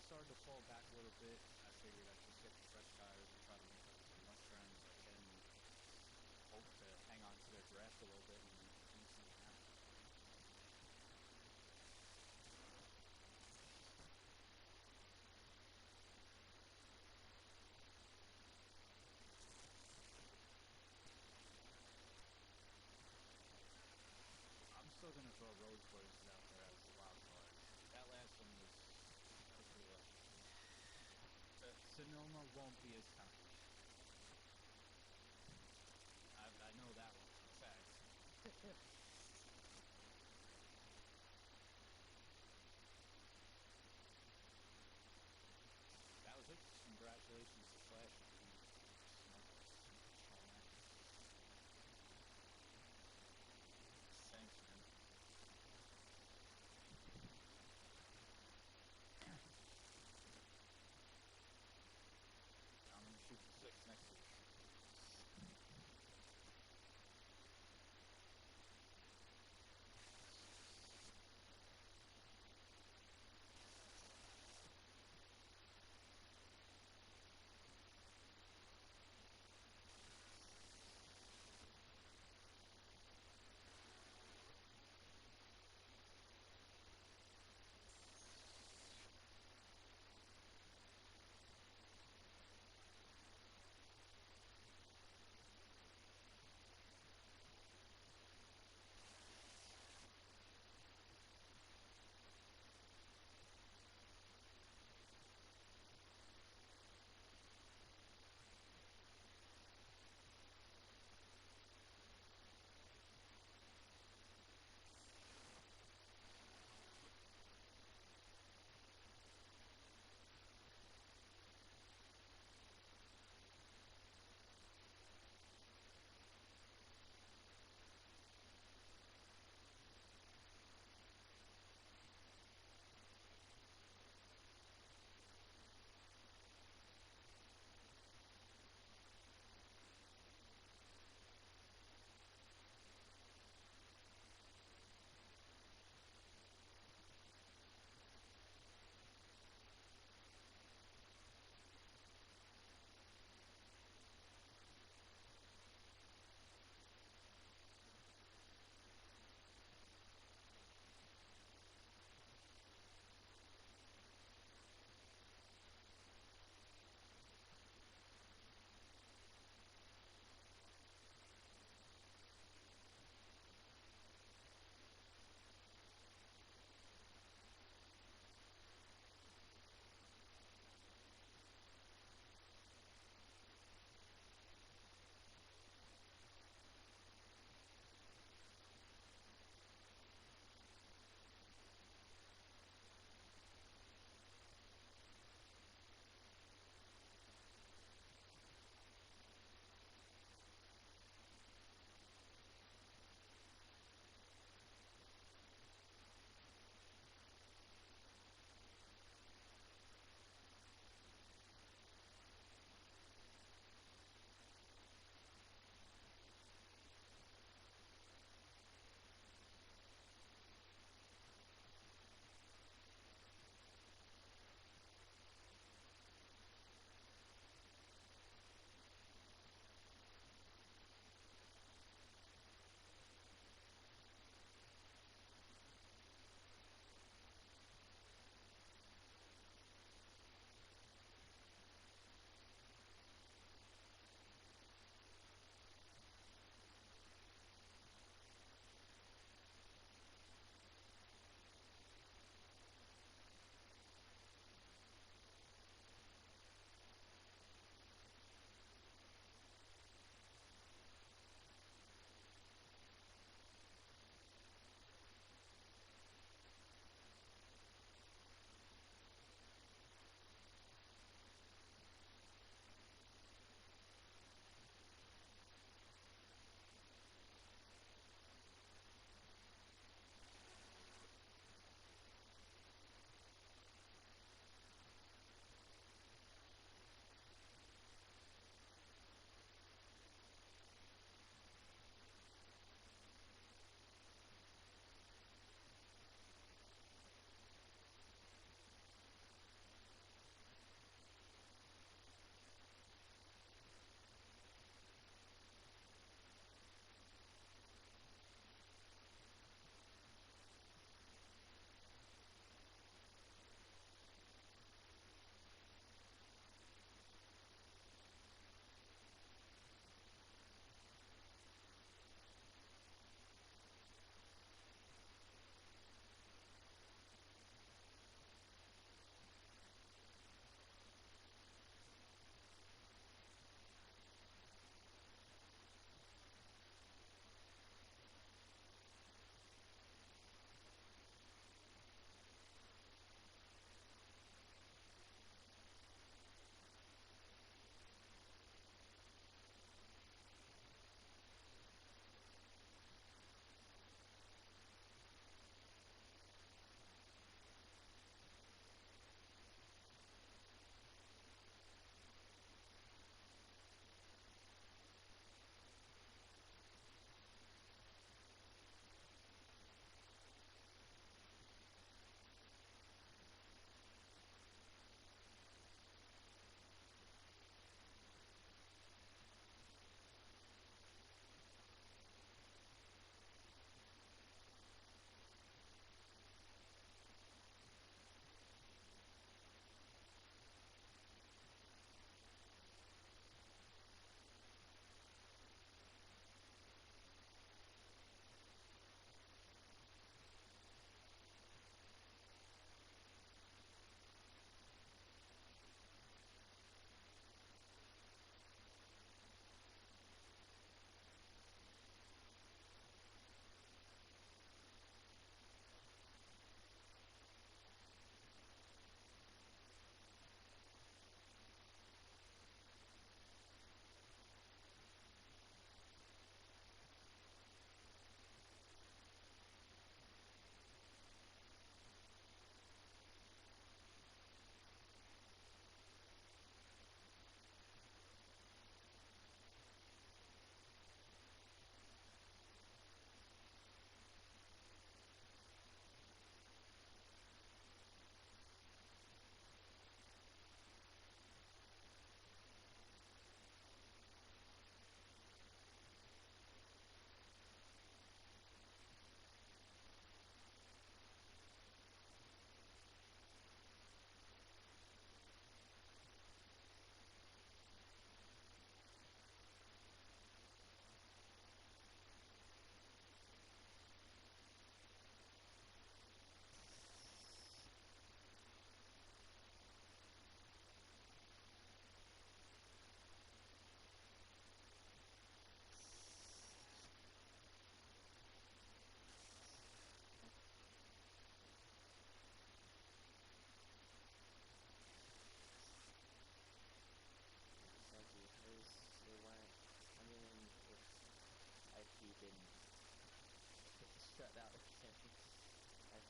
started to fall back a little bit. I figured I'd just get the fresh tires and try to make up as much ground as I can and hope to hang on to their draft a little bit and see something happen. I'm still going to throw Road Voices out there as a wild card. That last one was pretty lucky. Sonoma won't be as tough. I know that one for a fact. That was it. Congratulations to Flash. Thanks, man. I'm gonna shoot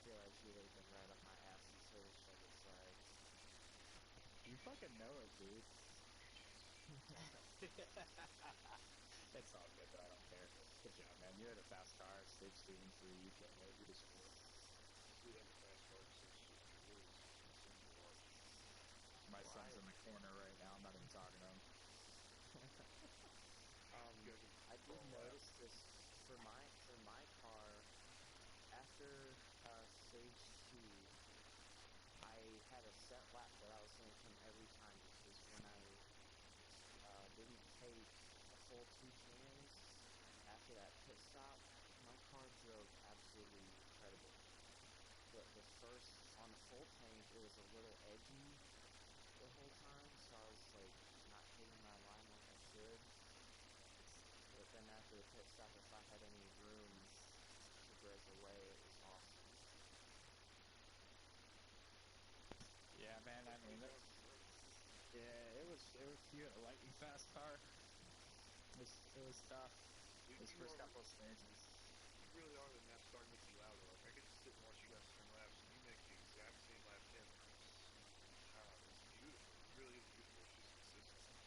feel like she would have been right up my ass until the shoulder flags. You fucking know it, dude. It's all good, though. I don't care. Good job, man. You had a fast car. Stage 2 and 3. You killed it. You just scored. We have a fast car, so My son's in the corner right now. I'm not even talking to him. I did notice this for my car. After stage 2, I had a set lap that I was going to come every time because when I didn't take a full 2 cans after that pit stop, my car drove absolutely incredible. But the first, on the full tank, it was a little edgy the whole time, so I was like not hitting my line like I should. But then after the pit stop, if I had any room to break away, it was awesome. Yeah, man. I mean, it was cute. A lightning fast car. It was tough. Those first couple of stages. You really are the NASCAR Nicky Lauda. Like, I get to sit and watch you guys turn laps, and you make the exact same lap 10. It's beautiful. It really is beautiful. It's just consistent.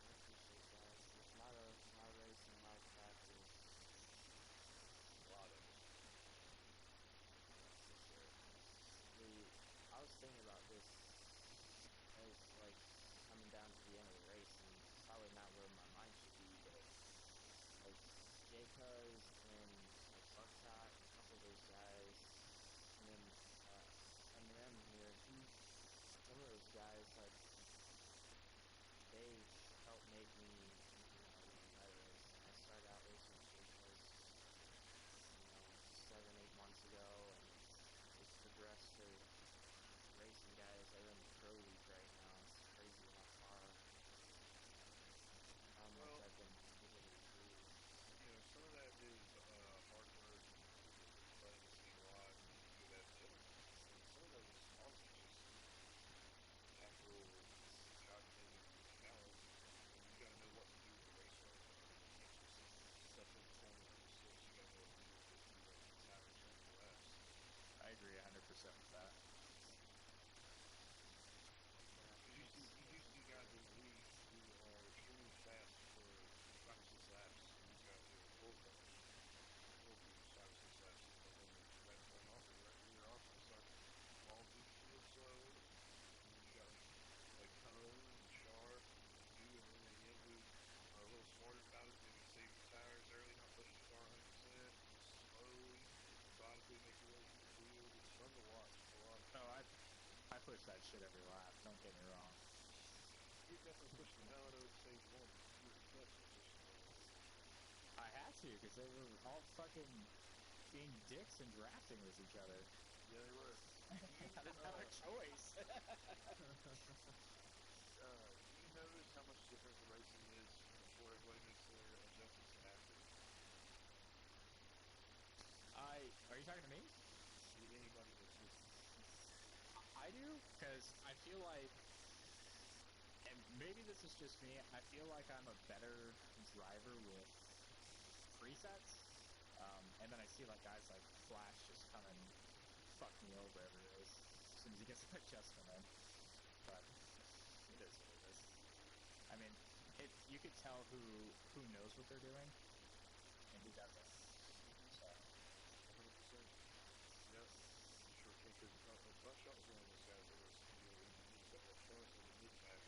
I appreciate that. There's a lot of racing, a lot of practice. A lot of it. For sure. I was thinking about this as, like, coming down to the end of the race, and it's probably not where my mind should be, but, like, J-Cuz and, like, Buckshot, a couple of those guys, and then, Eminem here, some of those guys, like, they helped make me, better race. I started out racing with J-Cuz, 7-8 months ago, and just progressed to racing guys that are in the pro league right now. It's crazy how far I've been able to improve. Some of that is hard work, playing the scene a lot, and you do that. Some of that is also just natural calculated talent. You gotta know what to do with a race car. You can't just step in the corner and switch. You gotta know what to do with the tires and the laps. I agree 100% with that. You see guys in the league who are extremely fast for 5 or 6 laps, and you guys are full boost 5 or 6 laps, and then that's going off the right rear off, and start small boost real slow, and then you got like Cone and Sharp and you, and then they get who are a little smarter about it, maybe save the tires early, not push the car 100%, slowly, methodically make your way through the field. It's fun to watch. A lot of I push that shit every lap. Don't get me wrong. You definitely pushed the hell out of stage 1. You were definitely pushing the hell out of it. I had to, because they were all fucking being dicks and drafting with each other. Yeah, they were. I didn't have a choice. Do you notice how much different the racing is before everybody makes their adjustments and after? Are you talking to me? Anybody that's listening. I do, because I feel like, and maybe this is just me, I feel like I'm a better driver with presets, and then I see like guys like Flash just come and fuck me over every race as soon as he gets an adjustment in. But it is what it is. I mean, you could tell who knows what they're doing and who doesn't. So 100%. Yep. Sure can't, because Buckshot was one of those guys that was, he was at the front of the mid-pack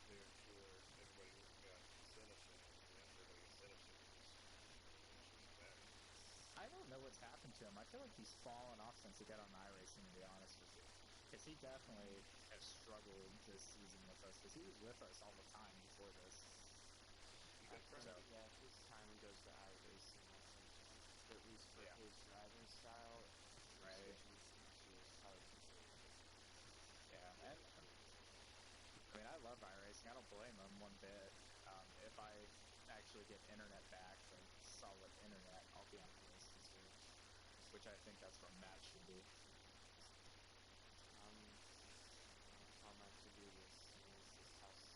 there for everybody who got setup things, and after everybody got setup things, he's back. I don't know what's happened to him. I feel like he's fallen off since he got on iRacing, to be honest with you. Because he definitely has struggled this season with us, because he was with us all the time before this. Yeah, his time goes to iRacing, I think. At least for his driving style, right? Yeah, and I mean, I love iRacing. I don't blame him one bit. If I actually get internet back, like solid internet, I'll be on iRacing too. Which I think that's what Matt should do. On my to-do list is this house.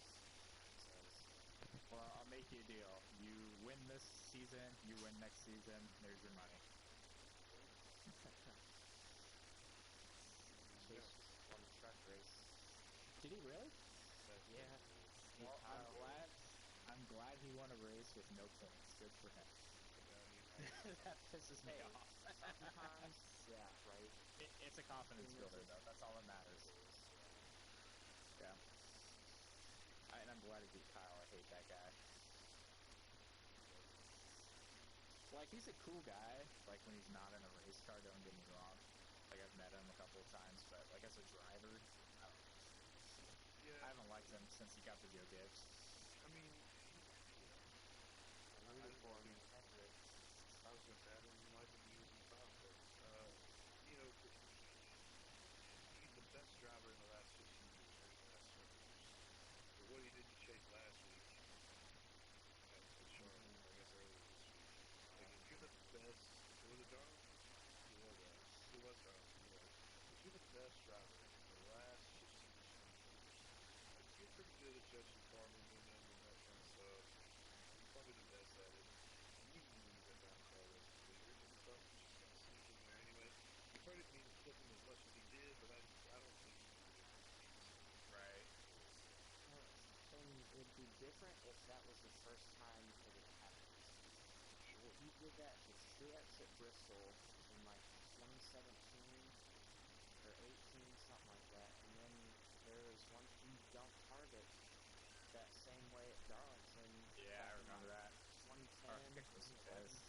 Well, I'll make you a deal. You win this season, you win next season, there's your money. Chase won the truck race. Did he really? Yeah. Well, I'm glad he won a race with no points. Good for him. That pisses me off. Sometimes, yeah, right. It's a confidence builder, though. That's all that matters. Yeah. And I'm glad he beat Kyle. I hate that guy. Like, he's a cool guy, like, when he's not in a race car, don't get me wrong. Like, I've met him a couple of times, but, like, as a driver, I haven't liked him since he got the Joe Gibbs. I mean, I rooted for him in Hendrick. I was going to say, I didn't like him using time, but, you know, he's the best driver in the last 15 years, or the last 20 years. But what he didn't chase last week, at Charlotte, I guess earlier this week. Like, if you're the best, was it Darnold? It was Darnold. If you're the best driver in the last 15 years, like, you're pretty good at judging car movement and that kind of stuff. You're probably the best at it. You didn't even use that down car rest of the year. You probably just kind of sneak in there anyway. You probably didn't even flip him as much as he did, but I don't think he needed it. Right. And it'd be different if that was the first time it had happened. Sure. He did that to Truex at Bristol in like 2017 or 18, something like that. And then there was one he dumped Harvick that same way at Darlington. Yeah, I remember that. 2010. Harvick was pissed.